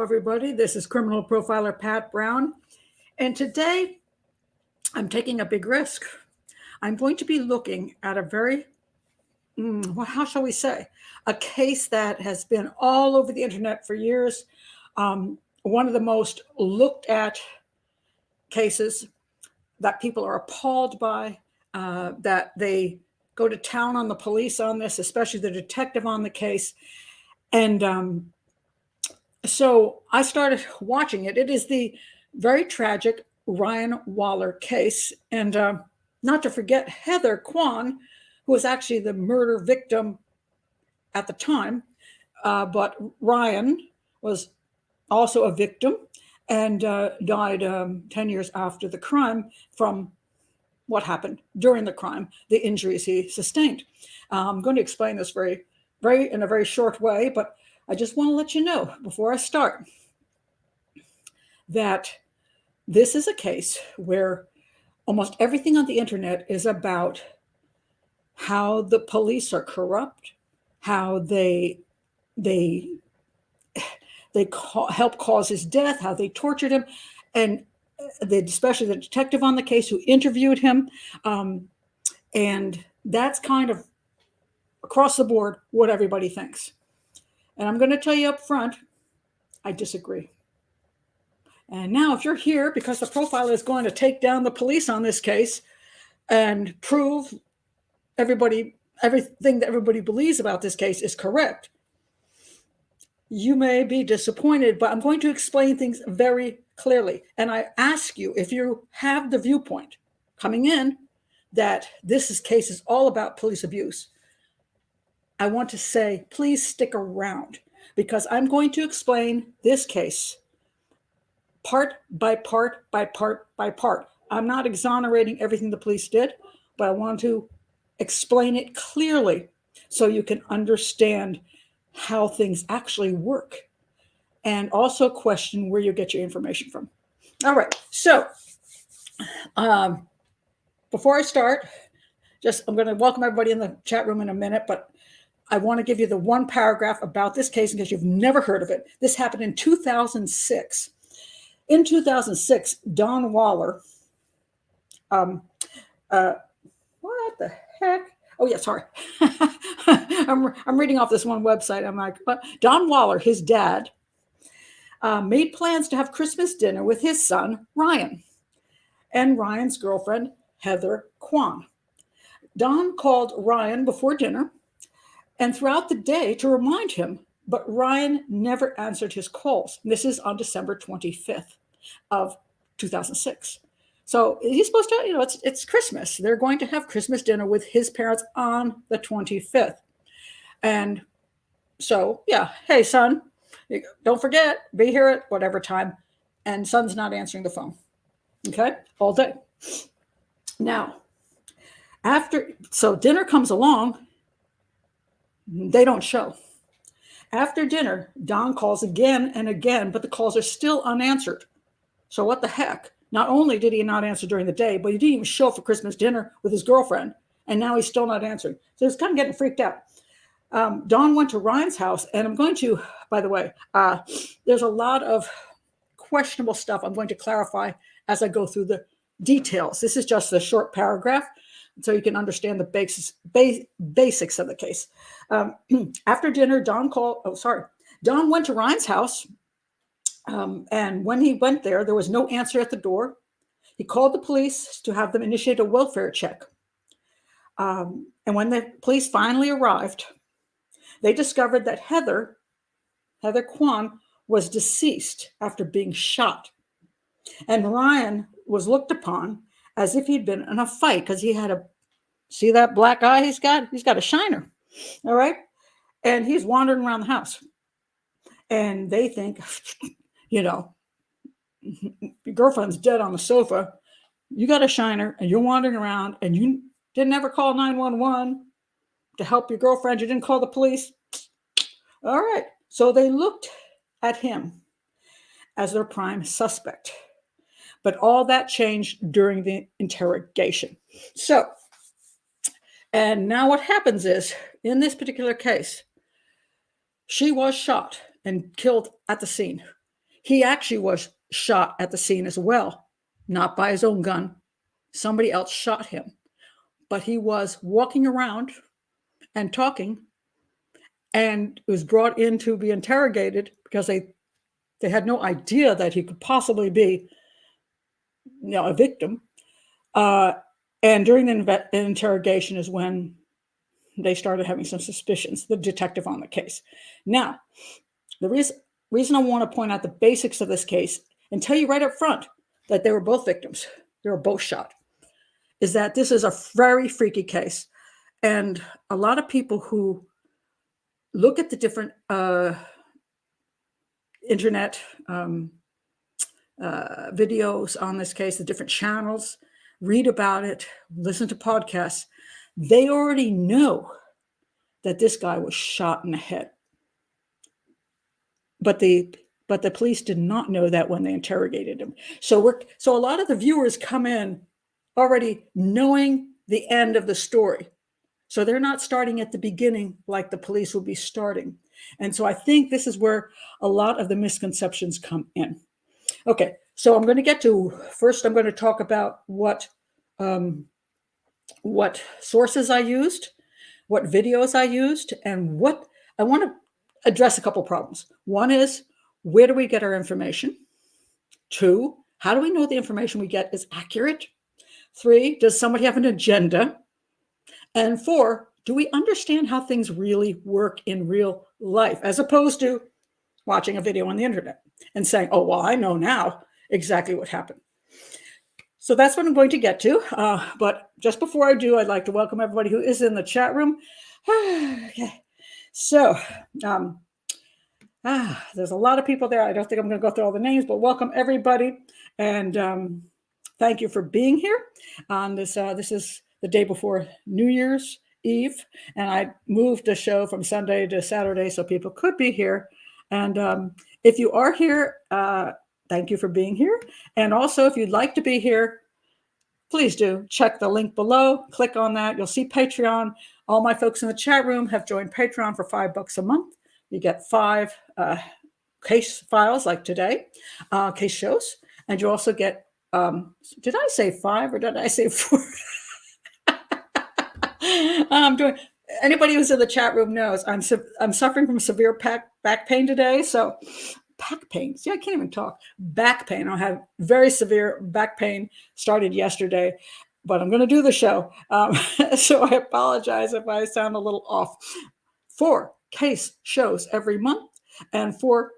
Hello, everybody. This is criminal profiler Pat Brown. And today I'm taking a big risk. I'm going to be looking at a very, how shall we say, a case that has been all over the internet for years. One of the most looked at cases that people are appalled by, that they go to town on the police on this, especially the detective on the case. And so I started watching it. It is the very tragic Ryan Waller case. And not to forget Heather Kwan, who was actually the murder victim at the time. But Ryan was also a victim and died 10 years after the crime from what happened during the crime, the injuries he sustained. I'm going to explain this in a very short way, but I just want to let you know before I start that this is a case where almost everything on the internet is about how the police are corrupt, how they help cause his death, how they tortured him, and especially the detective on the case who interviewed him. And that's kind of across the board what everybody thinks. And I'm going to tell you up front, I disagree. And now if you're here because the profiler is going to take down the police on this case and prove everything that everybody believes about this case is correct, you may be disappointed, but I'm going to explain things very clearly. And I ask you, if you have the viewpoint coming in that this case is all about police abuse, I want to say, please stick around, because I'm going to explain this case part by part by part by part. I'm not exonerating everything the police did, but I want to explain it clearly so you can understand how things actually work and also question where you get your information from. All right, so before I start, I'm going to welcome everybody in the chat room in a minute, but I want to give you the one paragraph about this case in case you've never heard of it. This happened in 2006. In 2006, Don Waller, what the heck? Oh, yeah, sorry. I'm reading off this one website. I'm like, what? Don Waller, his dad, made plans to have Christmas dinner with his son, Ryan, and Ryan's girlfriend, Heather Kwan. Don called Ryan before dinner and throughout the day to remind him, but Ryan never answered his calls. And this is on December 25th of 2006. So he's supposed to, it's Christmas. They're going to have Christmas dinner with his parents on the 25th. And so, yeah, hey, son, don't forget, be here at whatever time. And son's not answering the phone. Okay, all day. Now, so dinner comes along, they don't show. After dinner, Don calls again and again, but the calls are still unanswered. So what the heck? Not only did he not answer during the day, but he didn't even show up for Christmas dinner with his girlfriend, and now he's still not answering. So he's kind of getting freaked out. Don went to Ryan's house, and I'm going to, by the way, there's a lot of questionable stuff I'm going to clarify as I go through the details. This is just a short paragraph, so you can understand the basics of the case. After dinner, Don went to Ryan's house, and when he went there was no answer at the door. He called the police to have them initiate a welfare check. And when the police finally arrived, they discovered that Heather Kwan was deceased after being shot. And Ryan was looked upon as if he'd been in a fight because he had see that black eye he's got? He's got a shiner, all right? And he's wandering around the house. And they think, your girlfriend's dead on the sofa. You got a shiner and you're wandering around and you didn't ever call 911 to help your girlfriend. You didn't call the police. All right. So they looked at him as their prime suspect. But all that changed during the interrogation. And now what happens is, in this particular case, she was shot and killed at the scene. He actually was shot at the scene as well, not by his own gun. Somebody else shot him, but he was walking around and talking, and was brought in to be interrogated because they had no idea that he could possibly be, a victim. And during the interrogation is when they started having some suspicions, the detective on the case. Now, the reason I want to point out the basics of this case and tell you right up front that they were both victims, they were both shot, is that this is a very freaky case. And a lot of people who look at the different internet videos on this case, the different channels, read about it, listen to podcasts, they already know that this guy was shot in the head. But the police did not know that when they interrogated him. So a lot of the viewers come in already knowing the end of the story. So they're not starting at the beginning like the police will be starting. And so I think this is where a lot of the misconceptions come in. Okay, so I'm going to get to, first I'm going to talk about what sources I used, what videos I used, and what I want to address a couple problems. One is, where do we get our information? 2, how do we know the information we get is accurate? 3, does somebody have an agenda? And 4, do we understand how things really work in real life, as opposed to watching a video on the internet and saying, oh, well, I know now exactly what happened. So that's what I'm going to get to. But just before I do, I'd like to welcome everybody who is in the chat room. Okay. So there's a lot of people there. I don't think I'm going to go through all the names, but welcome everybody. And thank you for being here on this. This is the day before New Year's Eve. And I moved the show from Sunday to Saturday so people could be here. And if you are here, thank you for being here. And also, if you'd like to be here, please do check the link below. Click on that. You'll see Patreon. All my folks in the chat room have joined Patreon for $5 a month. You get 5 case files like today, case shows. And you also get, did I say 5 or did I say 4? Anybody who's in the chat room knows I'm suffering from severe back pain today. So back pain. See, I can't even talk. Back pain. I have very severe back pain. Started yesterday, but I'm going to do the show. So I apologize if I sound a little off. 4 case shows every month and 4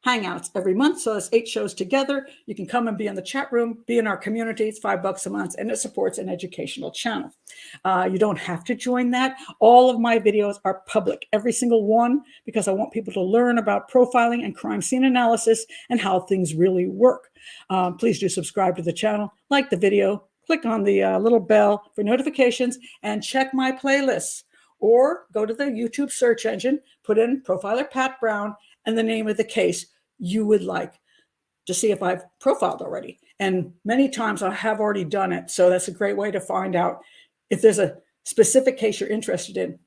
hangouts every month. So that's 8 shows together. You can come and be in the chat room, be in our community. It's $5 a month, and it supports an educational channel. You don't have to join that. All of my videos are public, every single one, because I want people to learn about profiling and crime scene analysis and how things really work. Please do subscribe to the channel, like the video, click on the little bell for notifications, and check my playlists. Or go to the YouTube search engine, put in Profiler Pat Brown and the name of the case you would like to see if I've profiled already. And many times I have already done it. So that's a great way to find out if there's a specific case you're interested in,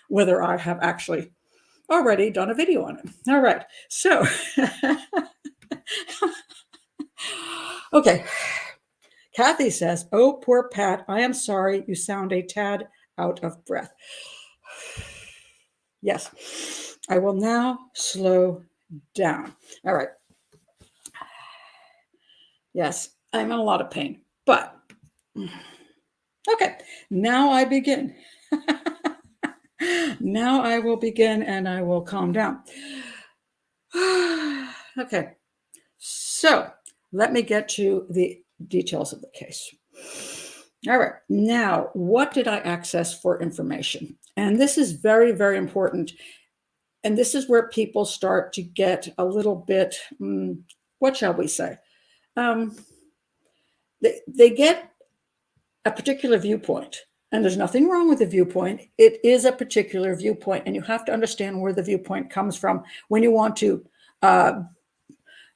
whether I have actually already done a video on it. All right. So, okay. Kathy says, oh, poor Pat, I am sorry. You sound a tad out of breath. Yes, I will now slow down. All right. Yes, I'm in a lot of pain, but okay, now I begin. Now I will begin and I will calm down. Okay, so let me get to the details of the case. All right, now what did I access for information? And this is very, very important. And this is where people start to get a little bit, what shall we say? They get a particular viewpoint, and there's nothing wrong with the viewpoint. It is a particular viewpoint, and you have to understand where the viewpoint comes from when you want to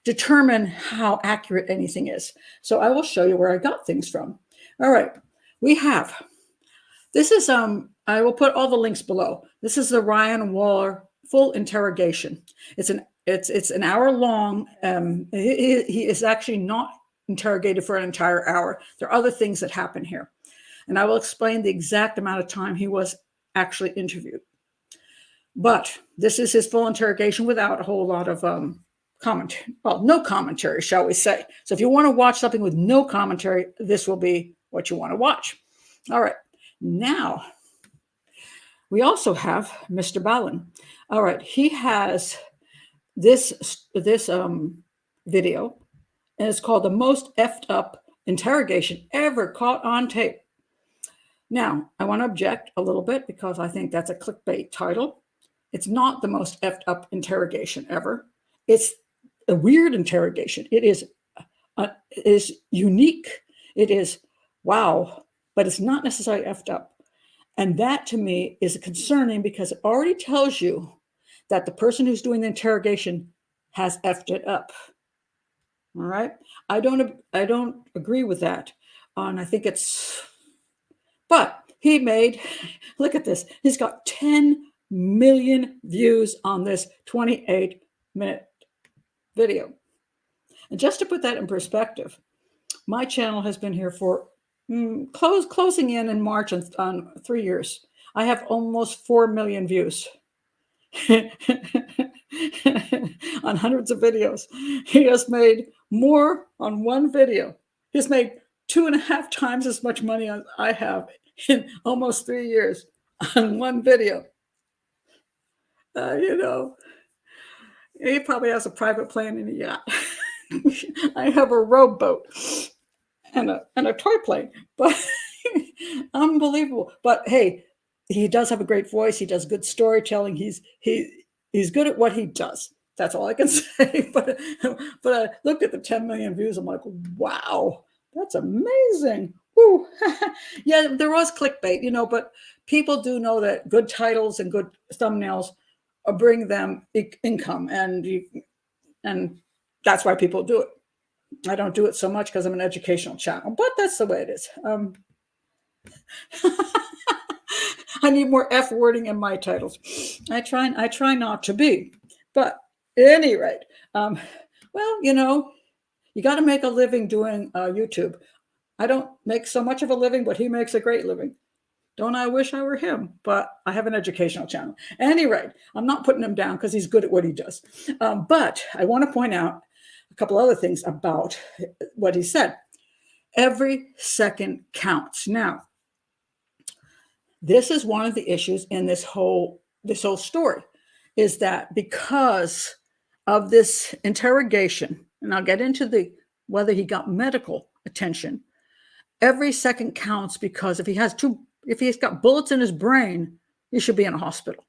determine how accurate anything is. So I will show you where I got things from. All right, we have, this is, I will put all the links below. This is the Ryan Waller full interrogation. It's an It's an hour long. He is actually not interrogated for an entire hour. There are other things that happen here. And I will explain the exact amount of time he was actually interviewed. But this is his full interrogation without a whole lot of commentary. Well, no commentary, shall we say. So if you want to watch something with no commentary, this will be what you want to watch. All right. Now, we also have Mr. Ballen. All right. He has this video, and it's called The Most Effed Up Interrogation Ever Caught on Tape. Now, I want to object a little bit because I think that's a clickbait title. It's not the most effed up interrogation ever. It's a weird interrogation. It is unique. It is wow, but it's not necessarily effed up. And that to me is concerning because it already tells you that the person who's doing the interrogation has effed it up. All right. I don't agree with that. And I think but he made, look at this. He's got 10 million views on this 28-minute video. And just to put that in perspective, my channel has been here for closing in March on 3 years. I have almost 4 million views on hundreds of videos. He has made more on one video. He's made 2.5 times as much money as I have in almost 3 years on one video. He probably has a private plane and a yacht. I have a rowboat and a toy plane, but unbelievable. But hey, he does have a great voice. He does good storytelling. He's good at what he does. That's all I can say. But I looked at the 10 million views. I'm like, wow, that's amazing. Woo. Yeah, there was clickbait, but people do know that good titles and good thumbnails bring them income, and that's why people do it. I don't do it so much because I'm an educational channel, but that's the way it is. I need more F wording in my titles. I try not to be, but at any rate, well, you got to make a living doing YouTube. I don't make so much of a living, but he makes a great living. Don't I wish I were him? But I have an educational channel. At any rate, I'm not putting him down because he's good at what he does. But I want to point out a couple other things about what he said. Every second counts. Now, this is one of the issues in this whole story, is that because of this interrogation, and I'll get into whether he got medical attention. Every second counts because if he's got bullets in his brain, he should be in a hospital.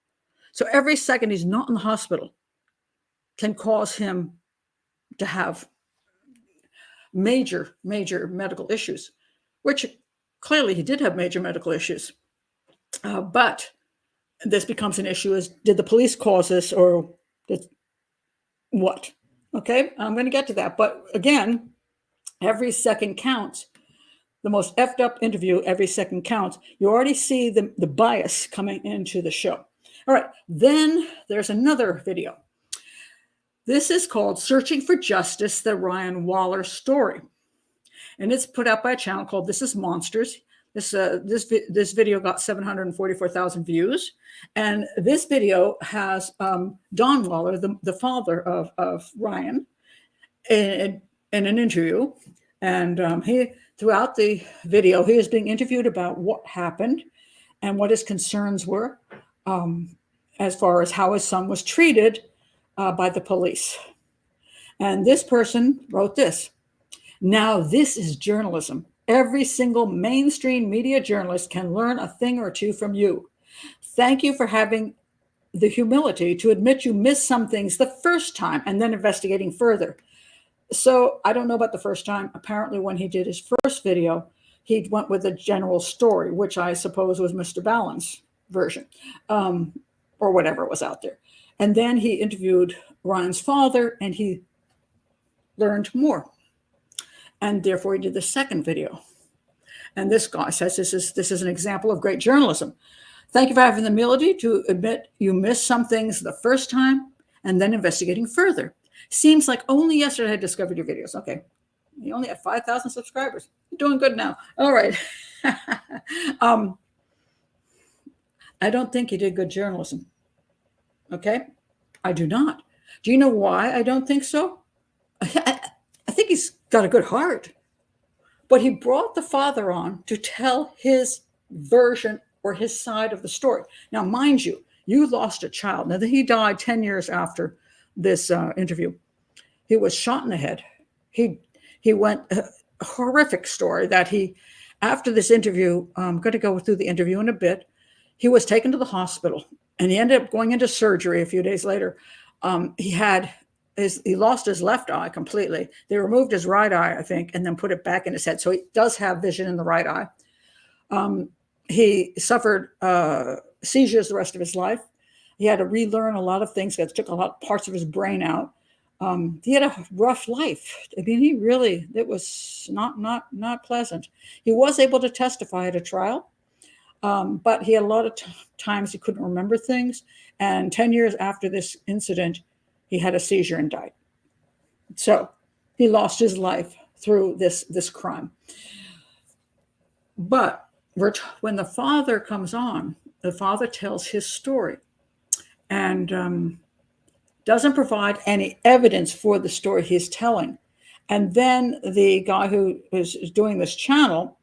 So every second he's not in the hospital can cause him to have major medical issues, which clearly he did have major medical issues. But this becomes an issue: did the police cause this, or what? Okay, I'm going to get to that. But again, every second counts. The most effed up interview, every second counts. You already see the bias coming into the show. All right, then there's another video. This is called Searching for Justice, the Ryan Waller Story. And it's put out by a channel called This Is Monsters. This video got 744,000 views. And this video has Don Waller, the father of Ryan, in an interview. And throughout the video, he is being interviewed about what happened and what his concerns were as far as how his son was treated by the police. And this person wrote this: "Now this is journalism. Every single mainstream media journalist can learn a thing or two from you. Thank you for having the humility to admit you missed some things the first time and then investigating further." So I don't know about the first time. Apparently when he did his first video, he went with a general story, which I suppose was Mr. Ballen's version, or whatever was out there. And then he interviewed Ryan's father and he learned more. And therefore he did the second video. And this guy says this is an example of great journalism. Thank you for having the humility to admit you missed some things the first time and then investigating further. Seems like only yesterday I discovered your videos. Okay. You only have 5,000 subscribers. You're doing good now. All right. I don't think he did good journalism. Okay. I do not. Do you know why I don't think so? I think he's got a good heart. But he brought the father on to tell his version or his side of the story. Now, mind you, you lost a child. Now, he died 10 years after this interview. He was shot in the head. He went, a horrific story that after this interview, I'm going to go through the interview in a bit, he was taken to the hospital and he ended up going into surgery a few days later. He lost his left eye completely. They removed his right eye, I think, and then put it back in his head. So he does have vision in the right eye. He suffered seizures the rest of his life. He had to relearn a lot of things that took a lot of parts of his brain out. He had a rough life. I mean, it was not pleasant. He was able to testify at a trial, but he had a lot of times he couldn't remember things. And 10 years after this incident, he had a seizure and died. So he lost his life through this crime. But when the father comes on, the father tells his story and doesn't provide any evidence for the story he's telling. And then the guy who is doing this channel,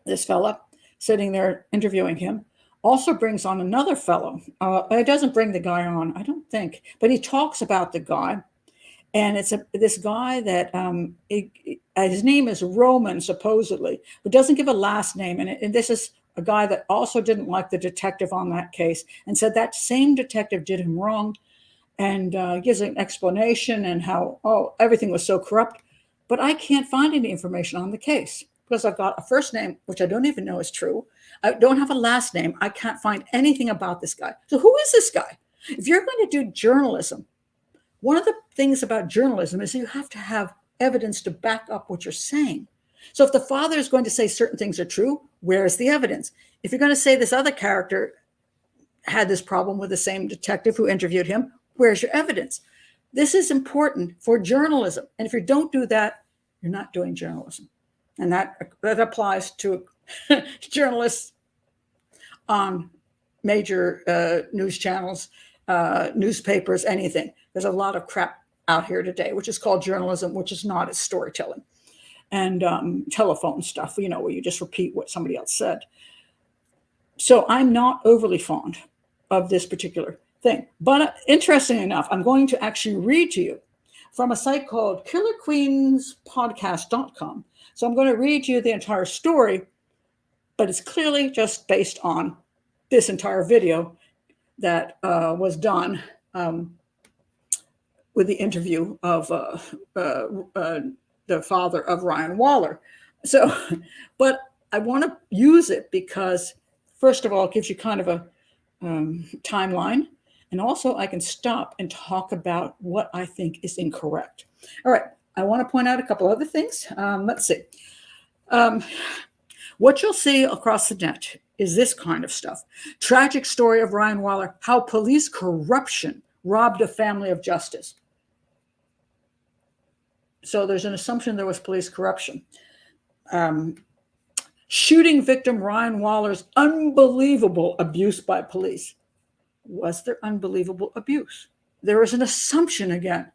this fella sitting there interviewing him, also brings on another fellow. It doesn't bring the guy on, I don't think, but he talks about the guy. And it's this guy that his name is Roman, supposedly, but doesn't give a last name. And this is a guy that also didn't like the detective on that case and said that same detective did him wrong, and gives an explanation and how, everything was so corrupt. But I can't find any information on the case because I've got a first name, which I don't even know is true. I don't have a last name. I can't find anything about this guy. So who is this guy? If you're going to do journalism, one of the things about journalism is you have to have evidence to back up what you're saying. So if the father is going to say certain things are true, where's the evidence? If you're going to say this other character had this problem with the same detective who interviewed him, where's your evidence? This is important for journalism. And if you don't do that, you're not doing journalism. And that applies to journalists on major news channels, newspapers, anything. There's a lot of crap out here today, which is called journalism, which is not, it's storytelling. And telephone stuff, where you just repeat what somebody else said. So I'm not overly fond of this particular thing. But interestingly enough, I'm going to actually read to you from a site called killerqueenspodcast.com. So I'm going to read you the entire story, but it's clearly just based on this entire video that was done with the interview of the father of Ryan Waller. So, but I want to use it because, first of all, it gives you kind of a timeline. And also I can stop and talk about what I think is incorrect. All right. I want to point out a couple other things. Let's see. What you'll see across the net is this kind of stuff. Tragic story of Ryan Waller, how police corruption robbed a family of justice. So there's an assumption there was police corruption. Shooting victim Ryan Waller's unbelievable abuse by police. Was there unbelievable abuse? There is an assumption again.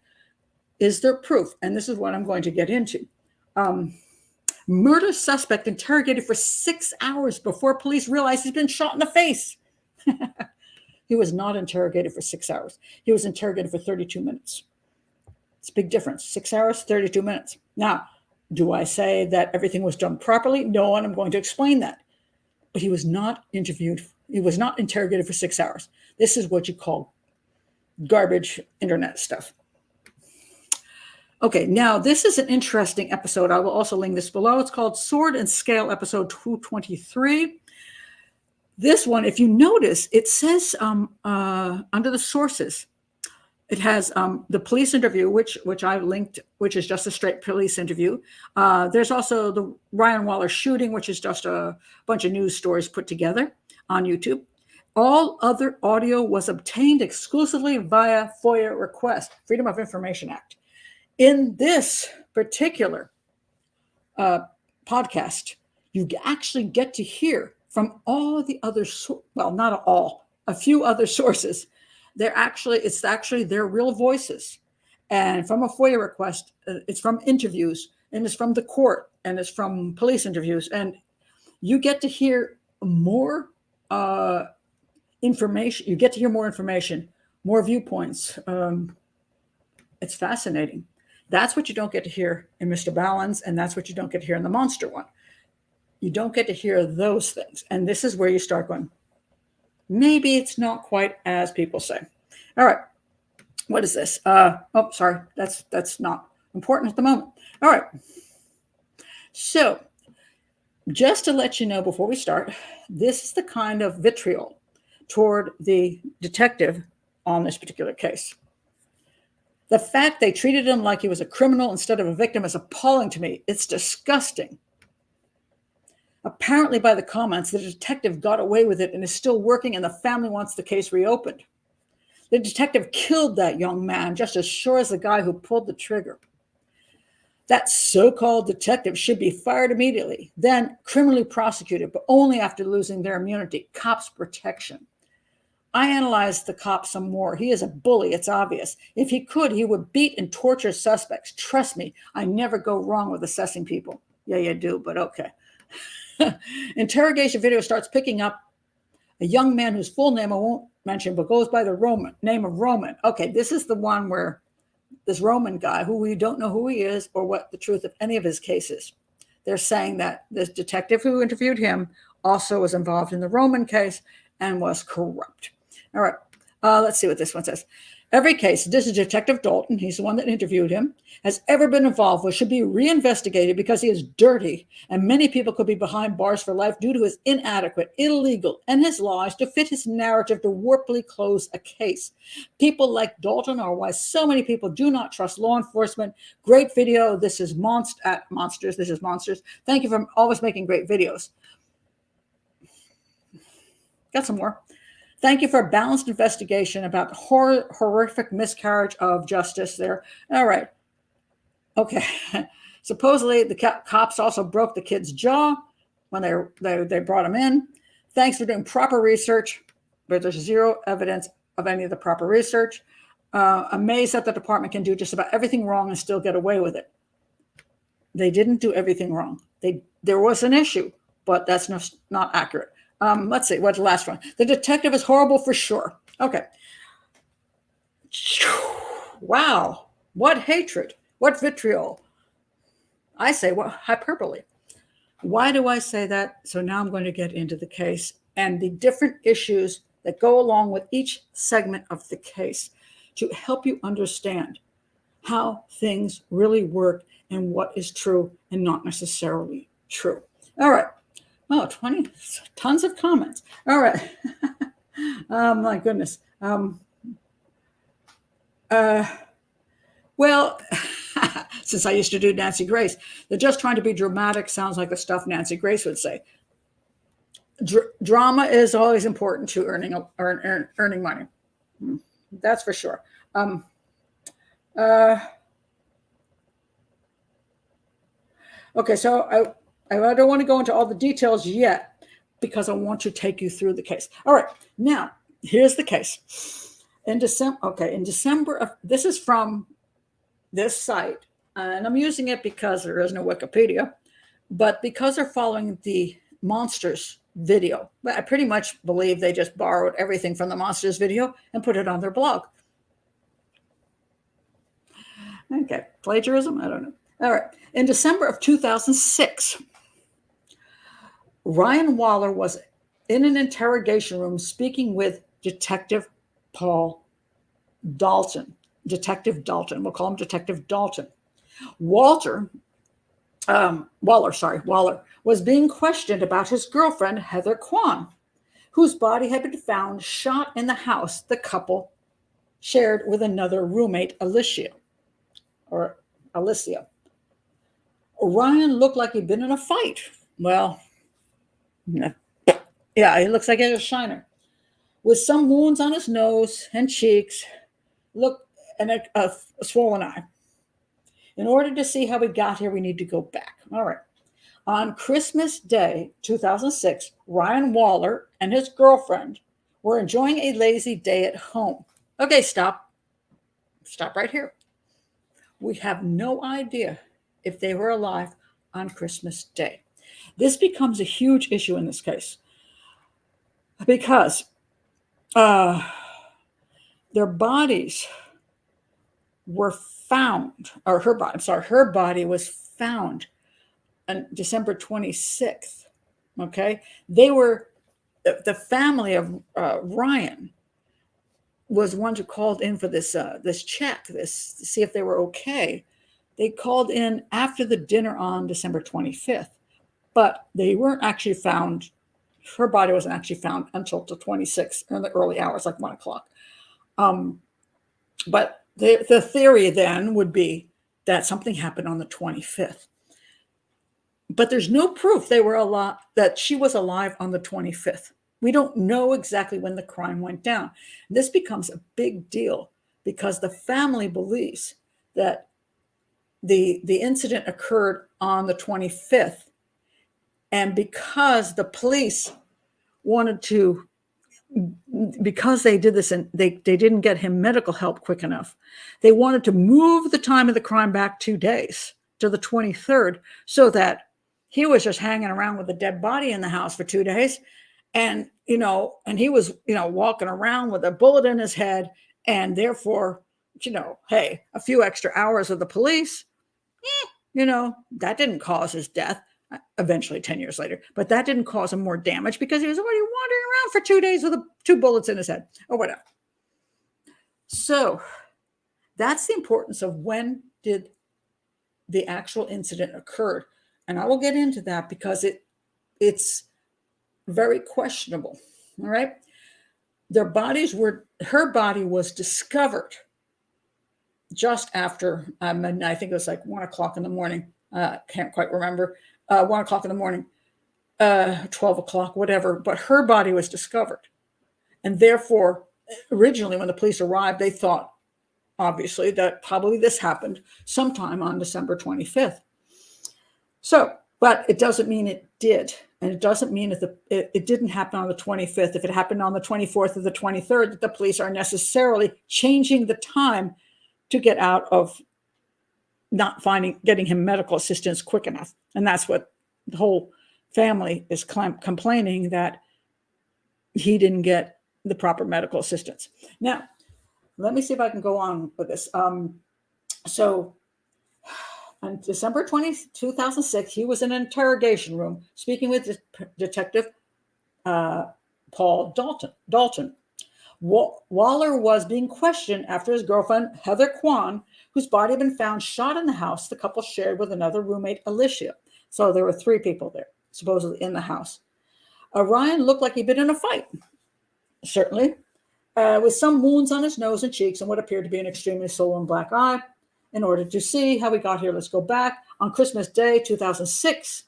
Is there proof? And this is what I'm going to get into. Murder suspect interrogated for 6 hours before police realized he's been shot in the face. He was not interrogated for 6 hours. He was interrogated for 32 minutes. It's a big difference. 6 hours, 32 minutes. Now, do I say that everything was done properly? No, and I'm going to explain that. But he was not interviewed. He was not interrogated for 6 hours. This is what you call garbage internet stuff. Okay, now this is an interesting episode. I will also link this below. It's called Sword and Scale, episode 223. This one, if you notice, it says under the sources, it has the police interview, which I linked, which is just a straight police interview. There's also the Ryan Waller shooting, which is just a bunch of news stories put together on YouTube. All other audio was obtained exclusively via FOIA request, Freedom of Information Act. In this particular podcast, you actually get to hear from all the other, well, not all, a few other sources. It's actually their real voices. And from a FOIA request, it's from interviews, and it's from the court, and it's from police interviews. And you get to hear more information. You get to hear more information, more viewpoints. It's fascinating. That's what you don't get to hear in Mr. Ballen's, and that's what you don't get to hear in the monster one. You don't get to hear those things. And this is where you start going, maybe it's not quite as people say. All right. What is this? Sorry. That's not important at the moment. All right. So just to let you know before we start, this is the kind of vitriol toward the detective on this particular case. The fact they treated him like he was a criminal instead of a victim is appalling to me. It's disgusting. Apparently, by the comments, the detective got away with it and is still working, and the family wants the case reopened. The detective killed that young man just as sure as the guy who pulled the trigger. That so-called detective should be fired immediately, then criminally prosecuted, but only after losing their immunity, cops' protection. I analyzed the cop some more. He is a bully, it's obvious. If he could, he would beat and torture suspects. Trust me, I never go wrong with assessing people. Yeah, you do, but okay. Interrogation video starts picking up a young man whose full name I won't mention, but goes by the name of Roman. Okay, this is the one where this Roman guy, who we don't know who he is or what the truth of any of his cases. They're saying that this detective who interviewed him also was involved in the Roman case and was corrupt. All right, let's see what this one says. Every case, this is Detective Dalton, he's the one that interviewed him, has ever been involved with should be reinvestigated because he is dirty, and many people could be behind bars for life due to his inadequate, illegal, and his lies to fit his narrative to warply close a case. People like Dalton are why so many people do not trust law enforcement. Great video. This is Monsters. This is Monsters. Thank you for always making great videos. Got some more. Thank you for a balanced investigation about horrific miscarriage of justice there. All right. Okay. Supposedly, the cops also broke the kid's jaw when they brought him in. Thanks for doing proper research, but there's zero evidence of any of the proper research. Amazed that the department can do just about everything wrong and still get away with it. They didn't do everything wrong. There was an issue, but that's not accurate. Let's see, what's the last one? The detective is horrible for sure. Okay. Wow. What hatred. What vitriol. I say, what hyperbole. Why do I say that? So now I'm going to get into the case and the different issues that go along with each segment of the case to help you understand how things really work and what is true and not necessarily true. All right. Oh, 20, tons of comments. All right. My goodness. Well, since I used to do Nancy Grace, they're just trying to be dramatic sounds like the stuff Nancy Grace would say. Drama is always important to earning money. That's for sure. Okay, so I don't want to go into all the details yet because I want to take you through the case. All right, now here's the case. In December, this is from this site, and I'm using it because there is no Wikipedia, but because they're following the Monsters video. I pretty much believe they just borrowed everything from the Monsters video and put it on their blog. Okay, plagiarism? I don't know. All right, in December of 2006, Ryan Waller was in an interrogation room speaking with Detective Paul Dalton. Detective Dalton. We'll call him Detective Dalton. Waller was being questioned about his girlfriend, Heather Kwan, whose body had been found shot in the house the couple shared with another roommate, Alicia. Ryan looked like he'd been in a fight. Well, yeah, he looks like he had a shiner. with some wounds on his nose and cheeks, look, and a swollen eye. In order to see how we got here, we need to go back. All right. On Christmas Day, 2006, Ryan Waller and his girlfriend were enjoying a lazy day at home. Okay, stop. Stop right here. We have no idea if they were alive on Christmas Day. This becomes a huge issue in this case because their bodies were found, or her body was found on December 26th. Okay. The family of Ryan was one who called in for this check, to see if they were okay. They called in after the dinner on December 25th, but they weren't actually found. Her body wasn't actually found until the 26th in the early hours, like 1:00. But the theory then would be that something happened on the 25th. But there's no proof that she was alive on the 25th. We don't know exactly when the crime went down. This becomes a big deal because the family believes that the incident occurred on the 25th. And because the police wanted to, because they did this and they didn't get him medical help quick enough, they wanted to move the time of the crime back 2 days to the 23rd so that he was just hanging around with a dead body in the house for 2 days. And he was, walking around with a bullet in his head. And therefore, hey, a few extra hours with the police, that didn't cause his death. Eventually 10 years later, but that didn't cause him more damage because he was already wandering around for 2 days with 2 bullets in his head or whatever. So that's the importance of when did the actual incident occur. And I will get into that because it's very questionable. All right. Her body was discovered just after, I think it was like 1:00 in the morning. Can't quite remember. 1:00 in the morning, 12 o'clock, whatever. But her body was discovered. And therefore, originally when the police arrived, they thought, obviously, that probably this happened sometime on December 25th. So, but it doesn't mean it did. And it doesn't mean that it didn't happen on the 25th. If it happened on the 24th or the 23rd, that the police are necessarily changing the time to get out of not getting him medical assistance quick enough. And that's what the whole family is complaining, that he didn't get the proper medical assistance. Now, let me see if I can go on with this. So on December 20th, 2006, he was in an interrogation room speaking with Detective Paul Dalton. Waller was being questioned after his girlfriend, Heather Kwan, whose body had been found shot in the house the couple shared with another roommate, Alicia. So there were 3 people there, supposedly in the house. Ryan looked like he'd been in a fight, certainly, with some wounds on his nose and cheeks and what appeared to be an extremely swollen black eye. In order to see how we got here, let's go back. On Christmas Day, 2006,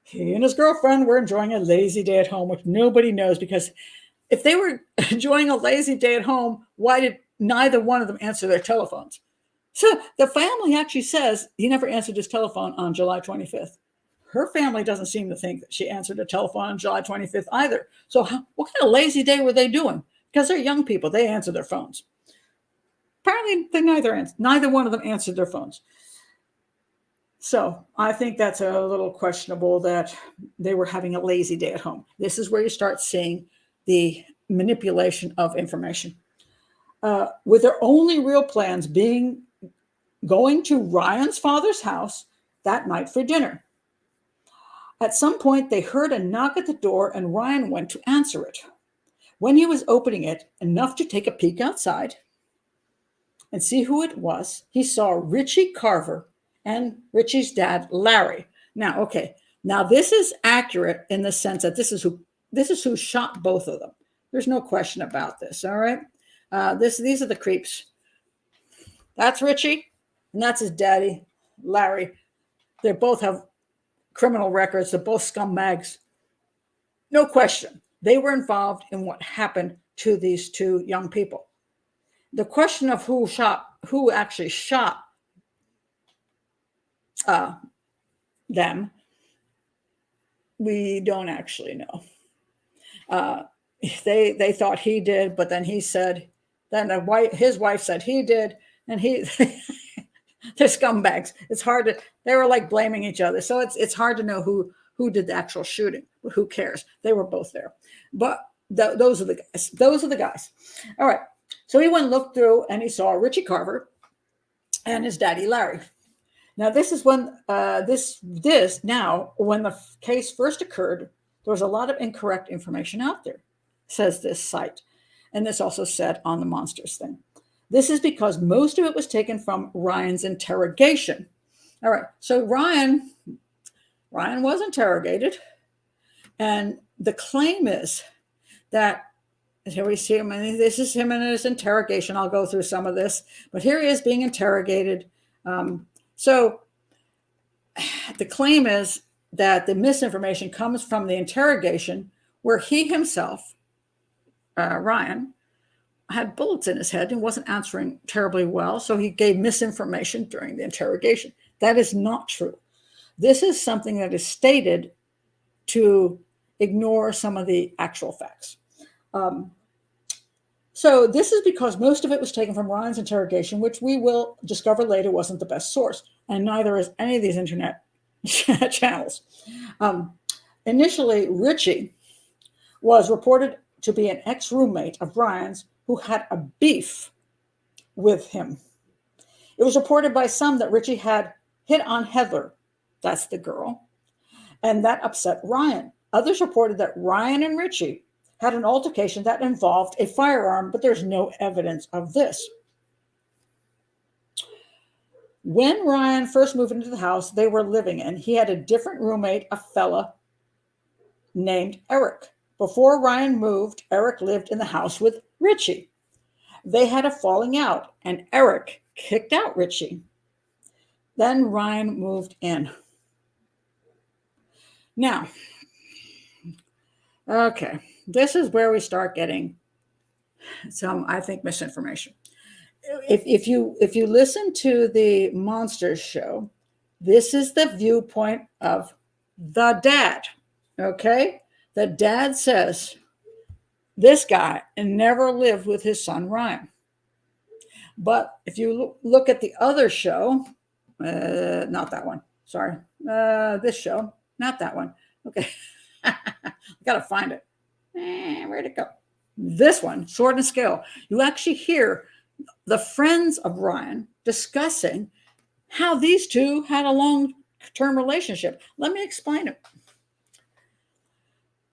he and his girlfriend were enjoying a lazy day at home, which nobody knows, because if they were enjoying a lazy day at home, why did neither one of them answer their telephones? So the family actually says he never answered his telephone on July 25th. Her family doesn't seem to think that she answered a telephone on July 25th either. So what kind of lazy day were they doing? Because they're young people. They answer their phones. Apparently, neither one of them answered their phones. So I think that's a little questionable that they were having a lazy day at home. This is where you start seeing the manipulation of information. With their only real plans being going to Ryan's father's house that night for dinner. At some point, they heard a knock at the door and Ryan went to answer it. When he was opening it, enough to take a peek outside and see who it was, he saw Richie Carver and Richie's dad, Larry. Now, okay, now this is accurate in the sense that this is who shot both of them. There's no question about this, all right? These are the creeps. That's Richie, and that's his daddy, Larry. They both have criminal records. They're both scumbags. No question. They were involved in what happened to these two young people. The question of who actually shot them, we don't actually know. They thought he did, but then he said, his wife said he did, and they're scumbags. It's hard to. They were like blaming each other, so it's hard to know who did the actual shooting. But who cares? They were both there. But those are the guys. Those are the guys. All right. So he went and looked through, and he saw Richie Carver and his daddy Larry. Now this is when when the case first occurred, there was a lot of incorrect information out there, says this site, and this also said on the monsters thing. This is because most of it was taken from Ryan's interrogation. All right, so Ryan was interrogated, and the claim is that, here we see him, and this is him in his interrogation. I'll go through some of this, but here he is being interrogated. So the claim is that the misinformation comes from the interrogation, where he himself, Ryan, had bullets in his head and wasn't answering terribly well, so he gave misinformation during the interrogation. That is not true. This is something that is stated to ignore some of the actual facts. So this is because most of it was taken from Ryan's interrogation, which we will discover later wasn't the best source, and neither is any of these internet channels. Initially, Richie was reported to be an ex-roommate of Ryan's who had a beef with him. It was reported by some that Richie had hit on Heather, that's the girl, and that upset Ryan. Others reported that Ryan and Richie had an altercation that involved a firearm, but there's no evidence of this. When Ryan first moved into the house they were living in, he had a different roommate, a fella named Eric. Before Ryan moved, Eric lived in the house with Richie. They had a falling out, and Eric kicked out Richie. Then Ryan moved in. Now, okay, this is where we start getting some, I think, misinformation. If you listen to the Monsters show, this is the viewpoint of the dad, okay? The dad says this guy never lived with his son, Ryan. But if you look at the other show, not that one, sorry, this show, not that one. Okay, got to find it. Where'd it go? This one, Sword and Scale. You actually hear the friends of Ryan discussing how these two had a long-term relationship. Let me explain it.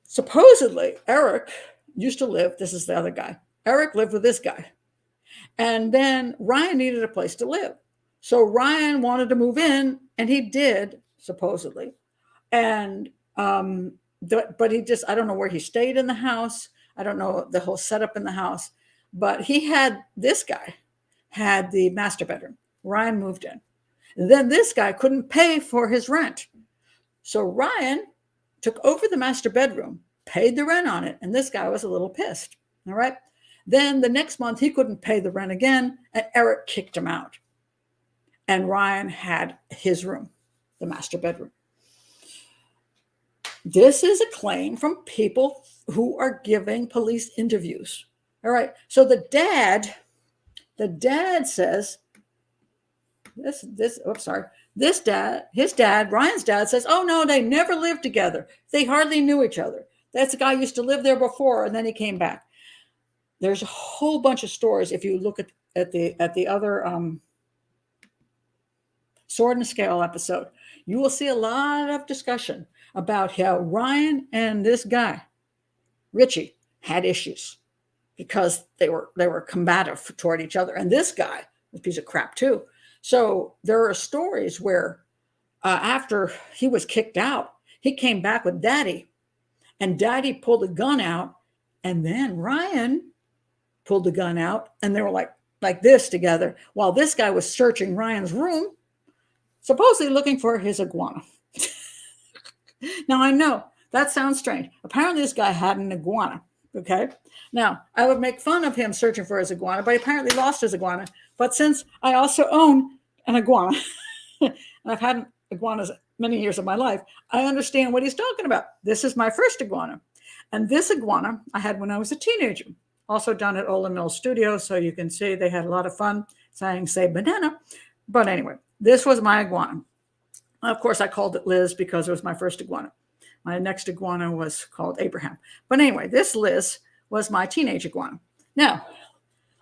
Supposedly, Eric used to live, this is the other guy. Eric lived with this guy. And then Ryan needed a place to live. So Ryan wanted to move in, and he did, supposedly. And, but he just, I don't know where he stayed in the house. I don't know the whole setup in the house. But this guy had the master bedroom. Ryan moved in. And then this guy couldn't pay for his rent. So Ryan took over the master bedroom, paid the rent on it, and this guy was a little pissed. All right. Then the next month he couldn't pay the rent again, and Eric kicked him out. And Ryan had his room, the master bedroom. This is a claim from people who are giving police interviews. All right. So the dad says, his dad, Ryan's dad says, oh no, they never lived together. They hardly knew each other. That's the guy who used to live there before, and then he came back. There's a whole bunch of stories. If you look at the other Sword and Scale episode, you will see a lot of discussion about how Ryan and this guy, Richie, had issues because they were combative toward each other. And this guy was a piece of crap too. So there are stories where after he was kicked out, he came back with Daddy, and Daddy pulled a gun out, and then Ryan pulled the gun out, and they were like this together while this guy was searching Ryan's room, supposedly looking for his iguana. Now I know that sounds strange. Apparently this guy had an iguana, Okay. Now, I would make fun of him searching for his iguana, but he apparently lost his iguana. But since I also own an iguana, and I've had iguanas many years of my life, I understand what he's talking about. This is my first iguana. And this iguana I had when I was a teenager, also done at Ola Mill Studios. So you can see they had a lot of fun saying, say banana. But anyway, this was my iguana. Of course, I called it Liz because it was my first iguana. My next iguana was called Abraham. But anyway, this Liz was my teenage iguana. Now,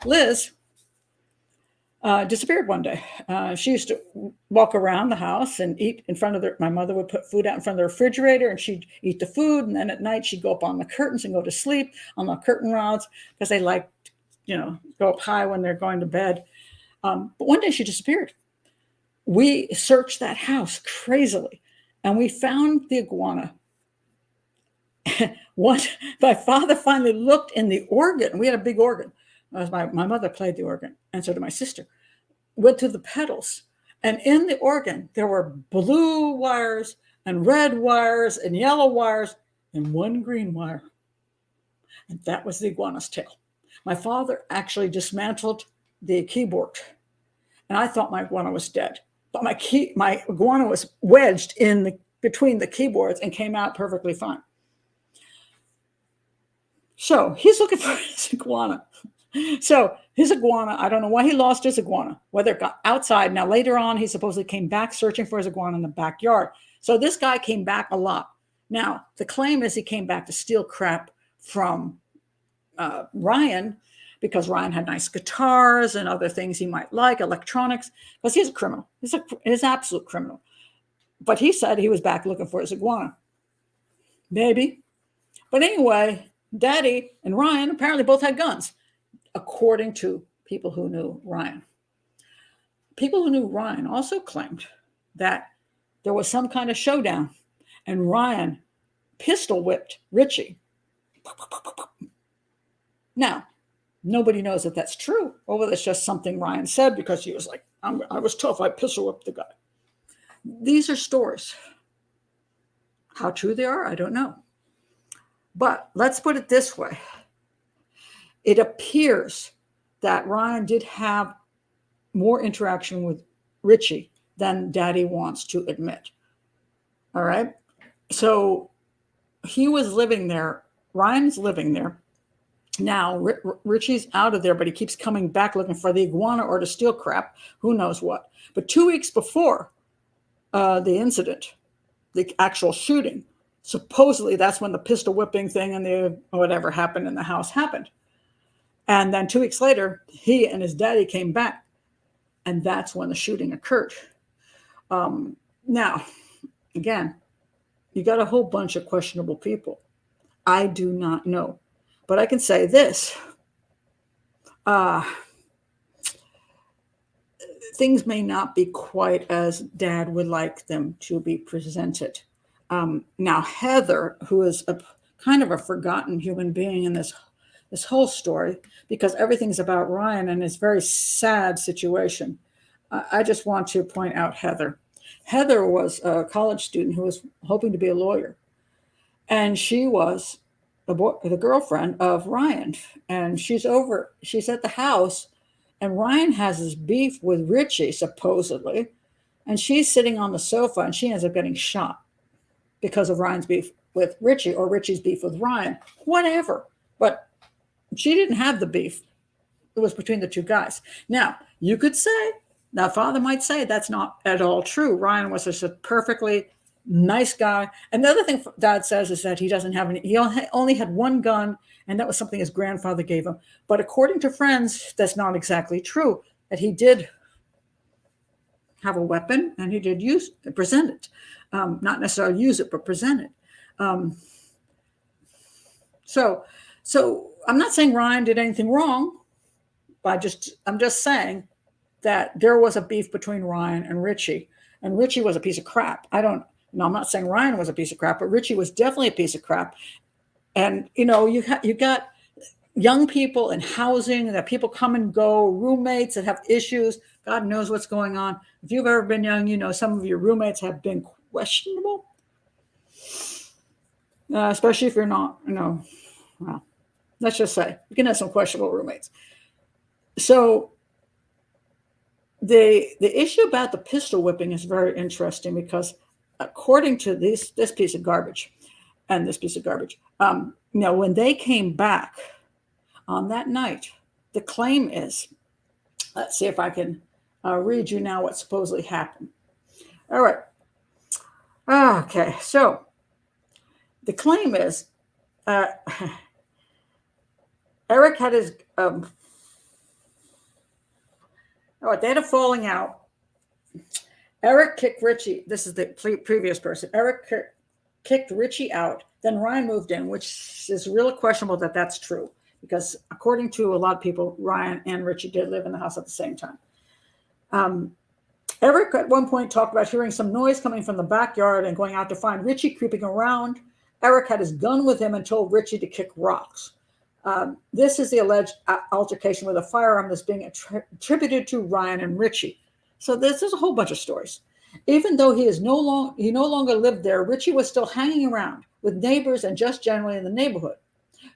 Liz disappeared one day. She used to walk around the house and eat in front of my mother would put food out in front of the refrigerator and she'd eat the food. And then at night she'd go up on the curtains and go to sleep on the curtain rods because they like, go up high when they're going to bed. But one day she disappeared. We searched that house crazily and we found the iguana. My father finally looked in the organ. We had a big organ. My mother played the organ, and so did my sister. Went to the pedals, and in the organ there were blue wires and red wires and yellow wires and one green wire. And that was the iguana's tail. My father actually dismantled the keyboard, and I thought my iguana was dead. But my iguana was wedged between the keyboards and came out perfectly fine. So he's looking for his iguana. So his iguana, I don't know why he lost his iguana, whether it got outside. Now, later on, he supposedly came back searching for his iguana in the backyard. So this guy came back a lot. Now, the claim is he came back to steal crap from Ryan because Ryan had nice guitars and other things he might like, electronics, because he's a criminal. He's an absolute criminal. But he said he was back looking for his iguana. Maybe. But anyway, Daddy and Ryan apparently both had guns, according to people who knew Ryan. People who knew Ryan also claimed that there was some kind of showdown and Ryan pistol whipped Richie. Now, nobody knows if that's true or whether it's just something Ryan said because he was like, I was tough, I pistol whipped the guy. These are stories. How true they are, I don't know. But let's put it this way. It appears that Ryan did have more interaction with Richie than Daddy wants to admit. All right. So he was living there. Ryan's living there. Now, Richie's out of there, but he keeps coming back looking for the iguana or to steal crap. Who knows what. But 2 weeks before the incident, the actual shooting, supposedly that's when the pistol whipping thing and the whatever happened in the house happened. And then 2 weeks later, he and his daddy came back. And that's when the shooting occurred. Now, again, you got a whole bunch of questionable people. I do not know. But I can say this. Things may not be quite as Dad would like them to be presented. Now, Heather, who is a kind of a forgotten human being in this whole story, because everything's about Ryan and his very sad situation. I just want to point out Heather. Heather was a college student who was hoping to be a lawyer. And she was the girlfriend of Ryan. And she's at the house, and Ryan has this beef with Richie, supposedly. And she's sitting on the sofa, and she ends up getting shot because of Ryan's beef with Richie or Richie's beef with Ryan. Whatever. But she didn't have the beef. It was between the two guys. Now, you could say, now Father might say that's not at all true. Ryan was just a perfectly nice guy. And the other thing Dad says is that he doesn't have any, he only had one gun, and that was something his grandfather gave him. But according to friends, that's not exactly true, that he did have a weapon and he did present it. Not necessarily use it, but present it. So I'm not saying Ryan did anything wrong. I'm just saying that there was a beef between Ryan and Richie was a piece of crap. I'm not saying Ryan was a piece of crap, but Richie was definitely a piece of crap. And, you got young people in housing, that people come and go, roommates that have issues. God knows what's going on. If you've ever been young, some of your roommates have been questionable, especially if you're not, well, Let's just say you can have some questionable roommates. So the issue about the pistol whipping is very interesting because according to this piece of garbage and this piece of garbage, when they came back on that night, the claim is, let's see if I can read you now what supposedly happened. All right. Okay. So the claim is Eric had his, they had a falling out. Eric kicked Richie. This is the previous person. Eric kicked Richie out. Then Ryan moved in, which is really questionable that that's true. Because according to a lot of people, Ryan and Richie did live in the house at the same time. Eric at one point talked about hearing some noise coming from the backyard and going out to find Richie creeping around. Eric had his gun with him and told Richie to kick rocks. This is the alleged altercation with a firearm that's being attributed to Ryan and Richie. So there's a whole bunch of stories. Even though he no longer lived there, Richie was still hanging around with neighbors and just generally in the neighborhood.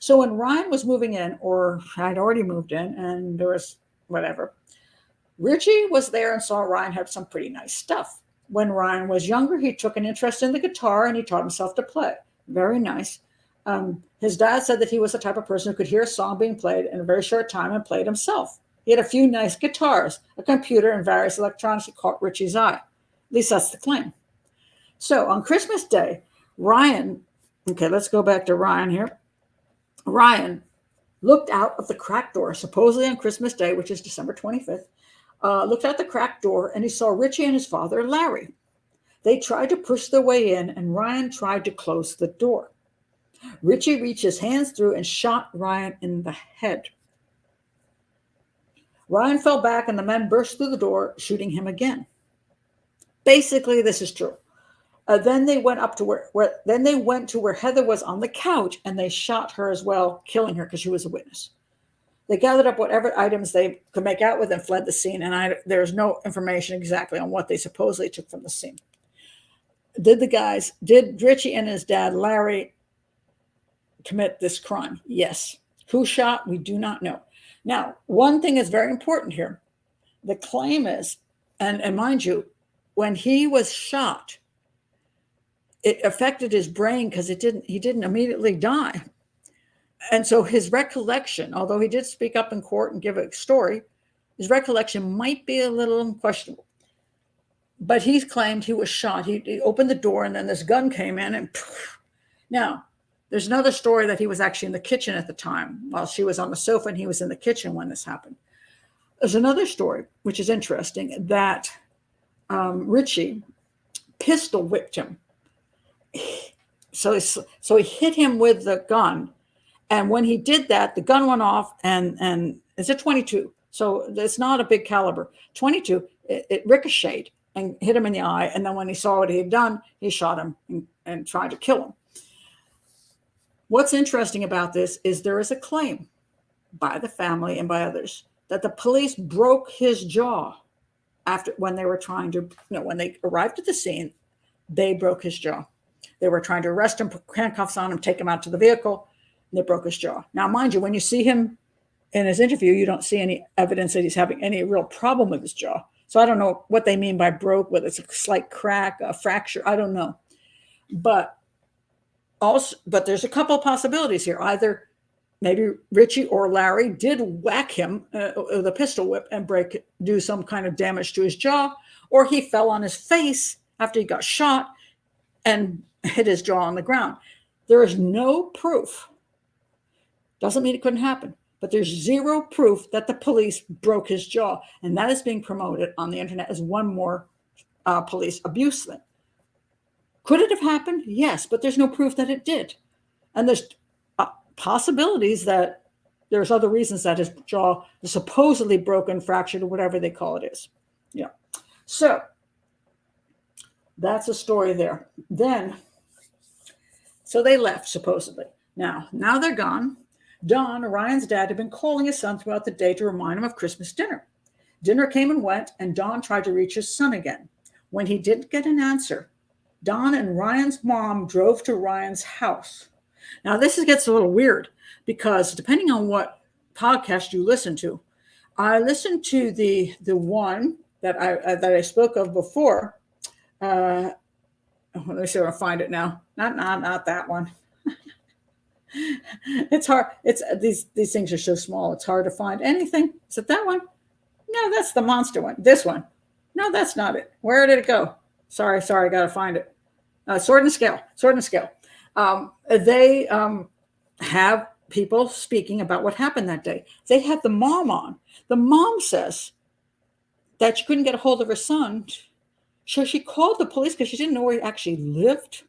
So when Ryan was moving in, or had already moved in, and there was whatever, Richie was there and saw Ryan have some pretty nice stuff. When Ryan was younger, he took an interest in the guitar and he taught himself to play. Very nice. His dad said that he was the type of person who could hear a song being played in a very short time and play it himself. He had a few nice guitars, a computer, and various electronics that caught Richie's eye. At least that's the claim. So on Christmas Day, Ryan, okay, let's go back to Ryan here. Ryan looked out of the crack door, supposedly on Christmas Day, which is December 25th, looked out the crack door and he saw Richie and his father, Larry. They tried to push their way in and Ryan tried to close the door. Richie reached his hands through and shot Ryan in the head. Ryan fell back and the men burst through the door, shooting him again. Basically, this is true. Then they went up to where Heather was on the couch and they shot her as well, killing her because she was a witness. They gathered up whatever items they could make out with and fled the scene. And there's no information exactly on what they supposedly took from the scene. Did Richie and his dad, Larry, commit this crime? Yes. Who shot? We do not know. Now, one thing is very important here. The claim is, and mind you, when he was shot, it affected his brain because he didn't immediately die. And so his recollection, although he did speak up in court and give a story, his recollection might be a little questionable. But he's claimed he was shot. He opened the door and then this gun came in and poof. Now, there's another story that he was actually in the kitchen at the time while she was on the sofa and he was in the kitchen when this happened. There's another story, which is interesting, that Richie pistol whipped him. So he hit him with the gun. And when he did that, the gun went off and it's a 22. So it's not a big caliber. 22, it ricocheted and hit him in the eye. And then when he saw what he had done, he shot him and tried to kill him. What's interesting about this is there is a claim by the family and by others that the police broke his jaw when they arrived at the scene, they broke his jaw. They were trying to arrest him, put handcuffs on him, take him out to the vehicle, and they broke his jaw. Now, mind you, when you see him in his interview, you don't see any evidence that he's having any real problem with his jaw. So I don't know what they mean by broke, whether it's a slight crack, a fracture, I don't know. But there's a couple of possibilities here. Either maybe Richie or Larry did whack him with a pistol whip and do some kind of damage to his jaw, or he fell on his face after he got shot and hit his jaw on the ground. There is no proof. Doesn't mean it couldn't happen, but there's zero proof that the police broke his jaw. And that is being promoted on the internet as one more police abuse thing. Could it have happened? Yes, but there's no proof that it did. And there's possibilities that there's other reasons that his jaw is supposedly broken, fractured, or whatever they call it is. Yeah. So that's a story there. So they left, supposedly. Now they're gone. Don, Ryan's dad, had been calling his son throughout the day to remind him of Christmas dinner. Dinner came and went, and Don tried to reach his son again. When he didn't get an answer, Don and Ryan's mom drove to Ryan's house. Now, gets a little weird because depending on what podcast you listen to, I listened to the one that I spoke of before. Let me see if I find it now. Not that one. It's hard. It's these things are so small. It's hard to find anything. Is it that one? No, that's the monster one. This one. No, that's not it. Where did it go? Sorry. I got to find it. Sword and Scale. They have people speaking about what happened that day. They had the mom on. The mom says that she couldn't get a hold of her son. So she called the police because she didn't know where he actually lived,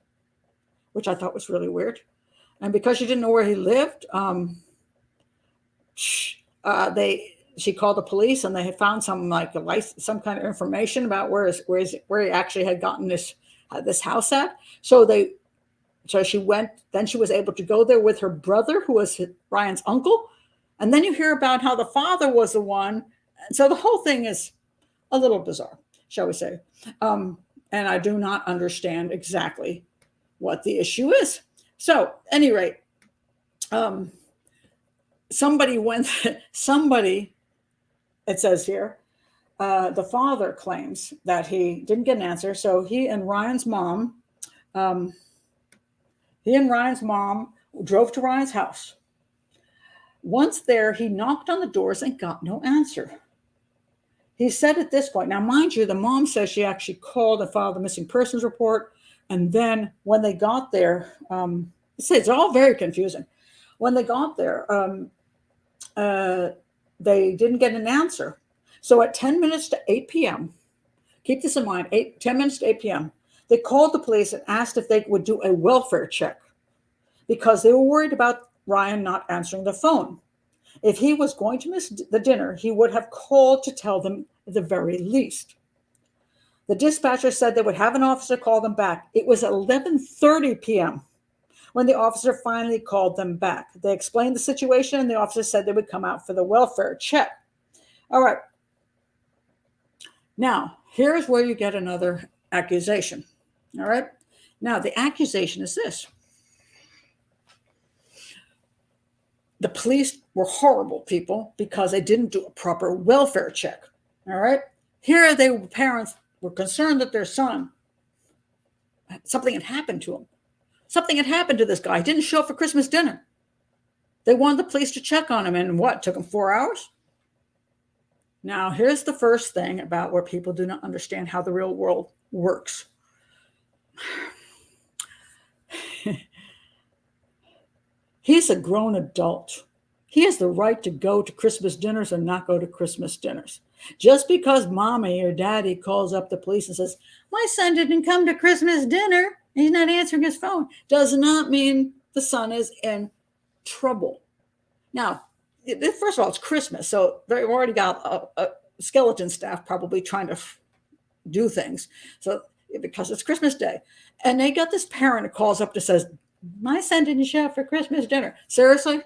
which I thought was really weird. And because she didn't know where he lived, she called the police, and they had found some some kind of information about where he actually had gotten this house at. So she went. Then she was able to go there with her brother, who was Ryan's uncle. And then you hear about how the father was the one. And so the whole thing is a little bizarre, shall we say. And I do not understand exactly what the issue is. So, at any rate, somebody, it says here, the father claims that he didn't get an answer. So he and Ryan's mom drove to Ryan's house. Once there, he knocked on the doors and got no answer. He said at this point, now mind you, the mom says she actually called and filed a missing persons report. And then when they got there, it's all very confusing. When they got there, they didn't get an answer. So at 10 minutes to 8 p.m., keep this in mind, 10 minutes to 8 p.m., they called the police and asked if they would do a welfare check because they were worried about Ryan not answering the phone. If he was going to miss the dinner, he would have called to tell them at the very least. The dispatcher said they would have an officer call them back. It was 11:30 p.m. when the officer finally called them back. They explained the situation, and the officer said they would come out for the welfare check. All right. Now, here's where you get another accusation. All right. Now, the accusation is this. The police were horrible people because they didn't do a proper welfare check. All right. Here, parents were concerned that their son, something had happened to him. Something had happened to this guy. He didn't show up for Christmas dinner. They wanted the police to check on him, and what, took him 4 hours? Now, here's the first thing about where people do not understand how the real world works. He's a grown adult. He has the right to go to Christmas dinners or not go to Christmas dinners. Just because mommy or daddy calls up the police and says, my son didn't come to Christmas dinner, he's not answering his phone, does not mean the son is in trouble. Now, first of all, it's Christmas, so they've already got a skeleton staff probably trying to do things. So because it's Christmas Day. And they got this parent who calls up and says, my son didn't show up for Christmas dinner. Seriously?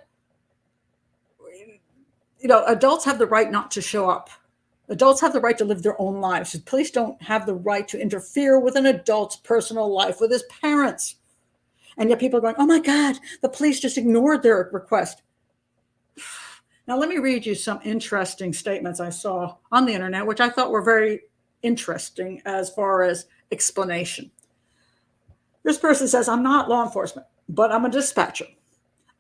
Adults have the right not to show up. Adults have the right to live their own lives. Police don't have the right to interfere with an adult's personal life with his parents. And yet people are going, oh my God, the police just ignored their request. Now, let me read you some interesting statements I saw on the internet, which I thought were very interesting as far as explanation. This person says, I'm not law enforcement, but I'm a dispatcher.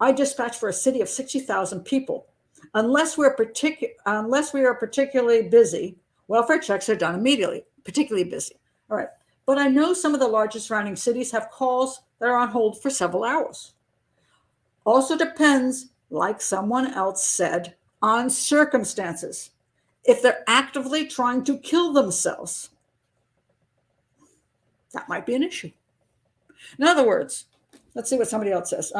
I dispatch for a city of 60,000 people. Unless we are particularly busy, welfare checks are done immediately, particularly busy. All right. But I know some of the largest surrounding cities have calls that are on hold for several hours. Also depends, like someone else said, on circumstances. If they're actively trying to kill themselves, that might be an issue. In other words, let's see what somebody else says.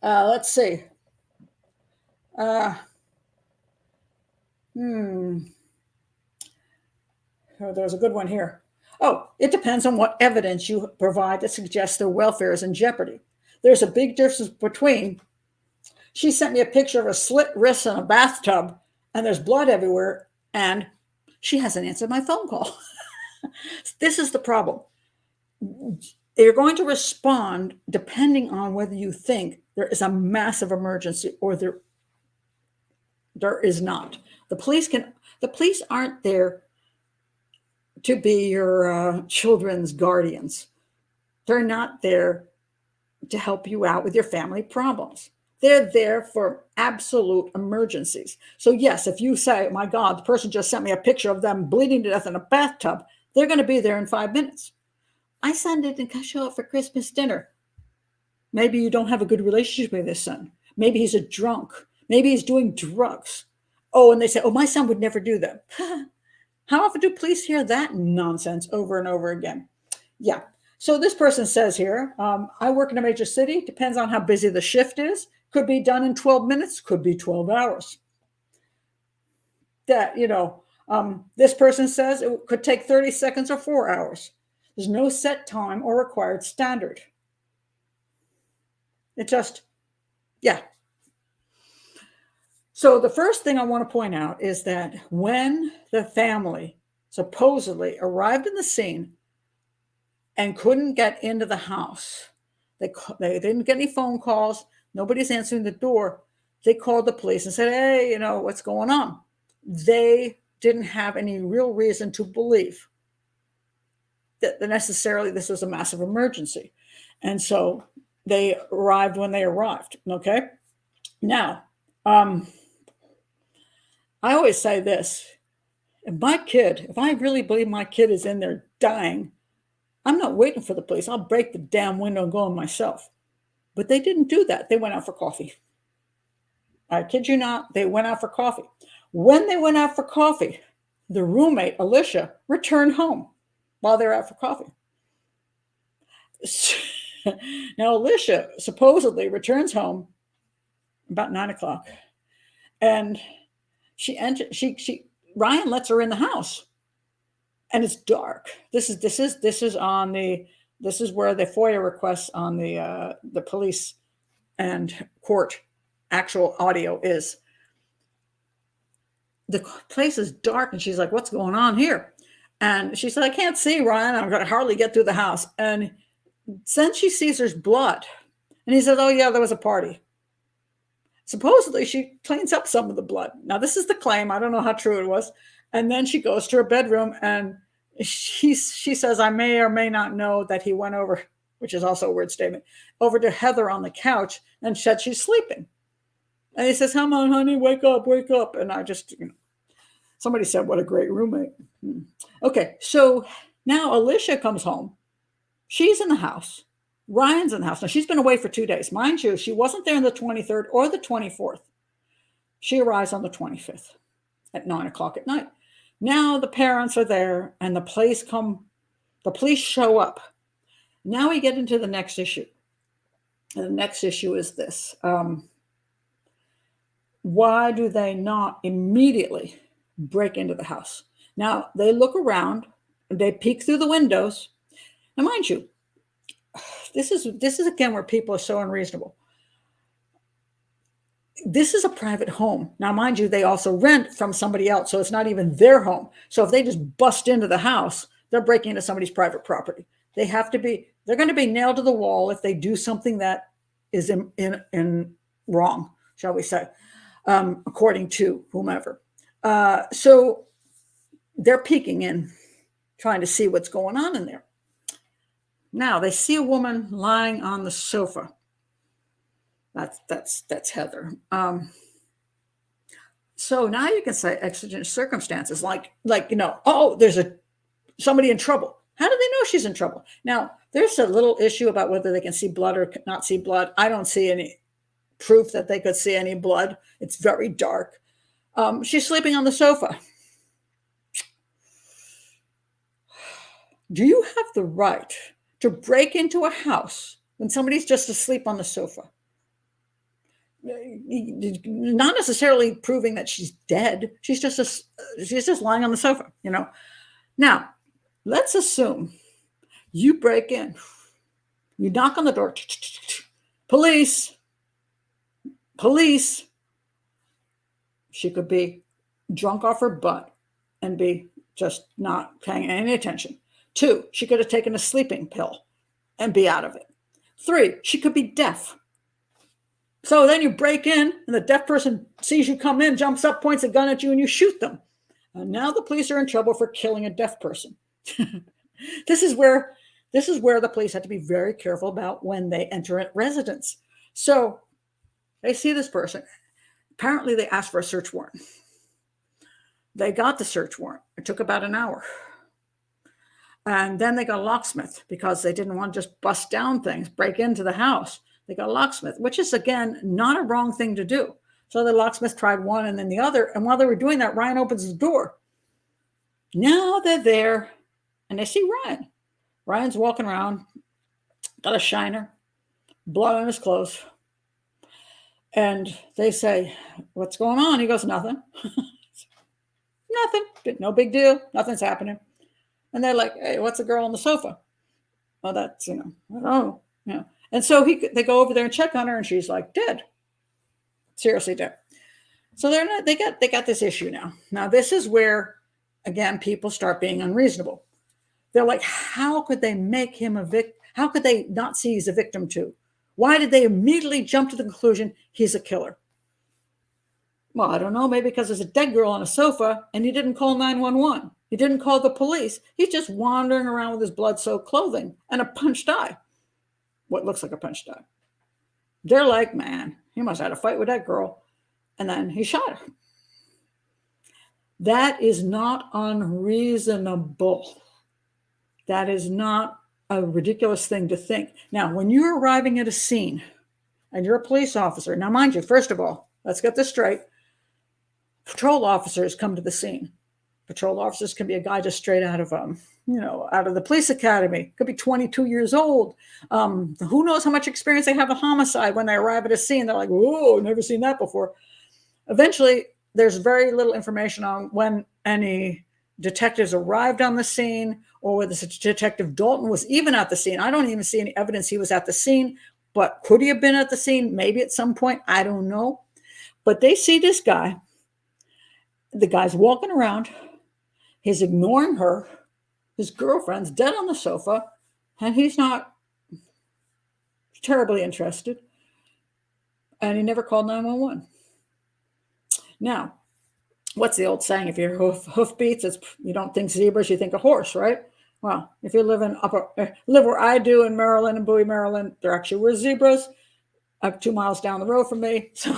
Let's see. Oh, there's a good one here. Oh, it depends on what evidence you provide that suggests their welfare is in jeopardy. There's a big difference between, she sent me a picture of a slit wrist in a bathtub and there's blood everywhere, and she hasn't answered my phone call. This is the problem. You're going to respond depending on whether you think there is a massive emergency or there is not. The police aren't there to be your children's guardians. They're not there to help you out with your family problems. They're there for absolute emergencies. So yes, if you say, my God, the person just sent me a picture of them bleeding to death in a bathtub, they're going to be there in 5 minutes. My son didn't show up for Christmas dinner. Maybe you don't have a good relationship with his son. Maybe he's a drunk. Maybe he's doing drugs. Oh, and they say, oh, my son would never do that. How often do police hear that nonsense over and over again? Yeah. So this person says here, I work in a major city. Depends on how busy the shift is. Could be done in 12 minutes. Could be 12 hours. That, this person says it could take 30 seconds or 4 hours. There's no set time or required standard. It just, yeah. So the first thing I want to point out is that when the family supposedly arrived in the scene and couldn't get into the house, they didn't get any phone calls, nobody's answering the door, they called the police and said, hey, what's going on? They didn't have any real reason to believe that necessarily this was a massive emergency. And so they arrived when they arrived, okay? Now, I always say this, if I really believe my kid is in there dying, I'm not waiting for the police. I'll break the damn window and go in myself. But they didn't do that. They went out for coffee. I kid you not, they went out for coffee. When they went out for coffee, the roommate, Alicia, returned home while they were out for coffee. Now, Alicia supposedly returns home about 9 o'clock. And Ryan lets her in the house. And it's dark. This is where the FOIA requests on the police and court actual audio is. The place is dark, and she's like, what's going on here? And she said, I can't see, Ryan. I'm going to hardly get through the house. And then she sees there's blood. And he says, oh, yeah, there was a party. Supposedly, she cleans up some of the blood. Now, this is the claim. I don't know how true it was. And then she goes to her bedroom, and she says, I may or may not know that he went over, which is also a weird statement, over to Heather on the couch and said she's sleeping. And he says, come on, honey, wake up, wake up. And I just, somebody said, what a great roommate. Okay, so now Alicia comes home. She's in the house. Ryan's in the house. Now, she's been away for 2 days. Mind you, she wasn't there on the 23rd or the 24th. She arrives on the 25th at 9 o'clock at night. Now the parents are there, and the police show up. Now we get into the next issue. And the next issue is this. Why do they not immediately break into the house? Now, they look around, they peek through the windows. Now, mind you, this is again where people are so unreasonable. This is a private home. Now, mind you, they also rent from somebody else, so it's not even their home. So if they just bust into the house, they're breaking into somebody's private property. They're going to be nailed to the wall if they do something that is in wrong, shall we say, according to whomever. So they're peeking in, trying to see what's going on in there. Now they see a woman lying on the sofa. That's Heather. So now you can say exigent circumstances, like oh, there's somebody in trouble. How do they know she's in trouble? Now, there's a little issue about whether they can see blood or not see blood. I don't see any proof that they could see any blood. It's very dark. She's sleeping on the sofa. Do you have the right to break into a house when somebody's just asleep on the sofa? Not necessarily proving that she's dead. She's just lying on the sofa, Now, let's assume you break in. You knock on the door. Police. Police. She could be drunk off her butt and be just not paying any attention. 2, she could have taken a sleeping pill. and be out of it. 3, she could be deaf. So then you break in and the deaf person sees you come in, jumps up, points a gun at you, and you shoot them. And now the police are in trouble for killing a deaf person. This is where the police have to be very careful about when they enter a residence. So they see this person. Apparently they asked for a search warrant. They got the search warrant. It took about an hour. And then they got a locksmith because they didn't want to just bust down things, break into the house. They got a locksmith, which is, again, not a wrong thing to do. So the locksmith tried one and then the other. And while they were doing that, Ryan opens the door. Now they're there and they see Ryan. Ryan's walking around, got a shiner, blood on his clothes. And they say, "What's going on?" He goes, "Nothing." Nothing. No big deal. Nothing's happening. And they're like, "Hey, what's the girl on the sofa?" Well, that's, oh, yeah. And so they go over there and check on her, and she's like dead, seriously dead. So they got this issue now. Now this is where, again, people start being unreasonable. They're like, how could they make him a victim? How could they not see he's a victim too? Why did they immediately jump to the conclusion he's a killer? Well, I don't know. Maybe because there's a dead girl on a sofa and he didn't call 911. He didn't call the police. He's just wandering around with his blood-soaked clothing and a punched eye. What looks like a punched eye. They're like, man, he must have had a fight with that girl. And then he shot her. That is not unreasonable. That is not a ridiculous thing to think. Now, when you're arriving at a scene and you're a police officer, now mind you, first of all, let's get this straight. Patrol officers come to the scene. Patrol officers can be a guy just straight out of out of the police academy. Could be 22 years old. Who knows how much experience they have in homicide when they arrive at a scene. They're like, whoa, never seen that before. Eventually, there's very little information on when any detectives arrived on the scene or whether Detective Dalton was even at the scene. I don't even see any evidence he was at the scene, but could he have been at the scene? Maybe at some point, I don't know. But they see this guy. The guy's walking around. He's ignoring her. His girlfriend's dead on the sofa, and he's not terribly interested. And he never called 911. Now, what's the old saying? If your hoof beats, you don't think zebras, you think a horse, right? Well, if you live where I do in Maryland, in Bowie, Maryland, there actually were zebras up 2 miles down the road from me. So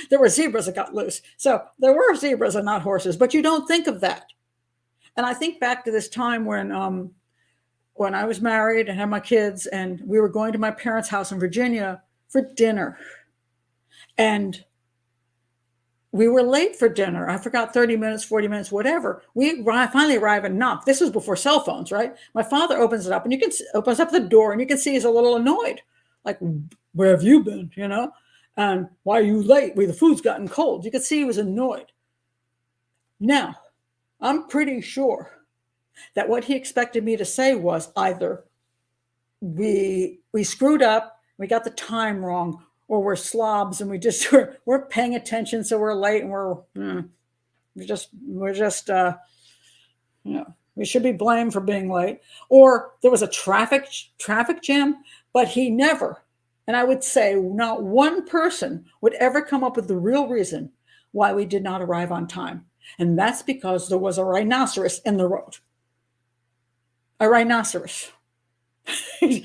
there were zebras that got loose. So there were zebras and not horses, but you don't think of that. And I think back to this time when I was married and had my kids, and we were going to my parents' house in Virginia for dinner. And we were late for dinner. I forgot 30 minutes, 40 minutes, whatever. We finally arrive and knock. This was before cell phones, right? My father opens it up, and opens up the door, and you can see he's a little annoyed. Like, where have you been, And why are you late? The food's gotten cold. You could see he was annoyed. Now, I'm pretty sure that what he expected me to say was either we screwed up, we got the time wrong, or we're slobs and we're paying attention, so we're late, and we should be blamed for being late. Or there was a traffic jam, but he never, and I would say not one person would ever come up with the real reason why we did not arrive on time. And that's because there was a rhinoceros in the road. A rhinoceros. And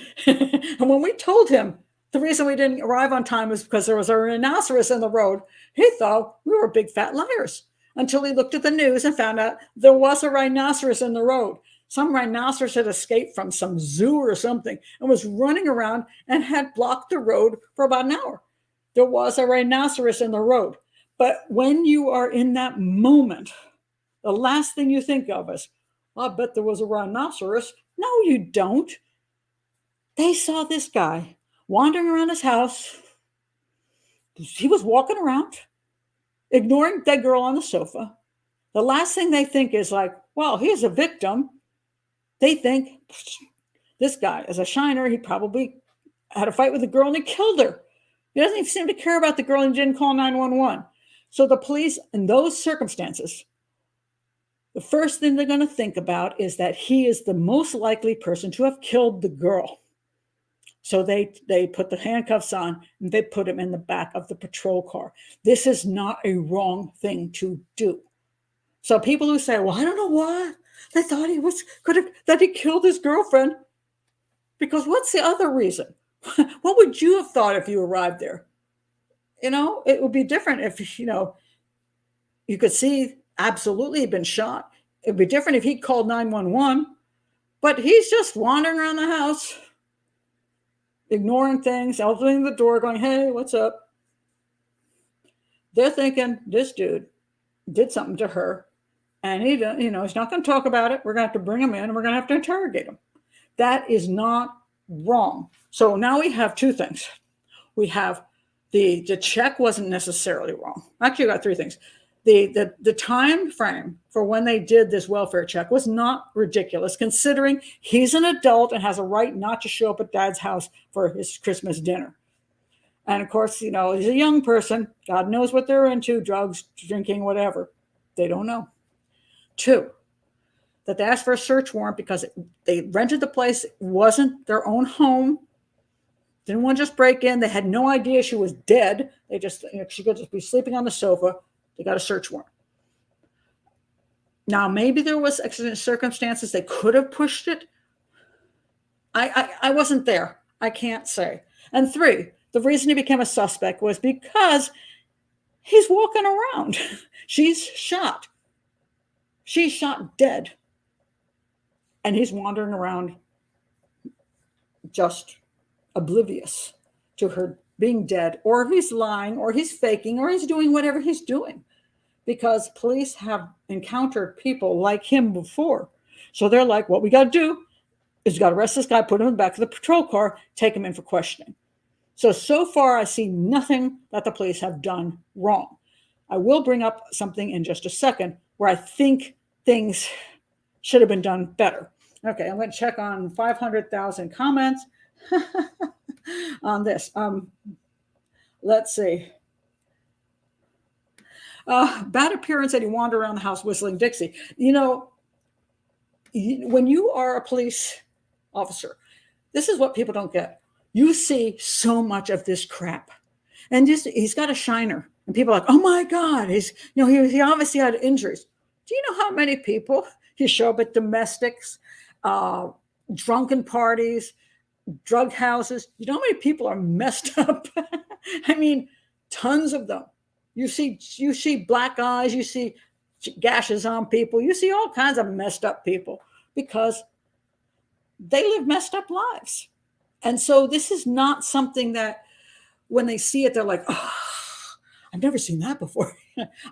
when we told him the reason we didn't arrive on time was because there was a rhinoceros in the road, he thought we were big fat liars until he looked at the news and found out there was a rhinoceros in the road. Some rhinoceros had escaped from some zoo or something and was running around and had blocked the road for about an hour. There was a rhinoceros in the road. But when you are in that moment, the last thing you think of is, I bet there was a rhinoceros. No, you don't. They saw this guy wandering around his house. He was walking around, ignoring that girl on the sofa. The last thing they think is like, well, he's a victim. They think this guy is a shiner. He probably had a fight with a girl and he killed her. He doesn't even seem to care about the girl and didn't call 911. So the police, in those circumstances, the first thing they're going to think about is that he is the most likely person to have killed the girl. So they put the handcuffs on and they put him in the back of the patrol car. This is not a wrong thing to do. So people who say, well, I don't know why they thought that he killed his girlfriend. Because what's the other reason? What would you have thought if you arrived there? It would be different if, you could see absolutely he'd been shot. It'd be different if he called 911, but he's just wandering around the house, ignoring things, opening the door, going, hey, what's up? They're thinking this dude did something to her, and he's not going to talk about it. We're going to have to bring him in, and we're going to have to interrogate him. That is not wrong. So now we have two things. We have the check wasn't necessarily wrong. Actually, I got three things. The time frame for when they did this welfare check was not ridiculous, considering he's an adult and has a right not to show up at dad's house for his Christmas dinner. And of course, he's a young person. God knows what they're into, drugs, drinking, whatever. They don't know. Two, that they asked for a search warrant because they rented the place. It wasn't their own home. Didn't want to just break in. They had no idea she was dead. She could just be sleeping on the sofa. They got a search warrant. Now, maybe there was accident circumstances. They could have pushed it. I wasn't there. I can't say. And three, the reason he became a suspect was because he's walking around. She's shot. She's shot dead. And he's wandering around just oblivious to her being dead, or he's lying, or he's faking, or he's doing whatever he's doing, because police have encountered people like him before. So they're like, what we got to do is we got to arrest this guy, put him in the back of the patrol car, take him in for questioning. So far, I see nothing that the police have done wrong. I will bring up something in just a second where I think things should have been done better. Okay, I'm going to check on 500,000 comments on this. Let's see. Bad appearance that he wandered around the house whistling Dixie. When you are a police officer, this is what people don't get. You see so much of this crap. And he's got a shiner. And people are like, oh my God, he obviously had injuries. Do you know how many people you show up at domestics, drunken parties, drug houses? You know how many people are messed up? I mean, tons of them. You see black eyes, you see gashes on people, you see all kinds of messed up people because they live messed up lives. And so this is not something that when they see it, they're like, oh, I've never seen that before.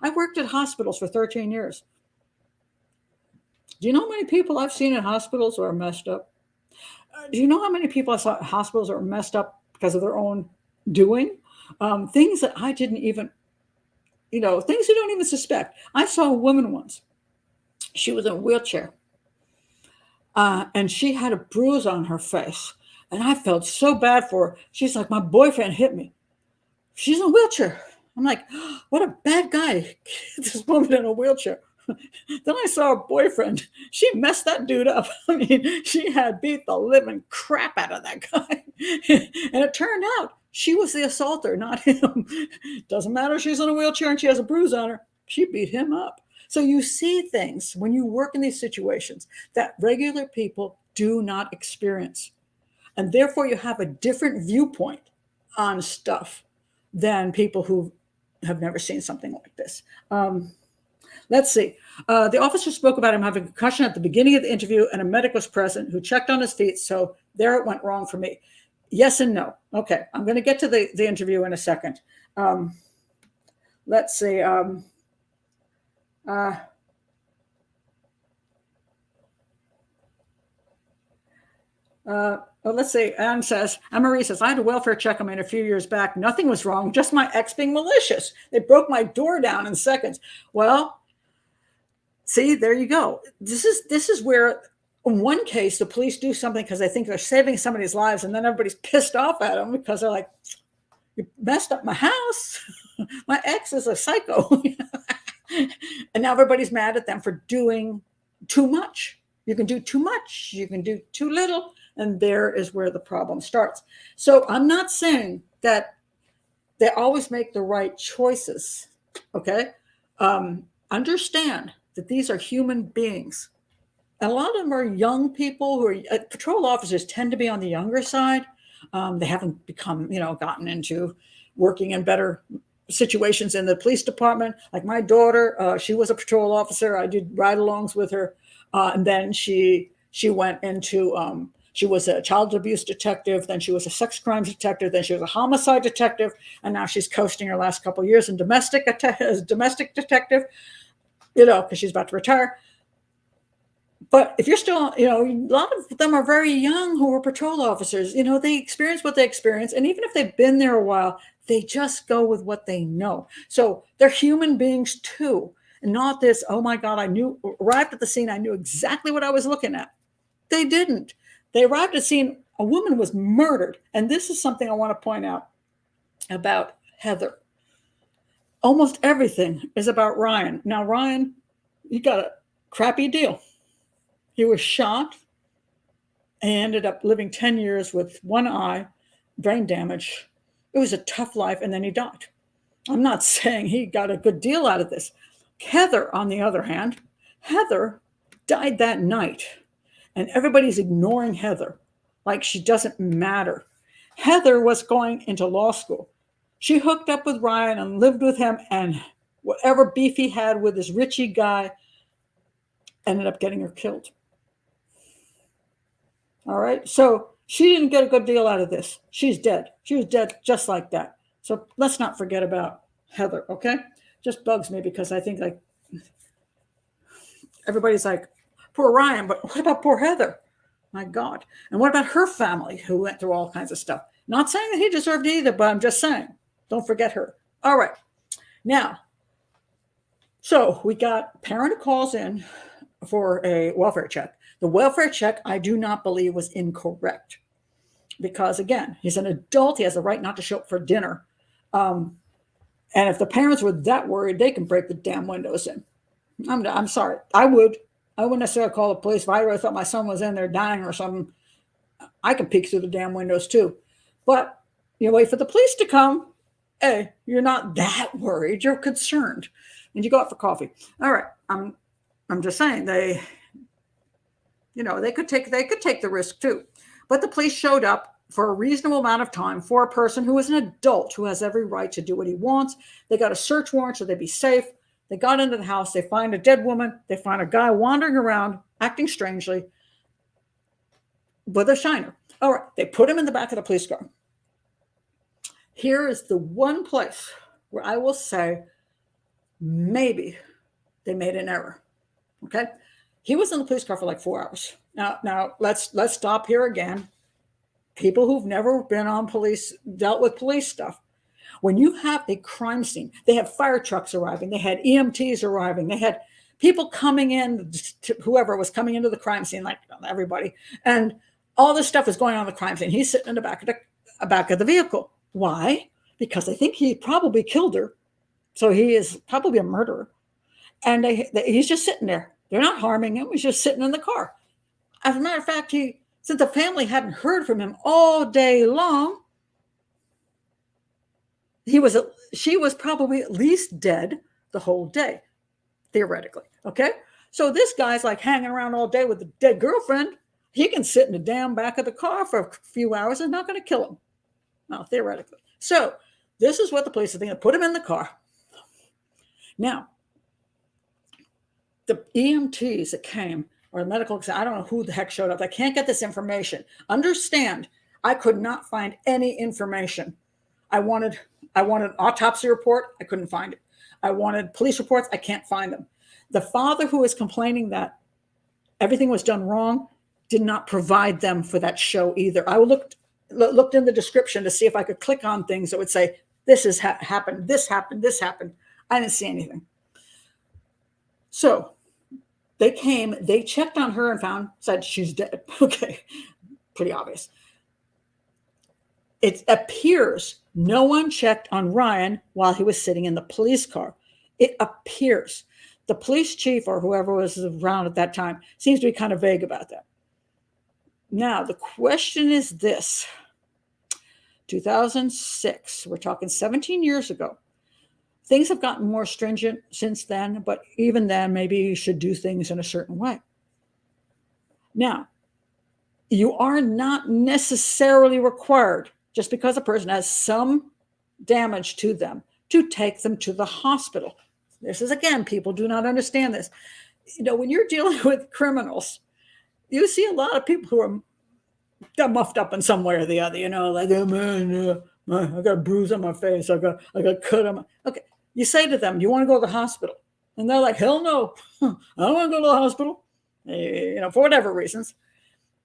I worked at hospitals for 13 years. Do you know how many people I've seen in hospitals who are messed up? Do you know how many people I saw at hospitals are messed up because of their own doing? Things that I didn't even, things you don't even suspect. I saw a woman once. She was in a wheelchair. And she had a bruise on her face. And I felt so bad for her. She's like, my boyfriend hit me. She's in a wheelchair. I'm like, oh, what a bad guy. This woman in a wheelchair. Then I saw her boyfriend. She messed that dude up. I mean, she had beat the living crap out of that guy. And it turned out she was the assaulter, not him. Doesn't matter if she's in a wheelchair and she has a bruise on her. She beat him up. So you see things when you work in these situations that regular people do not experience. And therefore, you have a different viewpoint on stuff than people who have never seen something like this. Let's see. The officer spoke about him having a concussion at the beginning of the interview, and a medic was present who checked on his feet. So there it went wrong for me. Yes and no. Okay, I'm going to get to the interview in a second. Let's see. Let's see. Anne-Marie says, I had a welfare check on me a few years back. Nothing was wrong, just my ex being malicious. They broke my door down in seconds. Well, see, there you go. This is where, in one case, the police do something because they think they're saving somebody's lives, and then everybody's pissed off at them because they're like, you messed up my house. My ex is a psycho. And now everybody's mad at them for doing too much. You can do too much, you can do too little, and there is where the problem starts. So I'm not saying that they always make the right choices, okay? Understand that these are human beings. And a lot of them are young people who are patrol officers tend to be on the younger side. They haven't become, gotten into working in better situations in the police department. Like my daughter, she was a patrol officer. I did ride-alongs with her, and then she went into. She was a child abuse detective, then she was a sex crimes detective, then she was a homicide detective, and now she's coasting her last couple of years in domestic detective, because she's about to retire. But if you're still, a lot of them are very young who are patrol officers. They experience what they experience. And even if they've been there a while, they just go with what they know. So they're human beings too. And not this, oh my God, arrived at the scene, I knew exactly what I was looking at. They didn't. They arrived at the scene, a woman was murdered. And this is something I want to point out about Heather. Almost everything is about Ryan. Now, Ryan, he got a crappy deal. He was shot and ended up living 10 years with one eye, brain damage. It was a tough life, and then he died. I'm not saying he got a good deal out of this. Heather, on the other hand, Heather died that night, and everybody's ignoring Heather like she doesn't matter. Heather was going into law school. She hooked up with Ryan and lived with him, and whatever beef he had with this Richie guy ended up getting her killed. All right. So she didn't get a good deal out of this. She's dead. She was dead just like that. So let's not forget about Heather. Okay. Just bugs me because I think like everybody's like, poor Ryan, but what about poor Heather? My God. And what about her family who went through all kinds of stuff? Not saying that he deserved it either, but I'm just saying, don't forget her. All right. Now, so we got parent who calls in for a welfare check. The welfare check, I do not believe, was incorrect because, again, he's an adult. He has the right not to show up for dinner. And if the parents were that worried, they can break the damn windows in. I'm sorry. I wouldn't necessarily call the police. If I really thought my son was in there dying or something, I could peek through the damn windows too. But you wait for the police to come. Hey, you're not that worried. You're concerned. And you go out for coffee. All right. I'm just saying they could take the risk too. But the police showed up for a reasonable amount of time for a person who is an adult who has every right to do what he wants. They got a search warrant so they'd be safe. They got into the house. They find a dead woman. They find a guy wandering around, acting strangely with a shiner. All right. They put him in the back of the police car. Here is the one place where I will say maybe they made an error. Okay. He was in the police car for like 4 hours. Now let's stop here again. People who've never been on dealt with police stuff. When you have a crime scene, they have fire trucks arriving. They had EMTs arriving. They had people coming in, whoever was coming into the crime scene, like everybody. And all this stuff is going on in the crime scene. He's sitting in the back of the vehicle. Why? Because I think he probably killed her. So he is probably a murderer. And he's just sitting there. They're not harming him. He's just sitting in the car. As a matter of fact, since the family hadn't heard from him all day long, she was probably at least dead the whole day, theoretically. Okay. So this guy's like hanging around all day with a dead girlfriend. He can sit in the damn back of the car for a few hours and not going to kill him. No, theoretically. So this is what the police are thinking. Put him in the car. Now, the EMTs that came, or medical, I don't know who the heck showed up. I can't get this information. Understand, I could not find any information. I wanted an autopsy report. I couldn't find it. I wanted police reports. I can't find them. The father who was complaining that everything was done wrong did not provide them for that show either. I looked in the description to see if I could click on things that would say, this has happened, this happened, this happened. I didn't see anything. So they came, they checked on her and said she's dead. Okay, pretty obvious. It appears no one checked on Ryan while he was sitting in the police car. It appears. The police chief or whoever was around at that time seems to be kind of vague about that. Now, the question is this. 2006, we're talking 17 years ago. Things have gotten more stringent since then, but even then, maybe you should do things in a certain way. Now, you are not necessarily required, just because a person has some damage to them, to take them to the hospital. This is, again, people do not understand this. When you're dealing with criminals, you see a lot of people who are muffed up in some way or the other, like, oh, man, I got a bruise on my face. I got cut on my... Okay, you say to them, you want to go to the hospital? And they're like, hell no, I don't want to go to the hospital, for whatever reasons.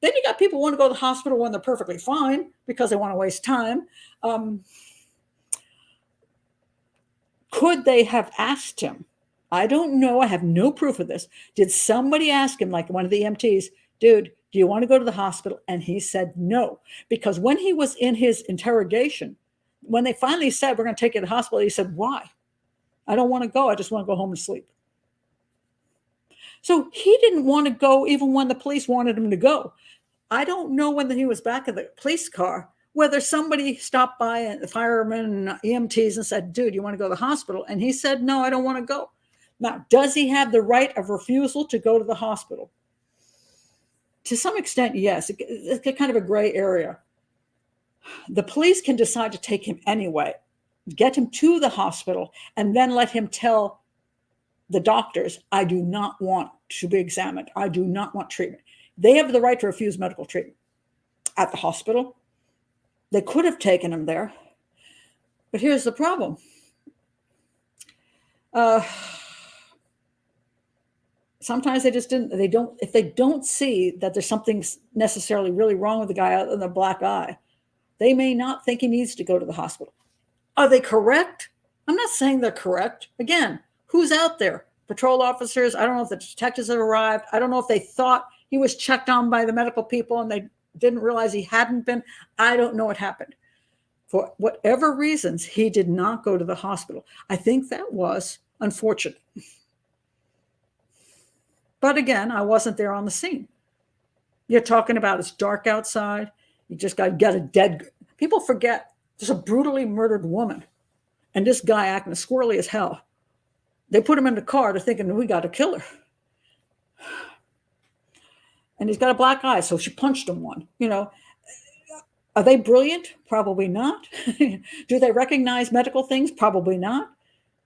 Then you got people who want to go to the hospital when they're perfectly fine because they want to waste time. Could they have asked him? I don't know. I have no proof of this. Did somebody ask him, like one of the EMTs, dude, do you want to go to the hospital? And he said no. Because when he was in his interrogation, when they finally said, we're going to take you to the hospital, he said, why? I don't want to go. I just want to go home and sleep. So he didn't want to go even when the police wanted him to go. I don't know when he was back in the police car, whether somebody stopped by and the firemen and EMTs and said, dude, you want to go to the hospital? And he said, no, I don't want to go. Now, does he have the right of refusal to go to the hospital? To some extent, yes. It's kind of a gray area. The police can decide to take him anyway, get him to the hospital, and then let him tell the doctors, I do not want to be examined. I do not want treatment. They have the right to refuse medical treatment at the hospital. They could have taken him there. But here's the problem. Sometimes they just didn't, if they don't see that there's something necessarily really wrong with the guy out in the black eye, they may not think he needs to go to the hospital. Are they correct? I'm not saying they're correct. Again, who's out there? Patrol officers. I don't know if the detectives have arrived. I don't know if they thought he was checked on by the medical people and they didn't realize he hadn't been. I don't know what happened. For whatever reasons, he did not go to the hospital. I think that was unfortunate. But again, I wasn't there on the scene. You're talking about it's dark outside. You just got a dead. People forget there's a brutally murdered woman, and this guy acting as squirrely as hell. They put him in the car. They're thinking we got to kill her, and he's got a black eye, so she punched him one. Are they brilliant? Probably not. Do they recognize medical things? Probably not.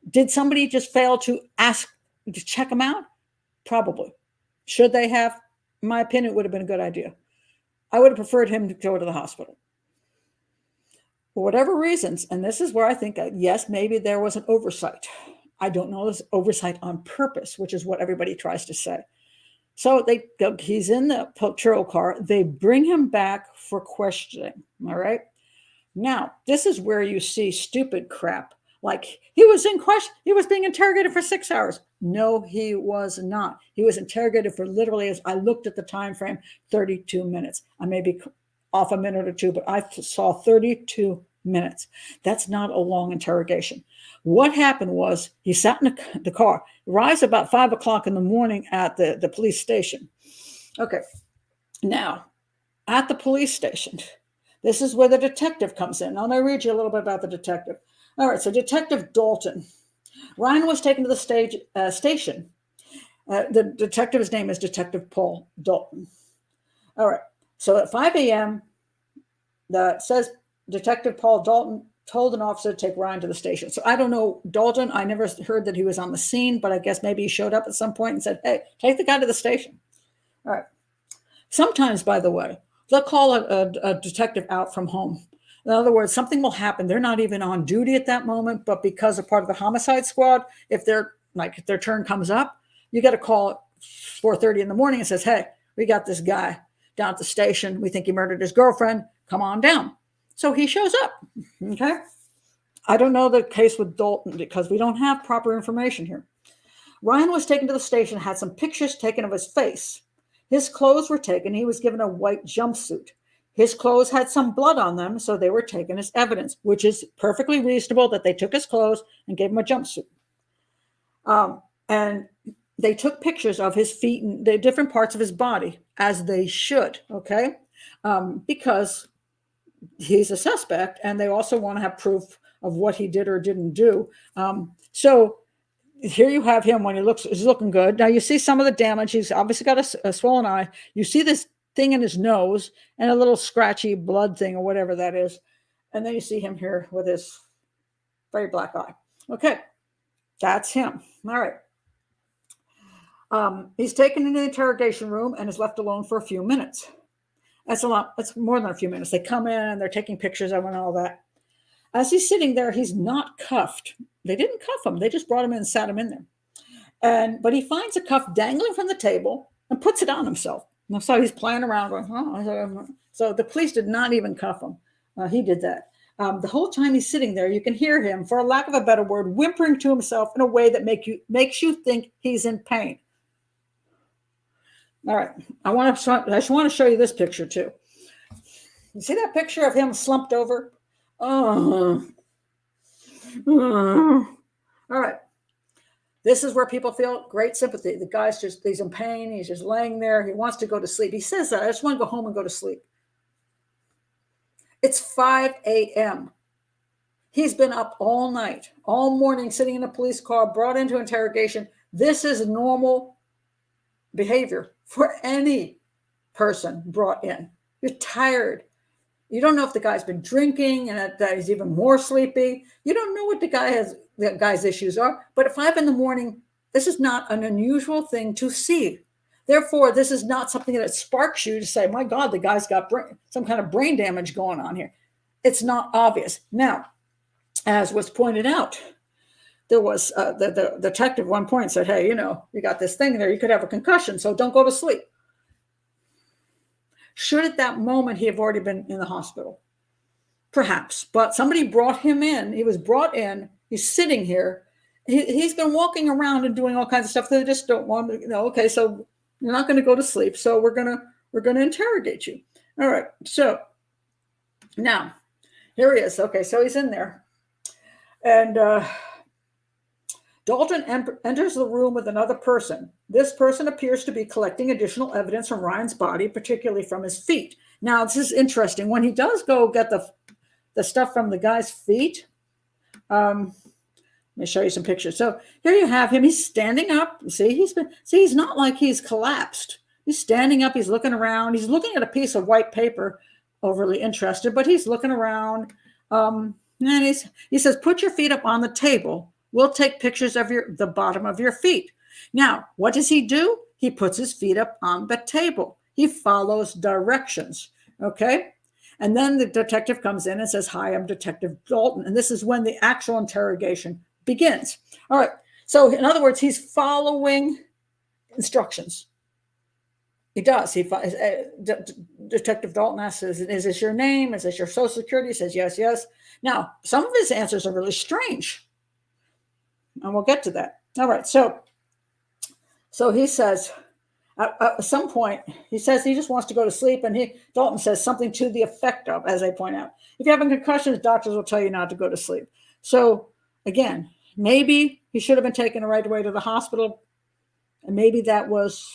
Did somebody just fail to check him out? Probably. Should they have? In my opinion, it would have been a good idea. I would have preferred him to go to the hospital. For whatever reasons, and this is where I think, yes, maybe there was an oversight. I don't know this oversight on purpose, which is what everybody tries to say. So he's in the patrol car. They bring him back for questioning. All right. Now, this is where you see stupid crap. Like he was in question. He was being interrogated for 6 hours. No, he was not. He was interrogated for literally, as I looked at the time frame, 32 minutes. I may be off a minute or two, but I saw 32 minutes. That's not a long interrogation. What happened was he sat in the car, arrives about 5 o'clock in the morning at the police station. Okay. Now, at the police station, this is where the detective comes in. Now, let me read you a little bit about the detective. All right, so Detective Dalton. Ryan was taken to the station. The detective's name is Detective Paul Dalton. All right, so at 5 a.m., it says Detective Paul Dalton told an officer to take Ryan to the station. So I don't know Dalton. I never heard that he was on the scene, but I guess maybe he showed up at some point and said, hey, take the guy to the station. All right. Sometimes, by the way, they'll call a detective out from home. In other words, something will happen. They're not even on duty at that moment, but because they're part of the homicide squad, if their turn comes up, you get a call at 4:30 in the morning and says, hey, we got this guy down at the station. We think he murdered his girlfriend. Come on down. So he shows up. Okay. I don't know the case with Dalton because we don't have proper information here. Ryan was taken to the station, had some pictures taken of his face. His clothes were taken. He was given a white jumpsuit. His clothes had some blood on them, so they were taken as evidence, which is perfectly reasonable that they took his clothes and gave him a jumpsuit. And they took pictures of his feet and the different parts of his body, as they should, okay? Because he's a suspect, and they also want to have proof of what he did or didn't do. So here you have him when he's looking good. Now you see some of the damage. He's obviously got a swollen eye. You see this thing in his nose and a little scratchy blood thing or whatever that is. And then you see him here with his very black eye. Okay, that's him. All right. He's taken into the interrogation room and is left alone for a few minutes. That's a lot. That's more than a few minutes. They come in and they're taking pictures of him and all that. As he's sitting there, he's not cuffed. They didn't cuff him. They just brought him in and sat him in there. But he finds a cuff dangling from the table and puts it on himself. And so he's playing around going, oh. So the police did not even cuff him. He did that. The whole time he's sitting there, you can hear him, for a lack of a better word, whimpering to himself in a way that makes you think he's in pain. All right, I just want to show you this picture too. You see that picture of him slumped over? All right. This is where people feel great sympathy. The guy's he's in pain. He's just laying there. He wants to go to sleep. He says that, I just want to go home and go to sleep. It's 5 a.m. He's been up all night, all morning, sitting in a police car, brought into interrogation. This is normal behavior for any person brought in. You're tired. You don't know if the guy's been drinking and that he's even more sleepy. You don't know what the guy's issues are. But at 5 a.m, this is not an unusual thing to see. Therefore, this is not something that sparks you to say, my God, the guy's got some kind of brain damage going on here. It's not obvious. Now, as was pointed out, there was the detective at one point said, hey, you got this thing there. You could have a concussion, so don't go to sleep. Should at that moment he have already been in the hospital? Perhaps, but somebody brought him in. He was brought in. He's sitting here. He's been walking around and doing all kinds of stuff. They just don't want to, okay, so you're not going to go to sleep. So we're gonna interrogate you. All right. So now here he is. Okay, so he's in there, and Dalton enters the room with another person. This person appears to be collecting additional evidence from Ryan's body, particularly from his feet. Now, this is interesting. When he does go get the stuff from the guy's feet, let me show you some pictures. So here you have him. He's standing up. See, he's not like he's collapsed. He's standing up. He's looking around. He's looking at a piece of white paper, overly interested, but he's looking around. And he says, put your feet up on the table. We'll take pictures of the bottom of your feet. Now, what does he do? He puts his feet up on the table. He follows directions, okay? And then the detective comes in and says, hi, I'm Detective Dalton. And this is when the actual interrogation begins. All right. So in other words, he's following instructions. He does. Detective Dalton asks, is this your name? Is this your social security? He says, yes, yes. Now, some of his answers are really strange. And we'll get to that. All right. So he says, at some point, he says he just wants to go to sleep. And Dalton says something to the effect of, as I point out, if you're having concussions, doctors will tell you not to go to sleep. So again, maybe he should have been taken right away to the hospital. And maybe that was,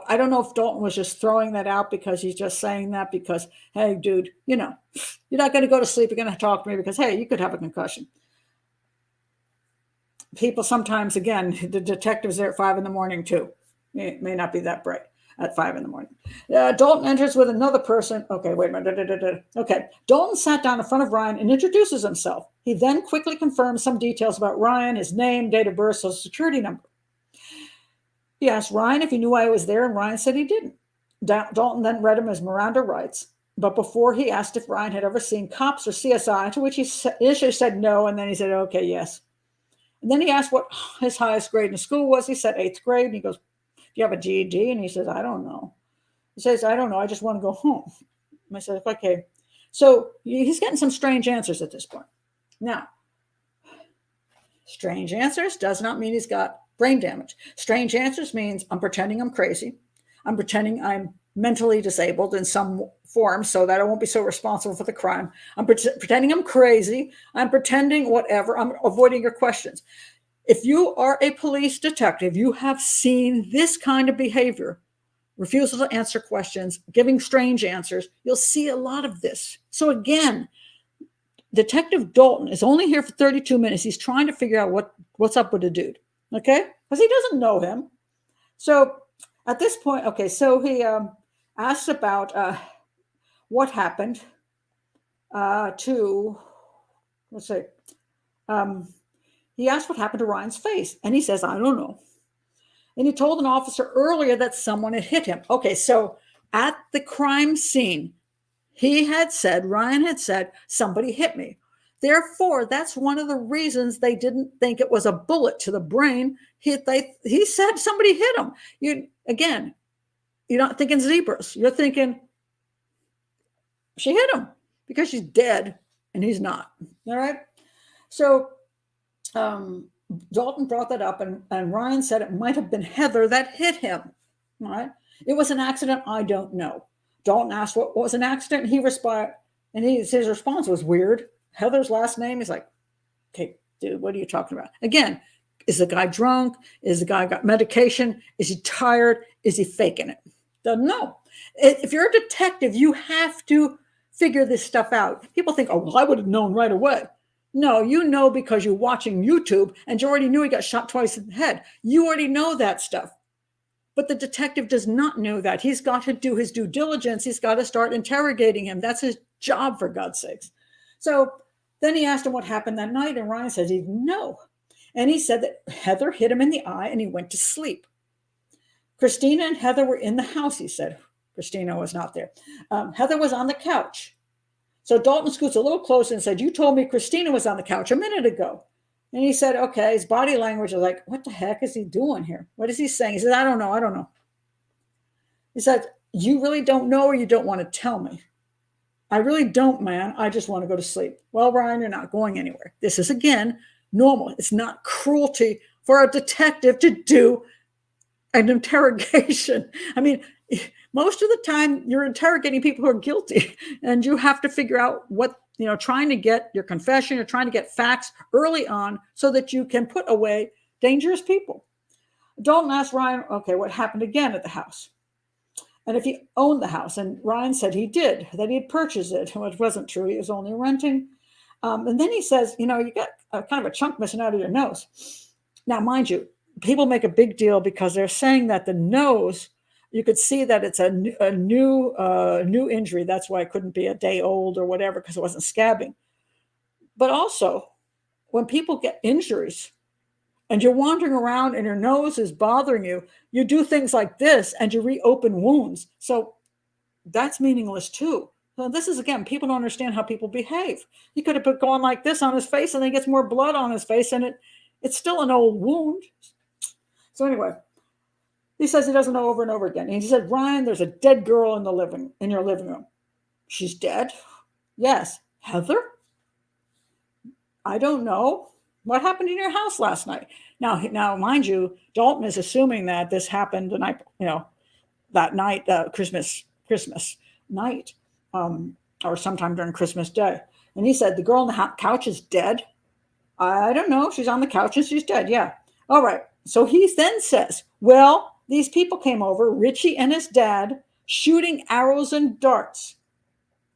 I don't know if Dalton was just throwing that out because he's just saying that because, hey, dude, you're not going to go to sleep. You're going to talk to me because, hey, you could have a concussion. People sometimes, again, the detectives there at 5 a.m. too. It may not be that bright at 5 a.m. Dalton enters with another person. Okay, wait a minute. Okay. Dalton sat down in front of Ryan and introduces himself. He then quickly confirms some details about Ryan, his name, date of birth, social security number. He asked Ryan if he knew why he was there, and Ryan said he didn't. Dalton then read him his Miranda rights. But before he asked if Ryan had ever seen cops or CSI, to which he initially said no, and then he said, okay, yes. And then he asked what his highest grade in school was. He said 8th grade. And he goes, do you have a GED? And he says, I don't know. He says, I don't know. I just want to go home. And I said, okay. So he's getting some strange answers at this point. Now, strange answers does not mean he's got brain damage. Strange answers means I'm pretending I'm crazy. I'm pretending I'm mentally disabled in some form so that I won't be so responsible for the crime. I'm pretending I'm crazy. I'm pretending whatever. I'm avoiding your questions. If you are a police detective, you have seen this kind of behavior, refusal to answer questions, giving strange answers. You'll see a lot of this. So again, Detective Dalton is only here for 32 minutes. He's trying to figure out what's up with the dude, okay? Because he doesn't know him. So at this point, okay, so he asks about what happened to, let's say, he asked what happened to Ryan's face, and he says, I don't know. And he told an officer earlier that someone had hit him. Okay, so at the crime scene, Ryan had said, somebody hit me. Therefore, that's one of the reasons they didn't think it was a bullet to the brain. He said somebody hit him. You're not thinking zebras. You're thinking she hit him because she's dead and he's not. All right. So Dalton brought that up, and Ryan said it might have been Heather that hit him. All right. It was an accident. I don't know. Dalton asked what was an accident. He responded, and his response was weird. Heather's last name is like, okay, dude, what are you talking about? Again, is the guy drunk? Is the guy got medication? Is he tired? Is he faking it? Doesn't know. If you're a detective, you have to figure this stuff out. People think, oh, well, I would have known right away. No, you know because you're watching YouTube and you already knew he got shot twice in the head. You already know that stuff. But the detective does not know that. He's got to do his due diligence. He's got to start interrogating him. That's his job, for God's sakes. So then he asked him what happened that night, and Ryan says he didn't know. And he said that Heather hit him in the eye and he went to sleep. Christina and Heather were in the house, he said. Christina was not there. Heather was on the couch. So Dalton scoots a little closer and said, you told me Christina was on the couch a minute ago. And he said, okay, his body language was like, what the heck is he doing here? What is he saying? He said, I don't know. He said, you really don't know or you don't want to tell me? I really don't, man. I just want to go to sleep. Well, Ryan, you're not going anywhere. This is, again, normal. It's not cruelty for a detective to do an interrogation. I mean, most of the time you're interrogating people who are guilty, and you have to figure out what, trying to get your confession, you're trying to get facts early on so that you can put away dangerous people. Dalton asked Ryan, okay, what happened again at the house? And if he owned the house. And Ryan said he did, that he had purchased it, which wasn't true. He was only renting. And then he says, you got kind of a chunk missing out of your nose. Now, mind you, people make a big deal because they're saying that the nose, you could see that it's a new injury. That's why it couldn't be a day old or whatever, because it wasn't scabbing. But also, when people get injuries and you're wandering around and your nose is bothering you, you do things like this and you reopen wounds. So that's meaningless too. So this is, again, people don't understand how people behave. He could have put going like this on his face and then gets more blood on his face, and it's still an old wound. So anyway, he says he doesn't know over and over again. And he said, Ryan, there's a dead girl in your living room. She's dead? Yes. Heather? I don't know. What happened in your house last night? Now, mind you, Dalton is assuming that this happened the night, that night, Christmas night, or sometime during Christmas Day. And he said, the girl on the couch is dead? I don't know. She's on the couch and she's dead. Yeah. All right. So he then says, well, these people came over, Richie and his dad, shooting arrows and darts,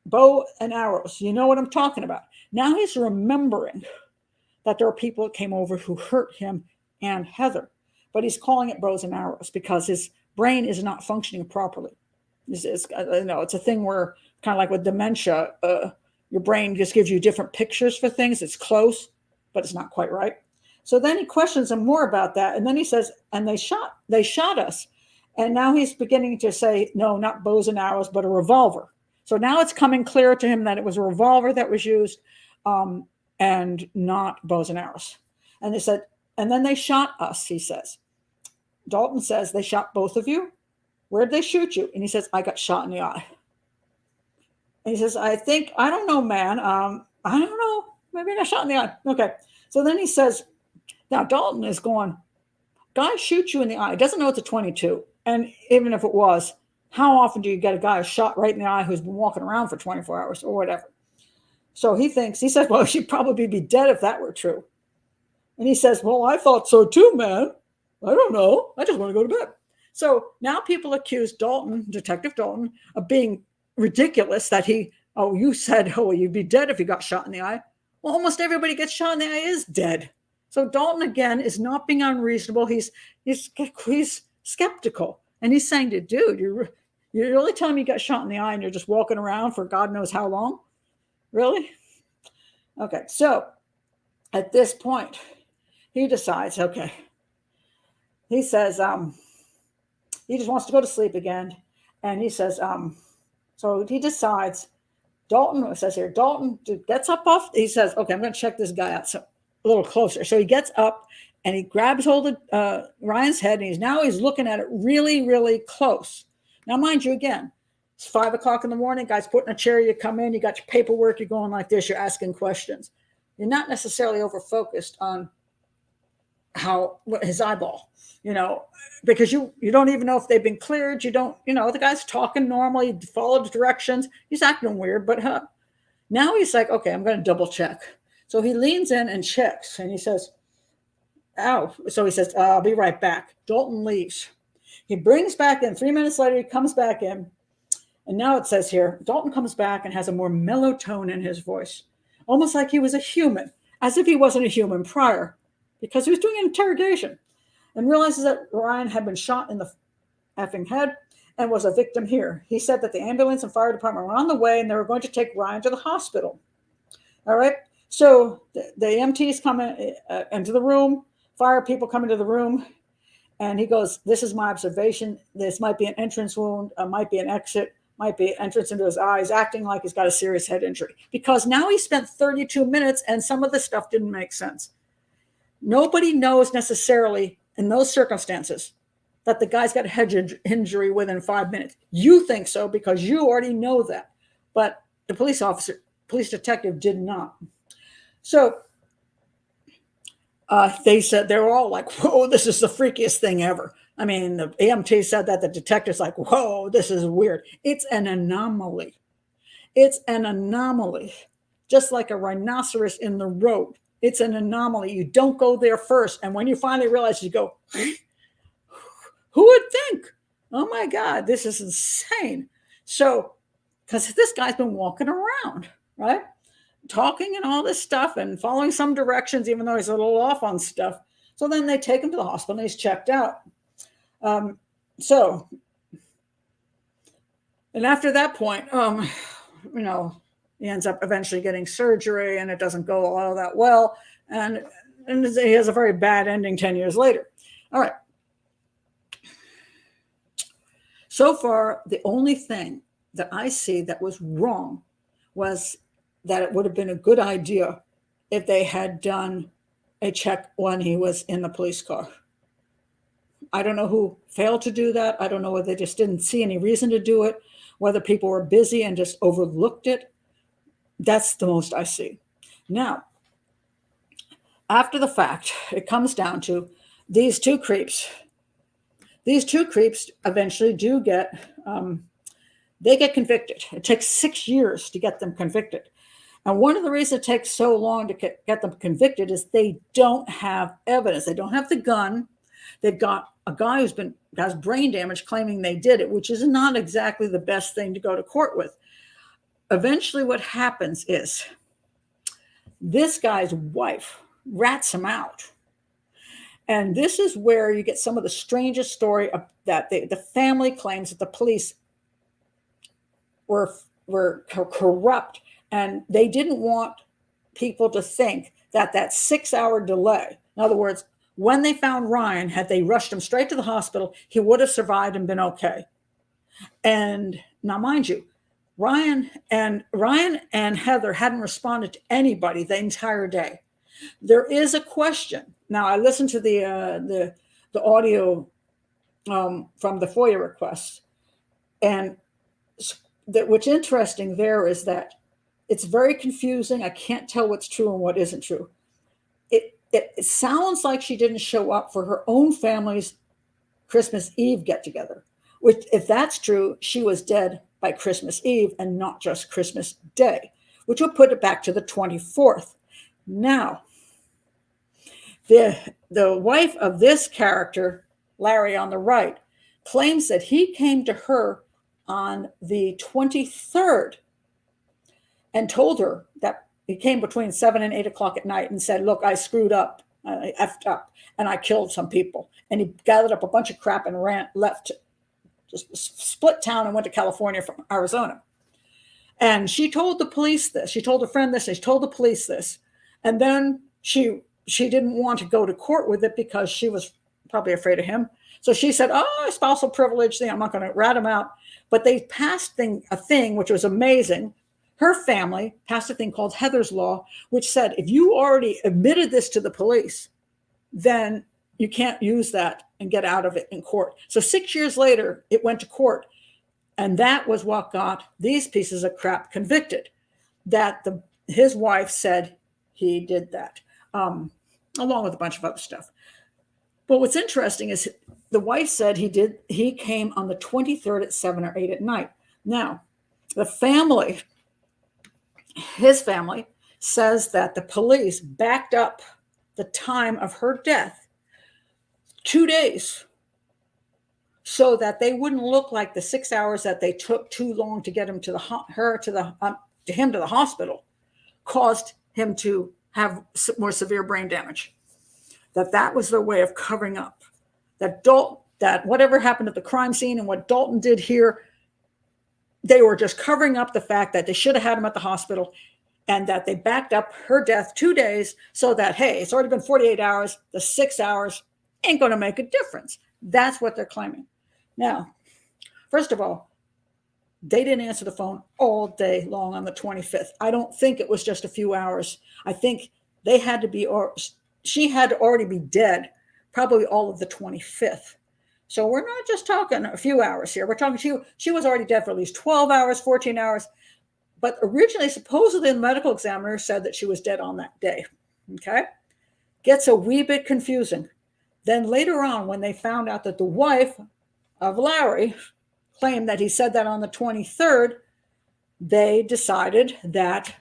bow and arrows. You know what I'm talking about. Now he's remembering that there are people that came over who hurt him and Heather, but he's calling it bows and arrows because his brain is not functioning properly. It's a thing where, kind of like with dementia, your brain just gives you different pictures for things. It's close, but it's not quite right. So then he questions him more about that. And then he says, and they shot us. And now he's beginning to say, no, not bows and arrows, but a revolver. So now it's coming clear to him that it was a revolver that was used, and not bows and arrows. And they said, and then they shot us, he says. Dalton says, they shot both of you? Where'd they shoot you? And he says, I got shot in the eye. And he says, I don't know, man. I don't know. Maybe I got shot in the eye. Okay. So then he says, now Dalton is going, guy shoots you in the eye. He doesn't know it's a 22. And even if it was, how often do you get a guy shot right in the eye who's been walking around for 24 hours or whatever? So he says, well, she'd probably be dead if that were true. And he says, well, I thought so too, man. I don't know. I just want to go to bed. So now people accuse Dalton, Detective Dalton, of being ridiculous that you said, oh, you'd be dead if you got shot in the eye. Well, almost everybody gets shot in the eye is dead. So Dalton, again, is not being unreasonable. He's skeptical. And he's saying to, dude, you're really telling me you got shot in the eye and you're just walking around for God knows how long? Really? Okay, so at this point, he decides, okay. He says, he just wants to go to sleep again. And he says, so he decides, Dalton, it says here, Dalton gets up off, he says, okay, I'm going to check this guy out a little closer. So he gets up and he grabs hold of Ryan's head, and he's looking at it really, really close. Now, mind you, again, it's 5 o'clock in the morning, guy's put in a chair, you come in, you got your paperwork, you're going like this, you're asking questions. You're not necessarily over-focused on his eyeball, because you don't even know if they've been cleared. You don't, the guy's talking normal. He followed directions. He's acting weird, but now he's like, okay, I'm going to double check. So he leans in and checks, and he says, ow. So he says, I'll be right back. Dalton leaves. He brings back in 3 minutes later, he comes back in. And now it says here, Dalton comes back and has a more mellow tone in his voice, almost like he was a human, as if he wasn't a human prior, because he was doing an interrogation, and realizes that Ryan had been shot in the effing head and was a victim here. He said that the ambulance and fire department were on the way and they were going to take Ryan to the hospital. All right. So the EMTs come into the room, fire people come into the room, and he goes, this is my observation. This might be an entrance wound, might be an exit, might be an entrance into his eyes, acting like he's got a serious head injury. Because now he spent 32 minutes and some of the stuff didn't make sense. Nobody knows necessarily in those circumstances that the guy's got a head injury within 5 minutes. You think so because you already know that, but the police detective did not. So they said, they were all like, whoa, this is the freakiest thing ever. I mean, the EMT said that, the detective's like, whoa, this is weird. It's an anomaly. It's an anomaly. Just like a rhinoceros in the road. It's an anomaly. You don't go there first. And when you finally realize, you go, who would think? Oh my God, this is insane. So, because this guy's been walking around, right? Talking and all this stuff and following some directions, even though he's a little off on stuff. So then they take him to the hospital and he's checked out. And after that point, he ends up eventually getting surgery and it doesn't go all that well. And he has a very bad ending 10 years later. All right. So far, the only thing that I see that was wrong was that it would have been a good idea if they had done a check when he was in the police car. I don't know who failed to do that. I don't know whether they just didn't see any reason to do it, whether people were busy and just overlooked it. That's the most I see. Now, after the fact, it comes down to these two creeps. These two creeps eventually do get, they get convicted. It takes 6 years to get them convicted. And one of the reasons it takes so long to get them convicted is they don't have evidence. They don't have the gun. They've got a guy has brain damage claiming they did it, which is not exactly the best thing to go to court with. Eventually what happens is this guy's wife rats him out. And this is where you get some of the strangest story that the family claims that the police were corrupt, and they didn't want people to think that 6-hour delay, in other words, when they found Ryan, had they rushed him straight to the hospital, he would have survived and been okay. And now, mind you, Ryan and Heather hadn't responded to anybody the entire day. There is a question. Now, I listened to the audio from the FOIA requests, and what's interesting there is that it's very confusing. I can't tell what's true and what isn't true. It sounds like she didn't show up for her own family's Christmas Eve get-together, which, if that's true, she was dead by Christmas Eve and not just Christmas Day, which will put it back to the 24th. Now, The wife of this character, Larry on the right, claims that he came to her on the 23rd and told her that he came between 7 and 8 o'clock at night and said, look, I screwed up, I effed up, and I killed some people. And he gathered up a bunch of crap and left, just split town and went to California from Arizona. And she told the police this. She told a friend this. And she told the police this. And then she didn't want to go to court with it because she was probably afraid of him. So she said, oh, spousal privilege thing. I'm not going to rat him out. But they passed a thing which was amazing. Her family passed a thing called Heather's Law, which said if you already admitted this to the police, then you can't use that and get out of it in court. So 6 years later, it went to court. And that was what got these pieces of crap convicted, that his wife said he did that, along with a bunch of other stuff. But what's interesting is the wife said he came on the 23rd at 7 or 8 at night. Now, his family says that the police backed up the time of her death 2 days so that they wouldn't look like the 6 hours that they took too long to get him to the hospital caused him to have more severe brain damage. That was their way of covering up that whatever happened at the crime scene and what Dalton did here, they were just covering up the fact that they should have had him at the hospital and that they backed up her death 2 days so that, hey, it's already been 48 hours. The 6 hours ain't going to make a difference. That's what they're claiming. Now, first of all, they didn't answer the phone all day long on the 25th. I don't think it was just a few hours. I think she had to already be dead probably all of the 25th. So we're not just talking a few hours here. We're talking she was already dead for at least 12 hours, 14 hours. But originally, supposedly, the medical examiner said that she was dead on that day. Okay? Gets a wee bit confusing. Then later on, when they found out that the wife of Larry claimed that he said that on the 23rd, they decided that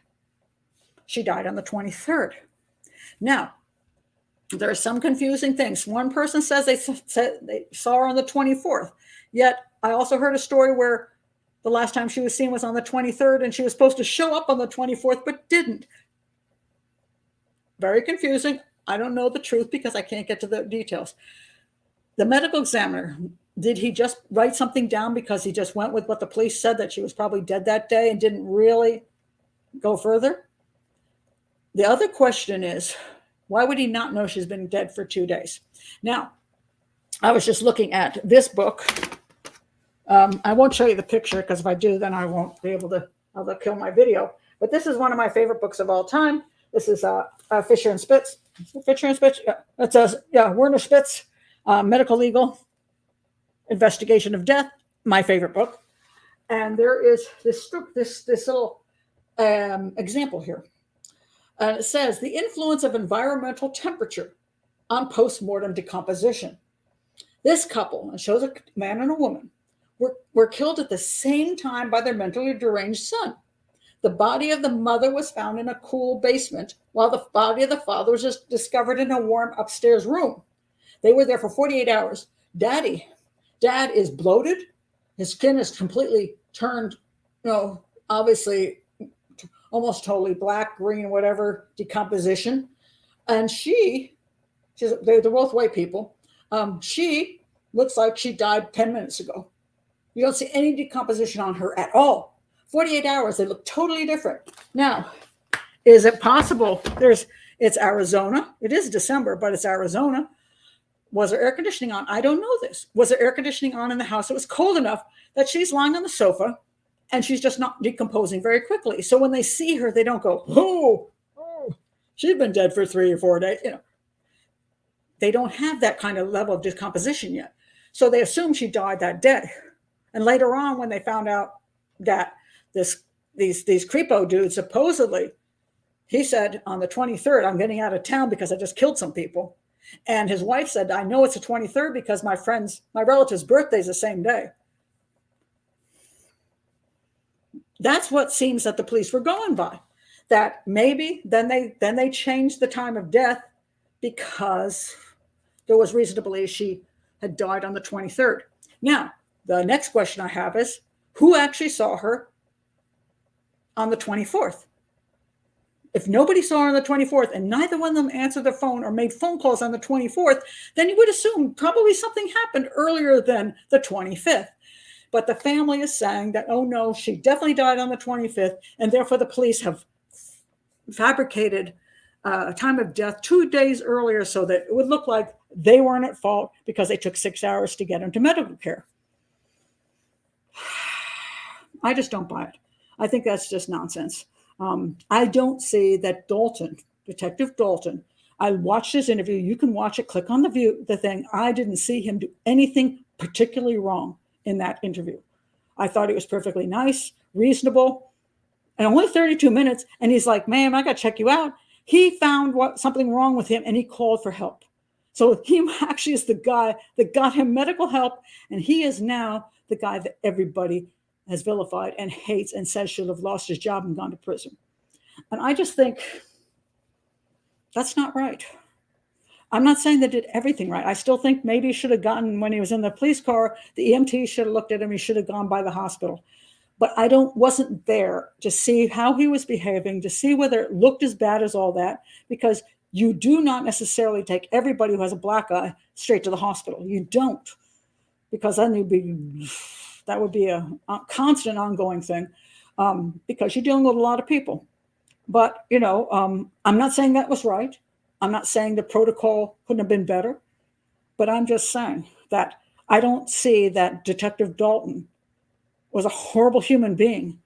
she died on the 23rd. Now, there are some confusing things. One person says they saw her on the 24th. Yet, I also heard a story where the last time she was seen was on the 23rd, and she was supposed to show up on the 24th, but didn't. Very confusing. I don't know the truth because I can't get to the details. The medical examiner, did he just write something down because he just went with what the police said, that she was probably dead that day and didn't really go further? The other question is, why would he not know she's been dead for 2 days? Now, I was just looking at this book. I won't show you the picture because if I do, then I won't be able to, I'll kill my video. But this is one of my favorite books of all time. This is Fisher and Spitz. Fisher and Spitz? Yeah, it says, Werner Spitz, Medical Legal Investigation of Death, my favorite book. And there is this little example here. And it says, the influence of environmental temperature on postmortem decomposition. This couple, and shows a man and a woman, were killed at the same time by their mentally deranged son. The body of the mother was found in a cool basement, while the body of the father was just discovered in a warm upstairs room. They were there for 48 hours. Dad is bloated. His skin is completely turned, obviously almost totally black, green, whatever, decomposition. And they're both white people. She looks like she died 10 minutes ago. You don't see any decomposition on her at all. 48 hours, they look totally different. Now, is it possible? It's Arizona. It is December, but it's Arizona. Was there air conditioning on? I don't know this. Was there air conditioning on in the house? It was cold enough that she's lying on the sofa and she's just not decomposing very quickly. So when they see her, they don't go, oh, she's been dead for 3 or 4 days. They don't have that kind of level of decomposition yet. So they assume she died that day. And later on, when they found out that these creepo dudes, supposedly, he said on the 23rd, I'm getting out of town because I just killed some people. And his wife said, I know it's the 23rd because my relative's birthday is the same day. That's what seems that the police were going by. That maybe then they changed the time of death because there was reason to believe she had died on the 23rd. Now, the next question I have is, who actually saw her on the 24th? If nobody saw her on the 24th and neither one of them answered their phone or made phone calls on the 24th, then you would assume probably something happened earlier than the 25th. But the family is saying that, oh no, she definitely died on the 25th, and therefore the police have fabricated a time of death 2 days earlier so that it would look like they weren't at fault because they took 6 hours to get into medical care. I just don't buy it. I think that's just nonsense. I don't see that Dalton, Detective Dalton, I watched his interview. You can watch it, click on the thing. I didn't see him do anything particularly wrong in that interview. I thought it was perfectly nice, reasonable, and only 32 minutes. And he's like, ma'am, I got to check you out. He found something wrong with him and he called for help. So he actually is the guy that got him medical help. And he is now the guy that everybody has vilified and hates and says should have lost his job and gone to prison. And I just think that's not right. I'm not saying they did everything right. I still think maybe he should have gotten, when he was in the police car, the EMT should have looked at him. He should have gone by the hospital. But I wasn't there to see how he was behaving, to see whether it looked as bad as all that, because you do not necessarily take everybody who has a black eye straight to the hospital. You don't, because then that would be a constant ongoing thing, because you're dealing with a lot of people. But, I'm not saying that was right. I'm not saying the protocol couldn't have been better, but I'm just saying that I don't see that Detective Dalton was a horrible human being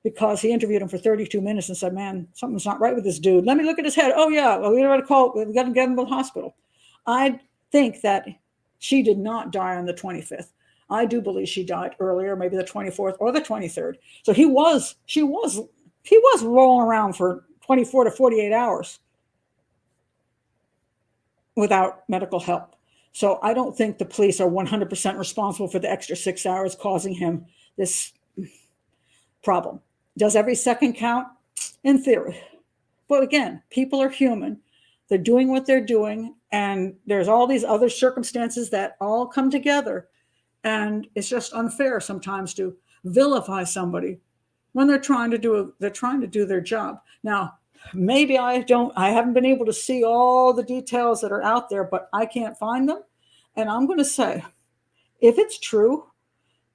because he interviewed him for 32 minutes and said, man, something's not right with this dude. Let me look at his head. Oh, yeah, well, we got to call. We got to get him to the hospital. I think that she did not die on the 25th. I do believe she died earlier, maybe the 24th or the 23rd. So he was rolling around for 24 to 48 hours without medical help. So I don't think the police are 100% responsible for the extra 6 hours causing him this problem. Does every second count? In theory. But again, people are human. They're doing what they're doing. And there's all these other circumstances that all come together. And it's just unfair sometimes to vilify somebody when they're trying to do their job. Now, maybe I haven't been able to see all the details that are out there, but I can't find them. And I'm going to say, if it's true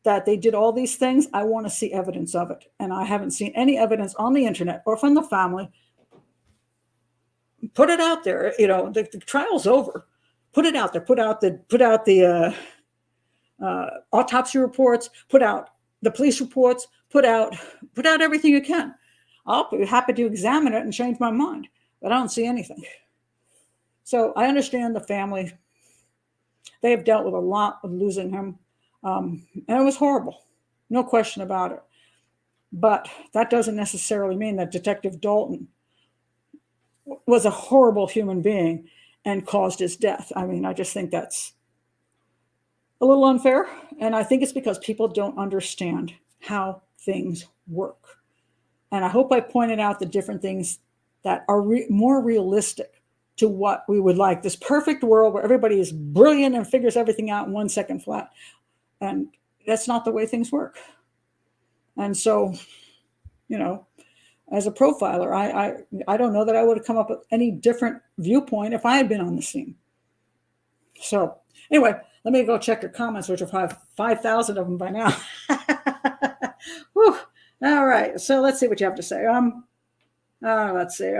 that they did all these things, I want to see evidence of it. And I haven't seen any evidence on the internet or from the family. Put it out there. The trial's over. Put it out there. Put out the autopsy reports. Put out the police reports. Put out everything you can. I'll be happy to examine it and change my mind, but I don't see anything. So I understand the family. They have dealt with a lot of losing him. And it was horrible. No question about it. But that doesn't necessarily mean that Detective Dalton was a horrible human being and caused his death. I mean, I just think that's a little unfair. And I think it's because people don't understand how things work. And I hope I pointed out the different things that are more realistic to what we would like. This perfect world where everybody is brilliant and figures everything out in 1 second flat. And that's not the way things work. And so, as a profiler, I don't know that I would have come up with any different viewpoint if I had been on the scene. So anyway, let me go check your comments, which are 5,000 of them by now. Whew. All right, so let's see what you have to say. Let's see.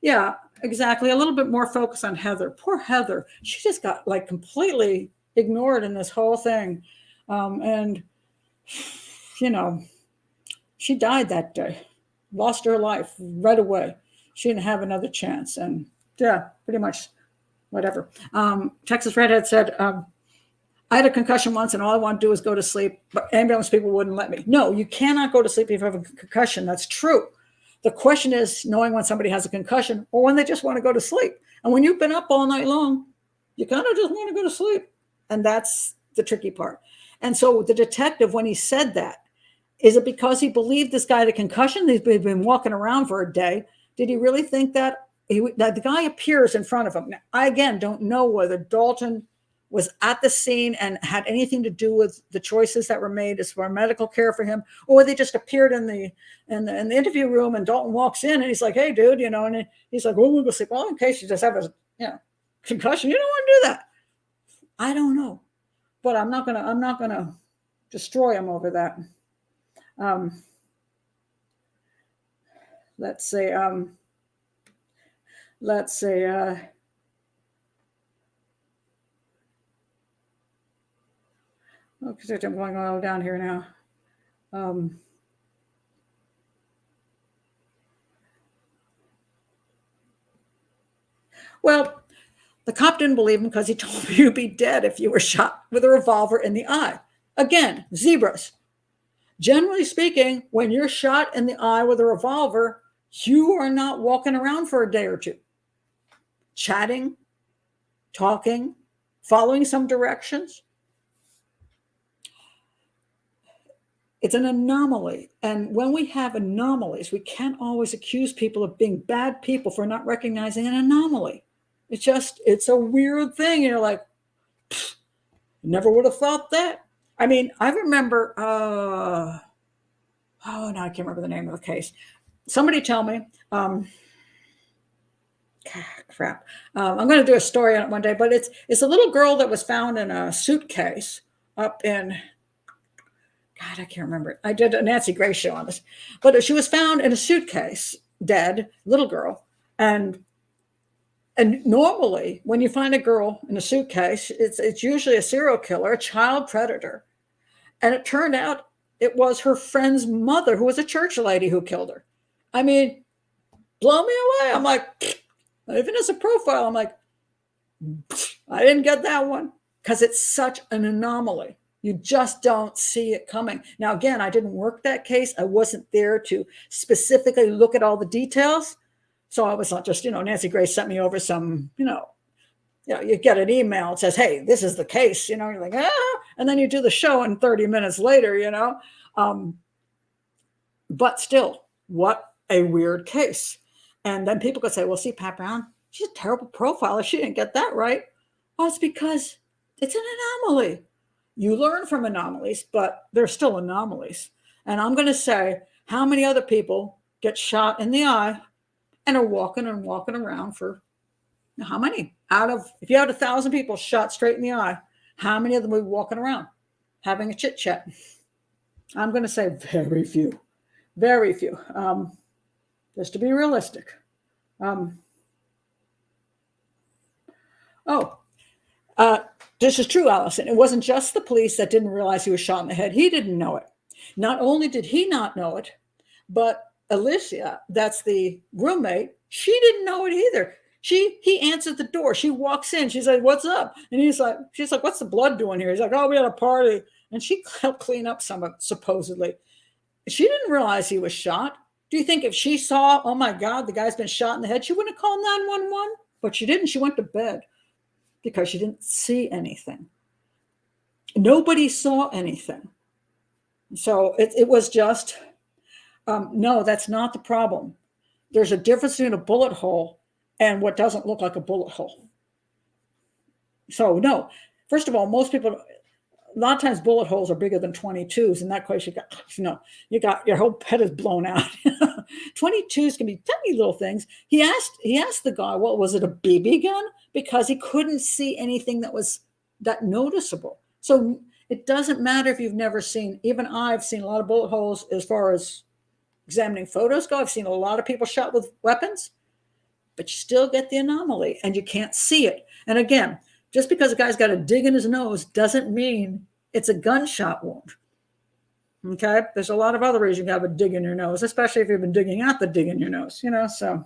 Yeah, exactly. A little bit more focus on Heather. Poor Heather. She just got completely ignored in this whole thing. And, she died that day, lost her life right away. She didn't have another chance. And yeah, pretty much whatever. Texas Redhead said, I had a concussion once and all I want to do is go to sleep, but ambulance people wouldn't let me. No, you cannot go to sleep if you have a concussion. That's true. The question is knowing when somebody has a concussion or when they just want to go to sleep. And when you've been up all night long, you kind of just want to go to sleep. And that's the tricky part. And so the detective, when he said that, is it because he believed this guy had a concussion? He's been walking around for a day. Did he really think that the guy appears in front of him. Now, I, again, don't know whether Dalton was at the scene and had anything to do with the choices that were made as far as medical care for him, or they just appeared in the interview room, and Dalton walks in and he's like, "Hey, dude," and he's like, "Well, we'll go sleep." Well, in case you just have a concussion, you don't want to do that. I don't know, but I'm not gonna destroy him over that. Let's say. Because I'm going all down here now. Well, the cop didn't believe him because he told me you'd be dead if you were shot with a revolver in the eye. Again, zebras. Generally speaking, when you're shot in the eye with a revolver, you are not walking around for a day or two. Chatting, talking, following some directions. It's an anomaly. And when we have anomalies, we can't always accuse people of being bad people for not recognizing an anomaly. It's a weird thing. You're like, never would have thought that. I mean, I remember, now I can't remember the name of the case. Somebody tell me, crap. I'm going to do a story on it one day, but it's a little girl that was found in a suitcase up in, God, I can't remember it. I did a Nancy Grace show on this, but she was found in a suitcase, dead, little girl. And normally when you find a girl in a suitcase, it's usually a serial killer, a child predator. And it turned out it was her friend's mother, who was a church lady, who killed her. I mean, blow me away. I'm like, even as a profile, I'm like, I didn't get that one, because it's such an anomaly. You just don't see it coming. Now, again, I didn't work that case. I wasn't there to specifically look at all the details. So I was not just, Nancy Grace sent me over some, you get an email that says, "Hey, this is the case," you're like, and then you do the show and 30 minutes later, but still, what a weird case. And then people could say, "Well, see, Pat Brown, she's a terrible profiler. She didn't get that right." Well, it's because it's an anomaly. You learn from anomalies, but they're still anomalies. And I'm going to say, how many other people get shot in the eye and are walking around for how many? If you had 1,000 people shot straight in the eye, how many of them would be walking around having a chit chat? I'm going to say very few, very few. Just to be realistic. This is true, Allison. It wasn't just the police that didn't realize he was shot in the head. He didn't know it. Not only did he not know it, but Alicia, that's the roommate, she didn't know it either. He answered the door. She walks in. She's like, "What's up?" And she's like, "What's the blood doing here?" He's like, "Oh, we had a party." And she helped clean up some of it, supposedly. She didn't realize he was shot. Do you think if she saw, "Oh my God, the guy's been shot in the head," she wouldn't have called 911? But she didn't. She went to bed because she didn't see anything. Nobody saw anything. So it was just, no, that's not the problem. There's a difference between a bullet hole and what doesn't look like a bullet hole. So no, first of all, most people, a lot of times bullet holes are bigger than 22s. In that case, you got your whole head is blown out. 22s can be tiny little things. He asked the guy, "Well, was it a BB gun?" Because he couldn't see anything that was that noticeable. So it doesn't matter if you've never seen, even I've seen a lot of bullet holes as far as examining photos go. I've seen a lot of people shot with weapons, but you still get the anomaly and you can't see it. And again, just because a guy's got a dig in his nose doesn't mean it's a gunshot wound. Okay? There's a lot of other reasons you can have a dig in your nose, especially if you've been digging out the dig in your nose, so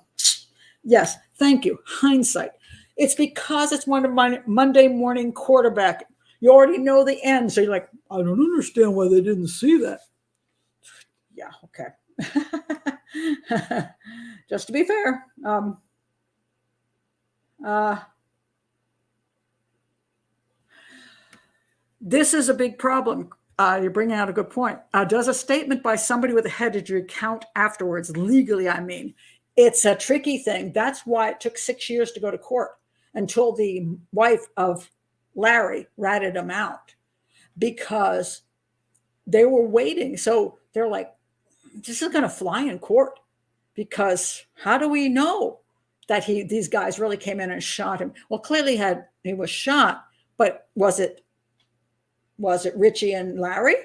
yes, thank you. Hindsight. It's because it's one of my Monday morning quarterback. You already know the end. So you're like, "I don't understand why they didn't see that." Yeah, okay. Just to be fair. This is a big problem. You're bringing out a good point. Does a statement by somebody with a head injury count afterwards? Legally, I mean. It's a tricky thing. That's why it took 6 years to go to court until the wife of Larry ratted him out, because they were waiting. So they're like, this is going to fly in court, because how do we know that these guys really came in and shot him? Well, clearly he was shot, but was it Richie and Larry?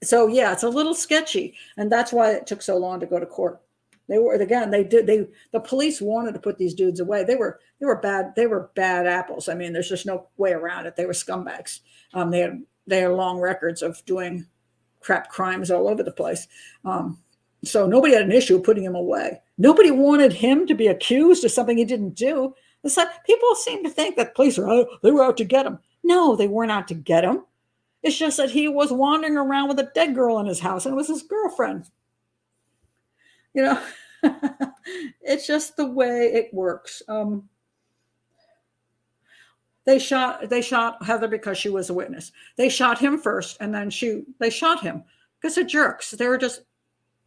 So yeah, it's a little sketchy, and that's why it took so long to go to court. The police wanted to put these dudes away. They were bad apples. I mean, there's just no way around it. They were scumbags. They had long records of doing crap crimes all over the place. So nobody had an issue putting him away. Nobody wanted him to be accused of something he didn't do. It's like people seem to think that police they were out to get him. No, they weren't out to get him. It's just that he was wandering around with a dead girl in his house, and it was his girlfriend. It's just the way it works. They shot Heather because she was a witness. They shot him first, and then they shot him because they're jerks. They were just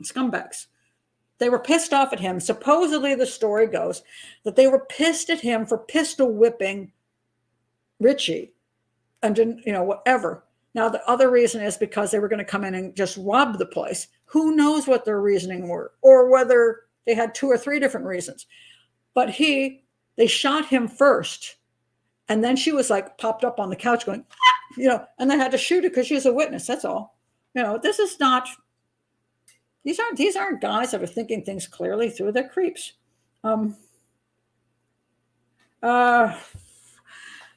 scumbags. They were pissed off at him. Supposedly, the story goes that they were pissed at him for pistol whipping Richie, and whatever. Now, the other reason is because they were going to come in and just rob the place. Who knows what their reasoning were, or whether they had 2 or 3 different reasons. But they shot him first. And then she was like popped up on the couch going, and they had to shoot her because she's a witness. That's all. This is not, these aren't guys that are thinking things clearly through. They're creeps.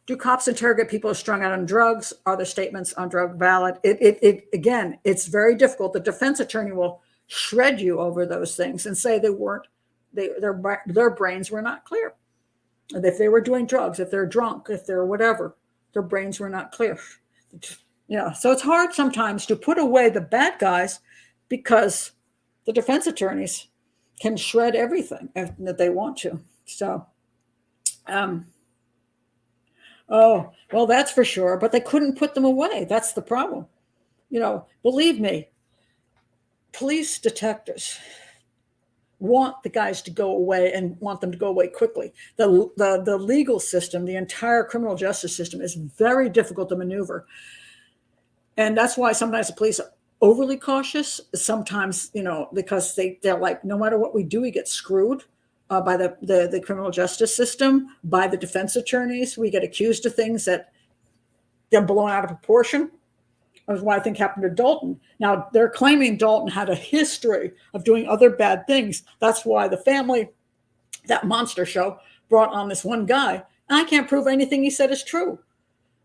Do cops interrogate people who are strung out on drugs? Are their statements on drug valid? Again, it's very difficult. The defense attorney will shred you over those things and say their brains were not clear. And if they were doing drugs, if they're drunk, if they're whatever, their brains were not clear. So it's hard sometimes to put away the bad guys, because the defense attorneys can shred everything that they want to. So, oh, well, that's for sure. But they couldn't put them away. That's the problem. Believe me, police detectives want the guys to go away and want them to go away quickly. The legal system, the entire criminal justice system, is very difficult to maneuver. And that's why sometimes the police are overly cautious. Sometimes, because they're like, no matter what we do, we get screwed by the criminal justice system, by the defense attorneys. We get accused of things that get blown out of proportion. That's what I think happened to Dalton. Now, they're claiming Dalton had a history of doing other bad things. That's why the family, that monster show, brought on this one guy. And I can't prove anything he said is true.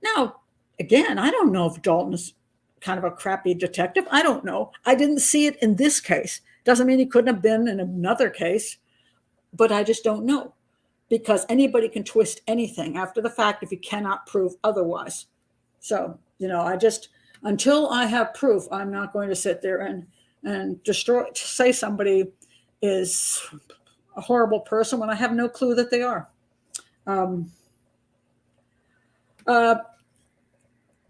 Now, again, I don't know if Dalton is kind of a crappy detective. I don't know. I didn't see it in this case. Doesn't mean he couldn't have been in another case. But I just don't know. Because anybody can twist anything after the fact if you cannot prove otherwise. So, until I have proof, I'm not going to sit there and say somebody is a horrible person when I have no clue that they are.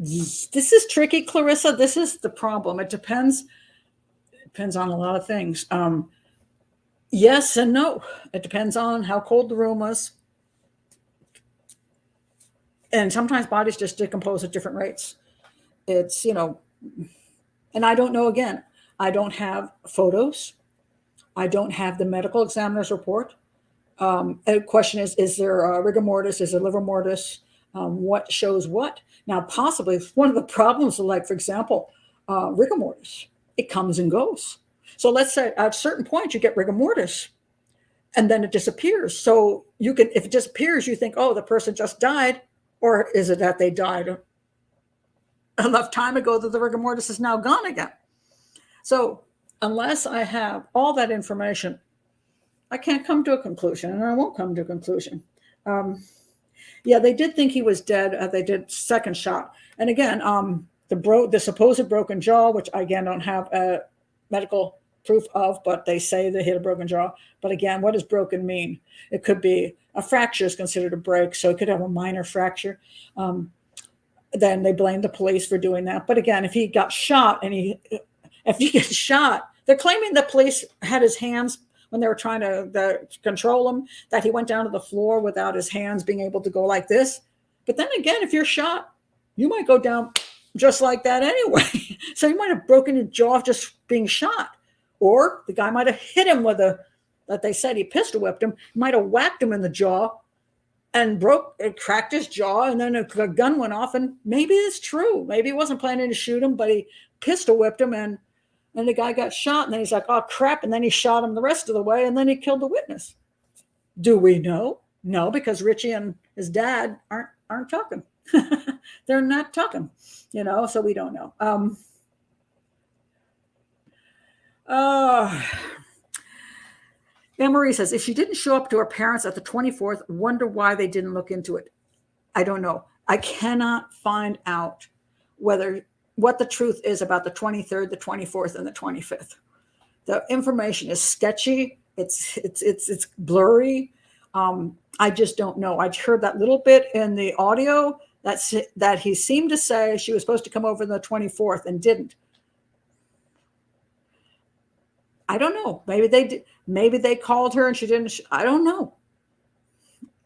This is tricky, Clarissa. This is the problem. It depends on a lot of things. Yes and no. It depends on how cold the room was. And sometimes bodies just decompose at different rates. It's, and I don't know, again, I don't have photos. I don't have the medical examiner's report. The question is there rigor mortis? Is there liver mortis? What shows what? Now, possibly one of the problems, like, for example, rigor mortis, it comes and goes. So let's say at a certain point you get rigor mortis and then it disappears. So if it disappears, you think, oh, the person just died, or is it that they died enough time ago that the rigor mortis is now gone again? So unless I have all that information, I can't come to a conclusion, and I won't come to a conclusion. Yeah, they did think he was dead. They did second shot. And again, the supposed broken jaw, which I, again, don't have medical proof of, but they say they hit a broken jaw. But again, what does broken mean? It could be a fracture is considered a break, so it could have a minor fracture. Then they blame the police for doing that. But again, if he got shot if he gets shot, they're claiming the police had his hands when they were trying to control him, that he went down to the floor without his hands being able to go like this. But then again, if you're shot, you might go down just like that anyway. So you might have broken your jaw just being shot. Or the guy might have hit him with that they said he pistol whipped him, might have whacked him in the jaw and cracked his jaw, and then a gun went off, and maybe it's true. Maybe he wasn't planning to shoot him, but he pistol whipped him, and the guy got shot, and then he's like, oh, crap, and then he shot him the rest of the way, and then he killed the witness. Do we know? No, because Richie and his dad aren't talking. They're not talking, so we don't know. Anne-Marie says, if she didn't show up to her parents at the 24th, wonder why they didn't look into it. I don't know. I cannot find out what the truth is about the 23rd, the 24th, and the 25th. The information is sketchy. It's blurry. I just don't know. I heard that little bit in the audio that he seemed to say she was supposed to come over the 24th and didn't. I don't know. Maybe they did. Maybe they called her and she didn't. I don't know.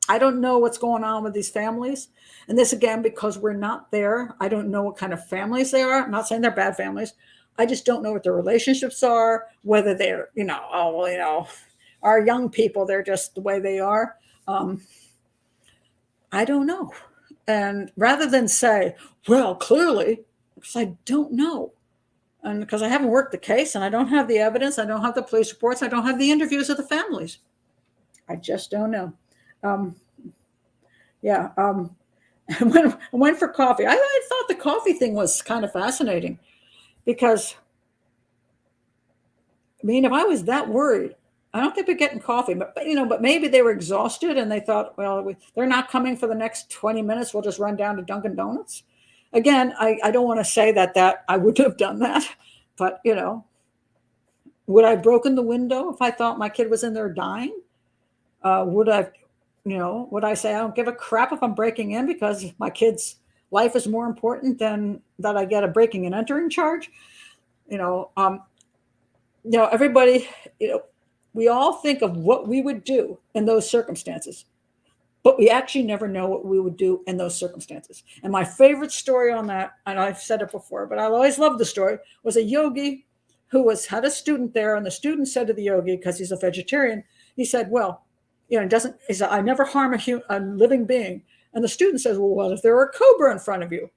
I don't know what's going on with these families. And this, again, because we're not there, I don't know what kind of families they are. I'm not saying they're bad families. I just don't know what their relationships are, whether they're, our young people, they're just the way they are. I don't know. And rather than say, well, clearly, because I don't know. And because I haven't worked the case and I don't have the evidence, I don't have the police reports, I don't have the interviews of the families. I just don't know. I went for coffee. I thought the coffee thing was kind of fascinating because, if I was that worried, I don't think they're getting coffee, but maybe they were exhausted and they thought, well, they're not coming for the next 20 minutes. We'll just run down to Dunkin' Donuts. Again, I don't want to say that I would have done that, but, would I have broken the window if I thought my kid was in there dying? Would I say I don't give a crap if I'm breaking in because my kid's life is more important than that I get a breaking and entering charge? Everybody, we all think of what we would do in those circumstances. But we actually never know what we would do in those circumstances. And my favorite story on that, and I've said it before, but I always loved the story, was a yogi who had a student there, and the student said to the yogi, because he's a vegetarian, he said, well, he said, I never harm a living being. And the student says, well, what if there were a cobra in front of you?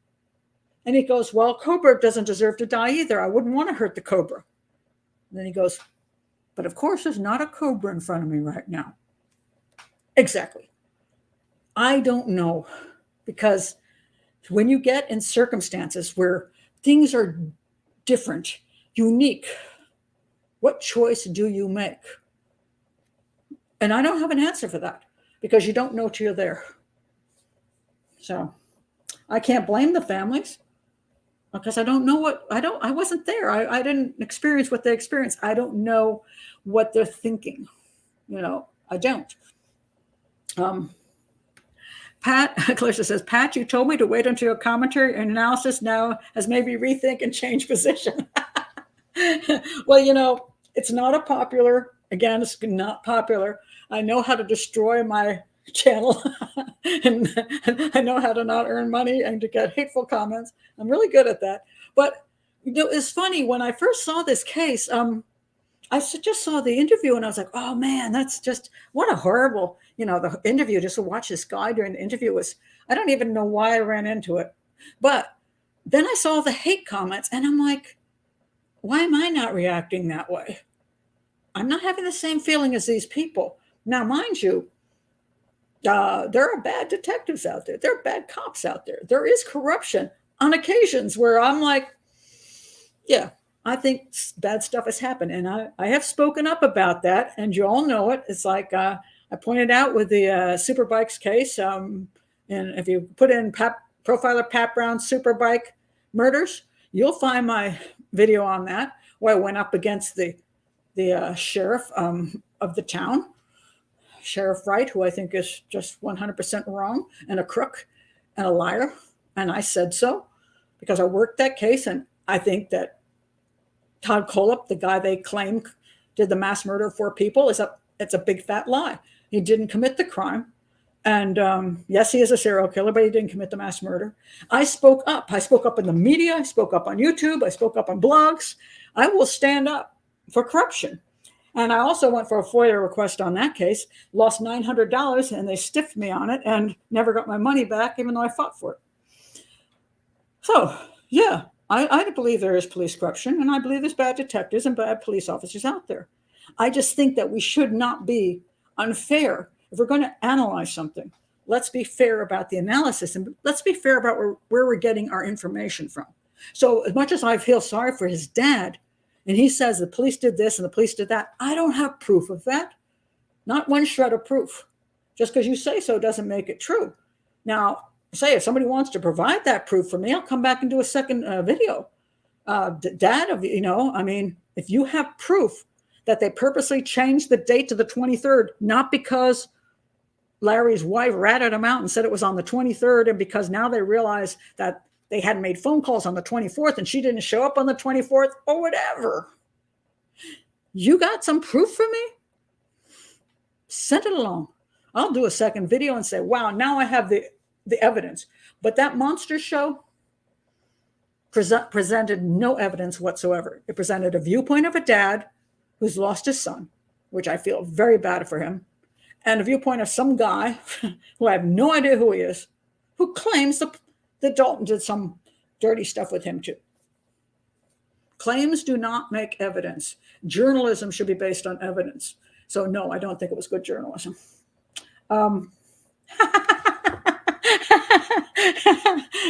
And he goes, well, cobra doesn't deserve to die either. I wouldn't want to hurt the cobra. And then he goes, but of course there's not a cobra in front of me right now. Exactly. I don't know, because when you get in circumstances where things are different, unique, what choice do you make? And I don't have an answer for that because you don't know till you're there. So I can't blame the families because I don't know I wasn't there. I didn't experience what they experienced. I don't know what they're thinking. I don't. Pat, Clarissa says, Pat, you told me to wait until your commentary and analysis now has made me rethink and change position. Well, it's not again, it's not popular. I know how to destroy my channel and I know how to not earn money and to get hateful comments. I'm really good at that. But, it's funny, when I first saw this case, I just saw the interview and I was like, oh man, that's just, what a horrible, the interview, just to watch this guy during the interview I don't even know why I ran into it. But then I saw the hate comments and I'm like, why am I not reacting that way? I'm not having the same feeling as these people. Now, mind you, there are bad detectives out there. There are bad cops out there. There is corruption on occasions where I'm like, yeah, I think bad stuff has happened. And I have spoken up about that, and you all know it. It's like I pointed out with the Superbikes case. And if you put in profiler Pat Brown Superbike murders, you'll find my video on that, where I went up against the sheriff of the town, Sheriff Wright, who I think is just 100% wrong and a crook and a liar. And I said so because I worked that case, and I think that Todd Kolop, the guy they claim did the mass murder of 4 people. It's a big fat lie. He didn't commit the crime. And yes, he is a serial killer, but he didn't commit the mass murder. I spoke up. I spoke up in the media. I spoke up on YouTube. I spoke up on blogs. I will stand up for corruption. And I also went for a FOIA request on that case, lost $900, and they stiffed me on it and never got my money back, even though I fought for it. So, yeah, I believe there is police corruption, and I believe there's bad detectives and bad police officers out there. I just think that we should not be unfair. If we're going to analyze something, let's be fair about the analysis, and let's be fair about where we're getting our information from. So as much as I feel sorry for his dad, and he says the police did this and the police did that, I don't have proof of that. Not one shred of proof. Just because you say so doesn't make it true. Now, say if somebody wants to provide that proof for me, I'll come back and do a second video. Dad, I mean, if you have proof that they purposely changed the date to the 23rd, not because Larry's wife ratted him out and said it was on the 23rd, and because now they realize that they hadn't made phone calls on the 24th and she didn't show up on the 24th or whatever. You got some proof for me? Send it along. I'll do a second video and say, wow, now I have the evidence. But that monster show presented no evidence whatsoever. It presented a viewpoint of a dad who's lost his son, which I feel very bad for him, and a viewpoint of some guy who I have no idea who he is, who claims that Dalton did some dirty stuff with him too. Claims do not make evidence. Journalism should be based on evidence. So no, I don't think it was good journalism.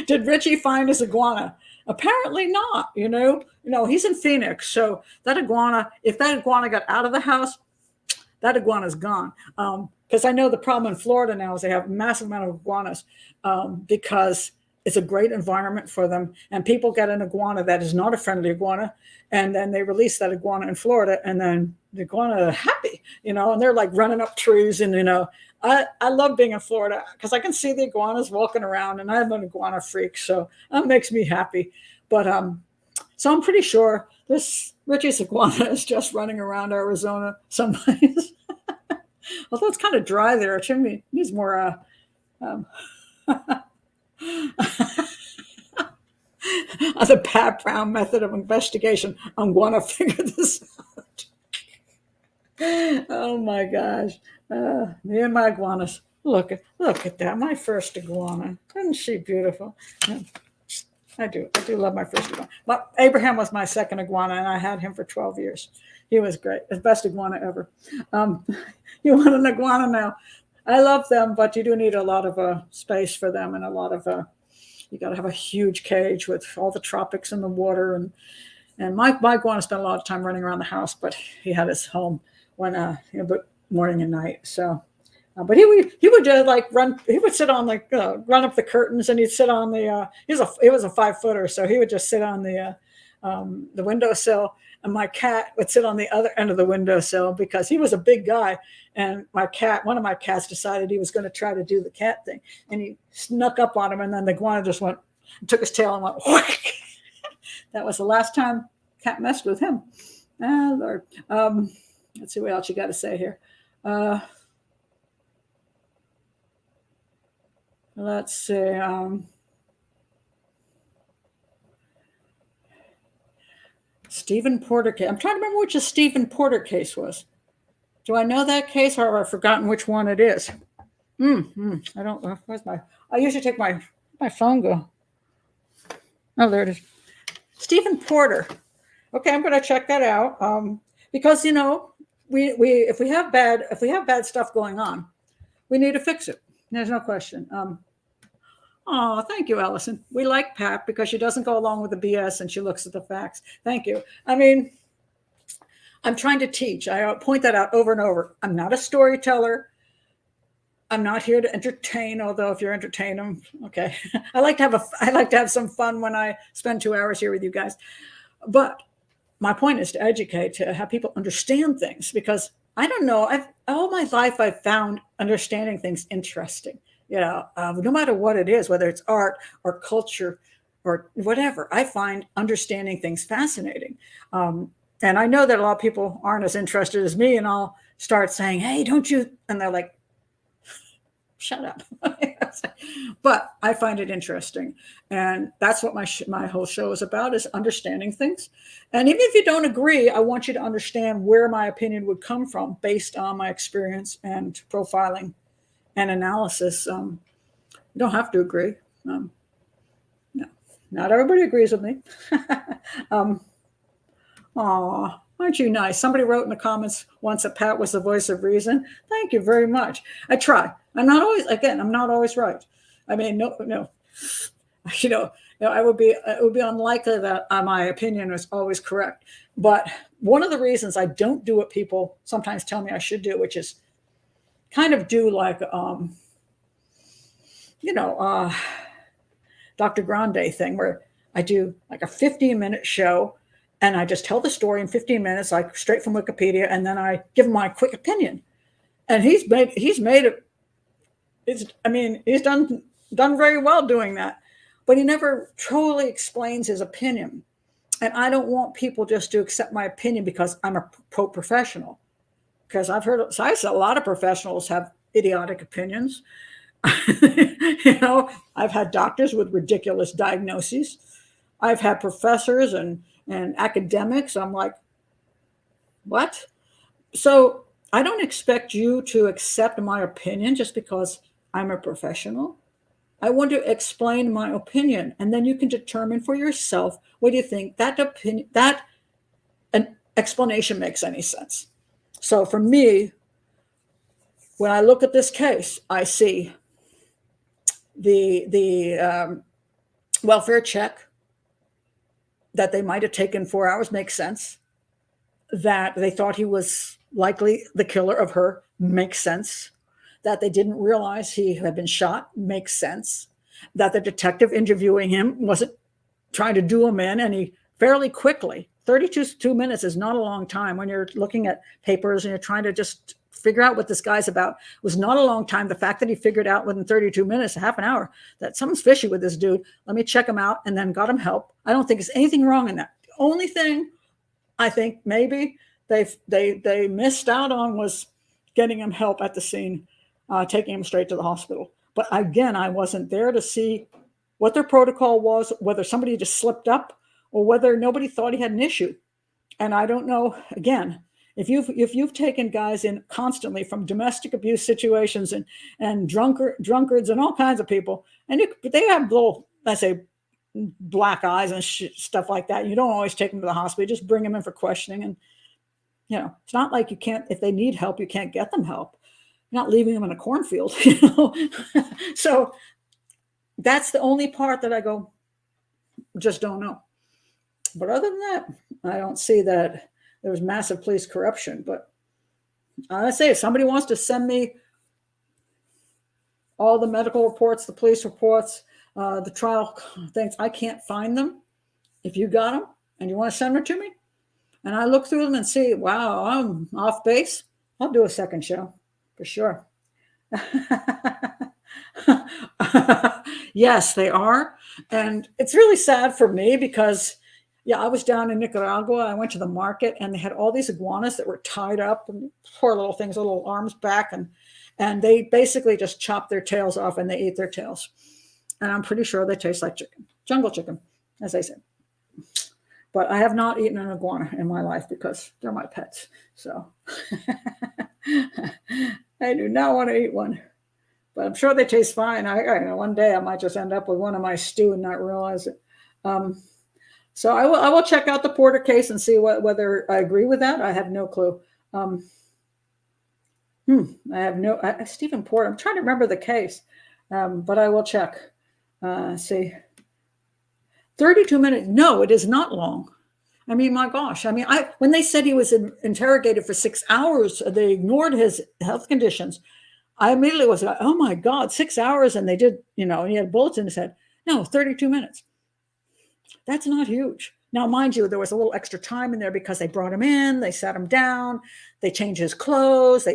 Did Richie find his iguana? Apparently not. He's in Phoenix. So that iguana, if that iguana got out of the house, that iguana's gone. Because I know the problem in Florida now is they have a massive amount of iguanas because it's a great environment for them. And people get an iguana that is not a friendly iguana. And then they release that iguana in Florida. And then the iguana are happy, and they're like running up trees. And, I love being in Florida because I can see the iguanas walking around, and I'm an iguana freak. So that makes me happy. But so I'm pretty sure this Richie's iguana is just running around Arizona someplace. Although it's kind of dry there. It needs more the Pat Brown method of investigation. I'm going to figure this out. Oh my gosh. Me and my iguanas. Look at that. My first iguana. Isn't she beautiful? I do love my first iguana. But Abraham was my second iguana, and I had him for 12 years. He was great. The best iguana ever. You want an iguana now? I love them, but you do need a lot of space for them, and a lot of you got to have a huge cage with all the tropics in the water. And my iguana spent a lot of time running around the house, but he had his home when but morning and night. So, but he would just like run. He would sit on run up the curtains, and he'd sit on the. He was a 5-footer, so he would just sit on the windowsill. And my cat would sit on the other end of the windowsill because he was a big guy. And one of my cats decided he was going to try to do the cat thing. And he snuck up on him, and then the iguana just took his tail and went whack. That was the last time cat messed with him. Ah, Lord. Let's see what else you got to say here. Let's see. Stephen Porter case. I'm trying to remember which a Stephen Porter case was. Do I know that case, or have I forgotten which one it is? I don't know. I usually take my phone go. Oh, there it is. Stephen Porter. Okay, I'm going to check that out because if we have bad stuff going on, we need to fix it. There's no question. Oh, thank you, Allison. We like Pat because she doesn't go along with the BS and she looks at the facts. Thank you. I mean, I'm trying to teach. I point that out over and over. I'm not a storyteller. I'm not here to entertain, although if you're entertaining, okay. I like to have some fun when I spend 2 hours here with you guys. But my point is to educate, to have people understand things, because I don't know. All my life I've found understanding things interesting. No matter what it is, whether it's art or culture or whatever, I find understanding things fascinating. And I know that a lot of people aren't as interested as me, and I'll start saying, hey, don't you? And they're like, shut up. But I find it interesting. And that's what my whole show is about, is understanding things. And even if you don't agree, I want you to understand where my opinion would come from based on my experience and profiling and analysis. You don't have to agree. No, not everybody agrees with me. Aw, aren't you nice? Somebody wrote in the comments once that Pat was the voice of reason. Thank you very much. I try. I'm not always right. I mean, no, it would be unlikely that my opinion is always correct. But one of the reasons I don't do what people sometimes tell me I should do, which is kind of do like, Dr. Grande thing, where I do like a 15-minute show and I just tell the story in 15 minutes, like straight from Wikipedia, and then I give my quick opinion. And he's done very well doing that, but he never truly explains his opinion. And I don't want people just to accept my opinion because I'm a professional. Because I've said a lot of professionals have idiotic opinions. I've had doctors with ridiculous diagnoses. I've had professors and academics. I'm like, what? So I don't expect you to accept my opinion just because I'm a professional. I want to explain my opinion, and then you can determine for yourself whether you think that an explanation makes any sense. So for me, when I look at this case, I see the welfare check that they might have taken 4 hours makes sense. That they thought he was likely the killer of her makes sense. That they didn't realize he had been shot makes sense. That the detective interviewing him wasn't trying to do him in, and he fairly quickly, 32 minutes is not a long time when you're looking at papers and you're trying to just figure out what this guy's about. It was not a long time. The fact that he figured out within 32 minutes, half an hour, that something's fishy with this dude. Let me check him out, and then got him help. I don't think there's anything wrong in that. The only thing I think maybe they missed out on was getting him help at the scene, taking him straight to the hospital. But again, I wasn't there to see what their protocol was, whether somebody just slipped up or whether nobody thought he had an issue. And I don't know, again, if you've taken guys in constantly from domestic abuse situations and drunkards and all kinds of people, and they have little, let's say, black eyes and stuff like that. You don't always take them to the hospital. You just bring them in for questioning. And, it's not like you can't, if they need help, you can't get them help. You're not leaving them in a cornfield, So that's the only part that I go, just don't know. But other than that, I don't see that there was massive police corruption. But I say, if somebody wants to send me all the medical reports, the police reports, the trial things, I can't find them. If you got them and you want to send them to me, and I look through them and see, wow, I'm off base, I'll do a second show for sure. Yes, they are. And it's really sad for me because, I was down in Nicaragua. I went to the market and they had all these iguanas that were tied up, and poor little things, little arms back. And they basically just chopped their tails off and they ate their tails. And I'm pretty sure they taste like chicken, jungle chicken, as they say. But I have not eaten an iguana in my life because they're my pets. So I do not want to eat one. But I'm sure they taste fine. I know one day I might just end up with one in my stew and not realize it. So I will check out the Porter case and see whether I agree with that. I have no clue. I have Stephen Porter. I'm trying to remember the case, but I will check. See, 32 minutes. No, it is not long. I mean, my gosh. I mean, when they said he was interrogated for 6 hours, they ignored his health conditions. I immediately was like, oh my God, 6 hours. And they did, and he had bullets in his head. No, 32 minutes. That's not huge. Now, mind you, there was a little extra time in there because they brought him in, they sat him down, they changed his clothes,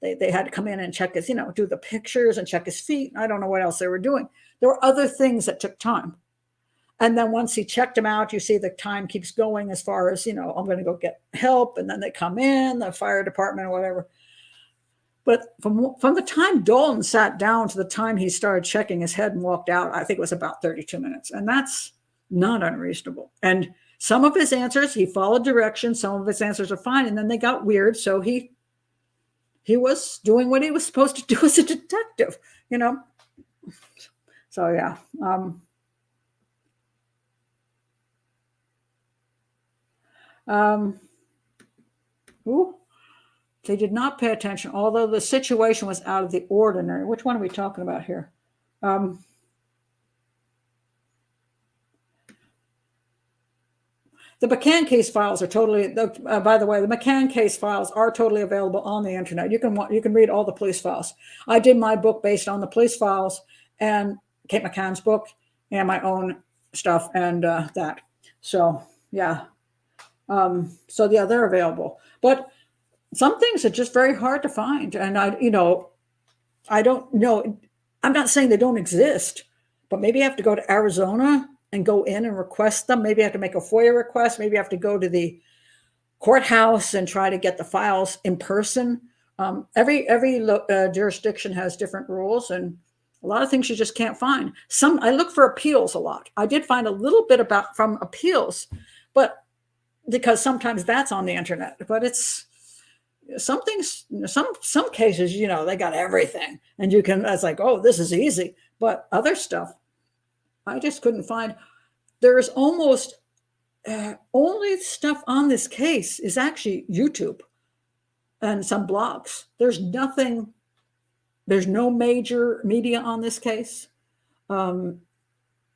they had to come in and check his, do the pictures and check his feet. I don't know what else they were doing. There were other things that took time. And then once he checked him out, you see the time keeps going as far as, I'm going to go get help. And then they come in, the fire department or whatever. But from the time Dalton sat down to the time he started checking his head and walked out, I think it was about 32 minutes. And that's not unreasonable. And some of his answers, he followed directions. Some of his answers are fine. And then they got weird. So he was doing what he was supposed to do as a detective, So, yeah. They did not pay attention, although the situation was out of the ordinary. Which one are we talking about here? The McCann case files are totally, by the way, the McCann case files are totally available on the internet. You can read all the police files. I did my book based on the police files and Kate McCann's book and my own stuff and that. So, yeah. They're available. But some things are just very hard to find. And I don't know. I'm not saying they don't exist, but maybe you have to go to Arizona and go in and request them. Maybe you have to make a FOIA request. Maybe you have to go to the courthouse and try to get the files in person. Every jurisdiction has different rules, and a lot of things you just can't find. I look for appeals a lot. I did find a little bit from appeals, but because sometimes that's on the internet, but it's some things, some cases, they got everything and it's like, oh, this is easy. But other stuff, I just couldn't find. There's almost only stuff on this case is actually YouTube and some blogs. There's no major media on this case. There's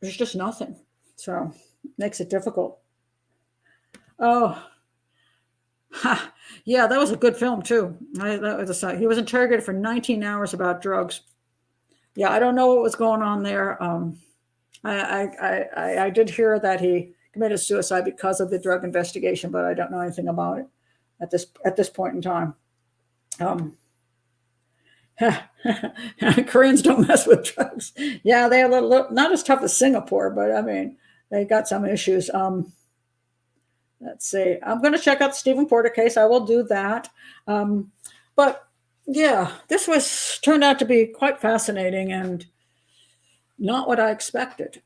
just nothing. So makes it difficult. Oh, yeah, that was a good film too. He was interrogated for 19 hours about drugs. Yeah, I don't know what was going on there. I did hear that he committed suicide because of the drug investigation, but I don't know anything about it at this point in time. Koreans don't mess with drugs. Yeah, they're not as tough as Singapore, but I mean, they got some issues. Let's see. I'm going to check out the Stephen Porter case. I will do that. But yeah, this turned out to be quite fascinating and not what I expected.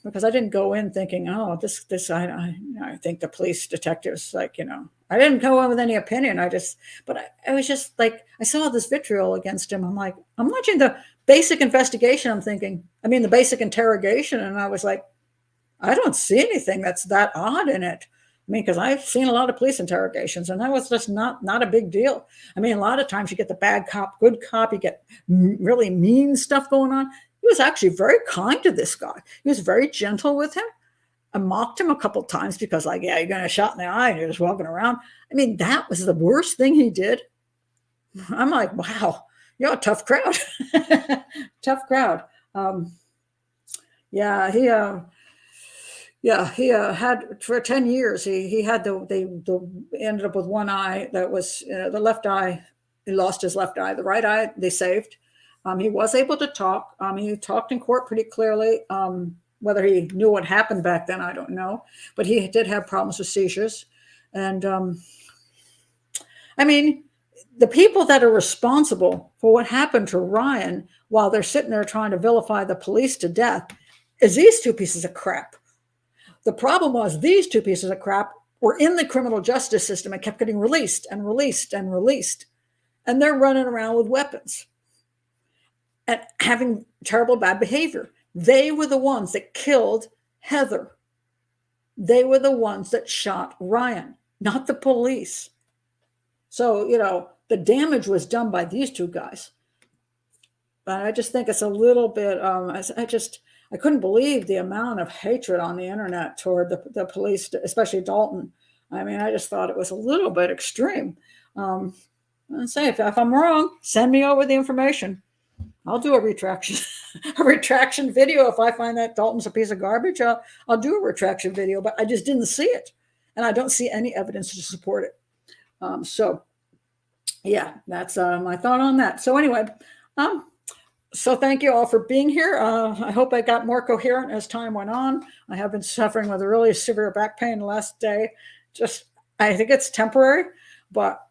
Because I didn't go in thinking, oh, I think the police detectives, I didn't go in with any opinion. I was just like, I saw this vitriol against him. I'm like, I'm watching the basic investigation. The basic interrogation. And I was like, I don't see anything that's that odd in it. Because I've seen a lot of police interrogations, and that was just not a big deal. A lot of times you get the bad cop, good cop, you get really mean stuff going on. He was actually very kind to this guy. He was very gentle with him. I mocked him a couple of times because, like, yeah, you're going to shot in the eye and you're just walking around. That was the worst thing he did. I'm like, wow, you're a tough crowd. Tough crowd. He had for 10 years. He had they ended up with one eye that was the left eye. He lost his left eye. The right eye they saved. He was able to talk. He talked in court pretty clearly. Whether he knew what happened back then, I don't know. But he did have problems with seizures, and the people that are responsible for what happened to Ryan while they're sitting there trying to vilify the police to death is these two pieces of crap. The problem was these two pieces of crap were in the criminal justice system and kept getting released and released and released. And they're running around with weapons and having terrible bad behavior. They were the ones that killed Heather. They were the ones that shot Ryan, not the police. So, the damage was done by these two guys. But I just think it's a little bit, I couldn't believe the amount of hatred on the internet toward the police, especially Dalton. I just thought it was a little bit extreme. And say, if I'm wrong, send me over the information. I'll do a retraction, video. If I find that Dalton's a piece of garbage, I'll do a retraction video, but I just didn't see it. And I don't see any evidence to support it. Yeah, that's my thought on that. So anyway, So thank you all for being here. I hope I got more coherent as time went on. I have been suffering with a really severe back pain the last day. Just, I think it's temporary, but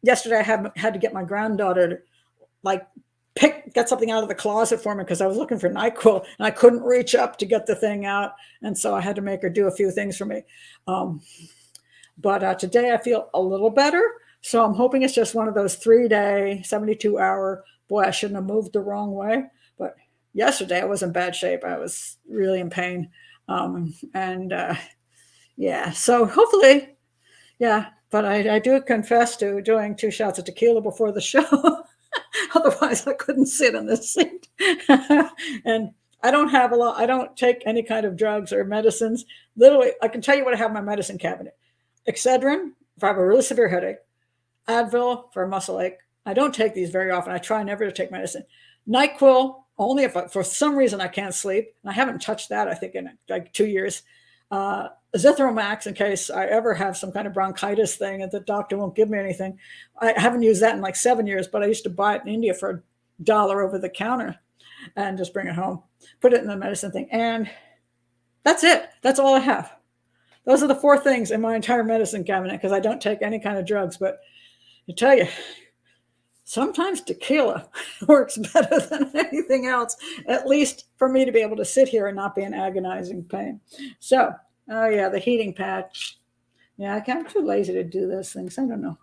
yesterday I had to get my granddaughter to like get something out of the closet for me because I was looking for NyQuil and I couldn't reach up to get the thing out. And so I had to make her do a few things for me. But today I feel a little better. So I'm hoping it's just one of those 3-day, 72-hour, boy, I shouldn't have moved the wrong way. But yesterday I was in bad shape. I was really in pain. Yeah, so hopefully, yeah. But I do confess to doing 2 shots of tequila before the show. Otherwise, I couldn't sit in this seat. And I don't have a lot. I don't take any kind of drugs or medicines. Literally, I can tell you what I have in my medicine cabinet. Excedrin, if I have a really severe headache. Advil for a muscle ache. I don't take these very often. I try never to take medicine. NyQuil, only if for some reason I can't sleep. And I haven't touched that, I think, in like 2 years. Zithromax in case I ever have some kind of bronchitis thing and the doctor won't give me anything. I haven't used that in like 7 years, but I used to buy it in India for $1 over the counter and just bring it home, put it in the medicine thing. And that's it. That's all I have. Those are the 4 things in my entire medicine cabinet because I don't take any kind of drugs. But I tell you, sometimes tequila works better than anything else, at least for me to be able to sit here and not be in agonizing pain. So, oh yeah, the heating pad. Yeah, I'm too lazy to do those things. I don't know.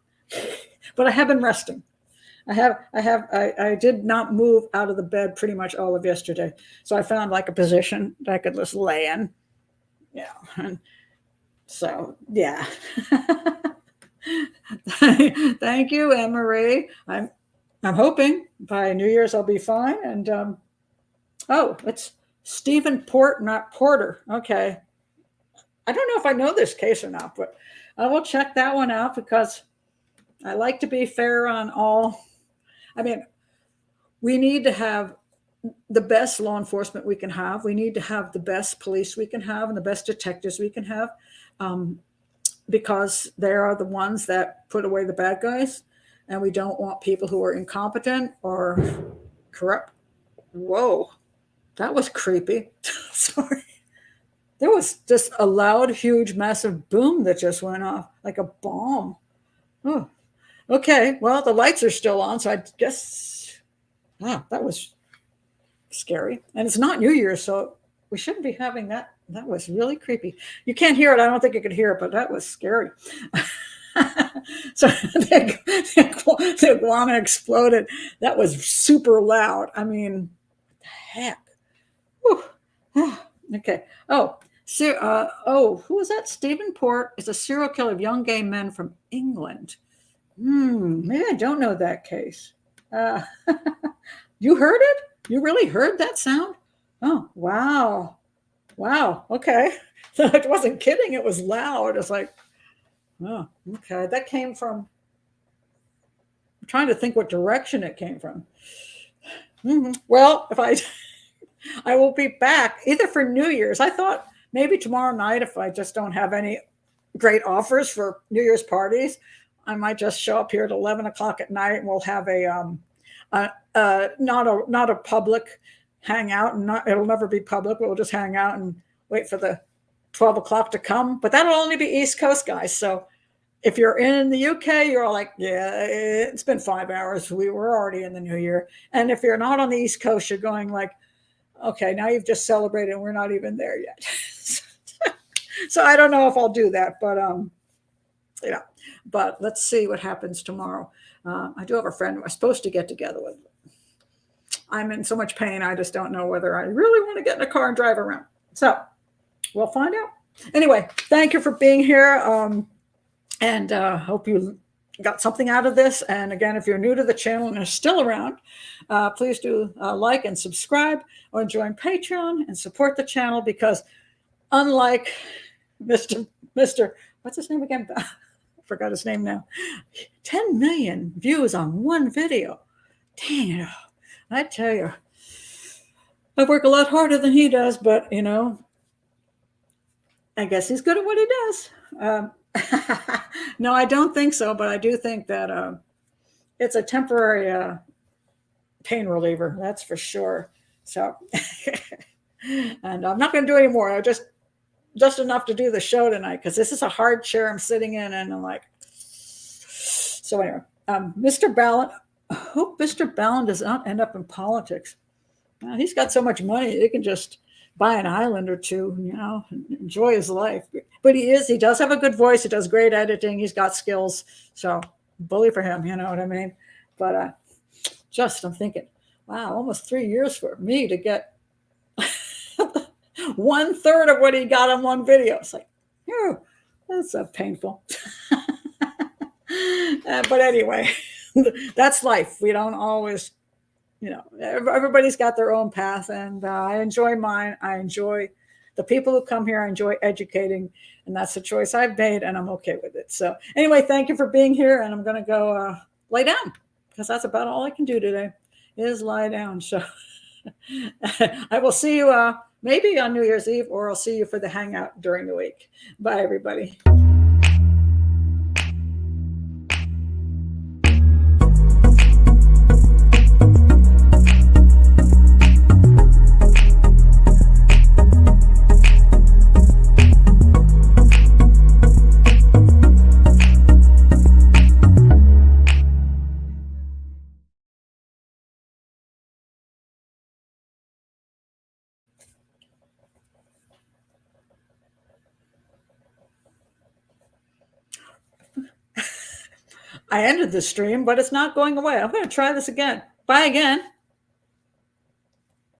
But I have been resting. I did not move out of the bed pretty much all of yesterday. So I found like a position that I could just lay in. Yeah. And so, yeah. Thank you, Anne Marie. I'm hoping by New Year's I'll be fine. And it's Stephen Port, not Porter. Okay. I don't know if I know this case or not, but I will check that one out because I like to be fair on all. I mean, we need to have the best law enforcement we can have. We need to have the best police we can have and the best detectives we can have. Because they are the ones that put away the bad guys, and we don't want people who are incompetent or corrupt. Whoa, that was creepy. Sorry. There was just a loud, huge, massive boom that just went off like a bomb. Oh, okay. Well, the lights are still on, so I guess, that was scary. And it's not New Year's, so we shouldn't be having that. That was really creepy. You can't hear it. I don't think you could hear it, but that was scary. So the iguana exploded. That was super loud. I mean, what the heck? Whew. Okay. Who was that? Stephen Port is a serial killer of young gay men from England. Maybe I don't know that case. You heard it? You really heard that sound? Oh, wow. Wow. Okay. So I wasn't kidding. It was loud. It's like, oh, okay. That came from, I'm trying to think what direction it came from. Well, I will be back either for New Year's. I thought maybe tomorrow night, if I just don't have any great offers for New Year's parties, I might just show up here at 11 o'clock at night and we'll have not a public hangout, and it'll never be public. We'll just hang out and wait for the 12 o'clock to come. But that'll only be East Coast guys. So if you're in the UK, you're all like, yeah, it's been 5 hours. We were already in the new year. And if you're not on the East Coast, you're going like, okay, now you've just celebrated and we're not even there yet. So I don't know if I'll do that, but yeah. But let's see what happens tomorrow. I do have a friend who I'm supposed to get together with. I'm in so much pain, I just don't know whether I really want to get in a car and drive around. So we'll find out. Anyway, thank you for being here. And hope you got something out of this. And again, if you're new to the channel and are still around, please do like and subscribe or join Patreon and support the channel because unlike Mr. What's his name again? I forgot his name now. 10 million views on one video. Dang it. I tell you, I work a lot harder than he does, but I guess he's good at what he does. No, I don't think so, but I do think that it's a temporary pain reliever, that's for sure. So, and I'm not going to do any more. I just enough to do the show tonight because this is a hard chair I'm sitting in, and I'm like, so anyway, Mr. Ballen. I hope Mr. Ballen does not end up in politics. He's got so much money, he can just buy an island or two, enjoy his life. But he does have a good voice. He does great editing. He's got skills. So bully for him, you know what I mean? But I'm thinking, wow, almost 3 years for me to get 1/3 of what he got on one video. It's like, that's painful. But anyway, that's life. We don't always, everybody's got their own path, and I enjoy mine. I enjoy the people who come here. I enjoy educating, and that's the choice I've made, and I'm okay with it. So anyway, thank you for being here, and I'm going to go lay down because that's about all I can do today is lie down. So I will see you maybe on New Year's Eve, or I'll see you for the hangout during the week. Bye, everybody. I ended the stream, but it's not going away. I'm going to try this again. Bye again.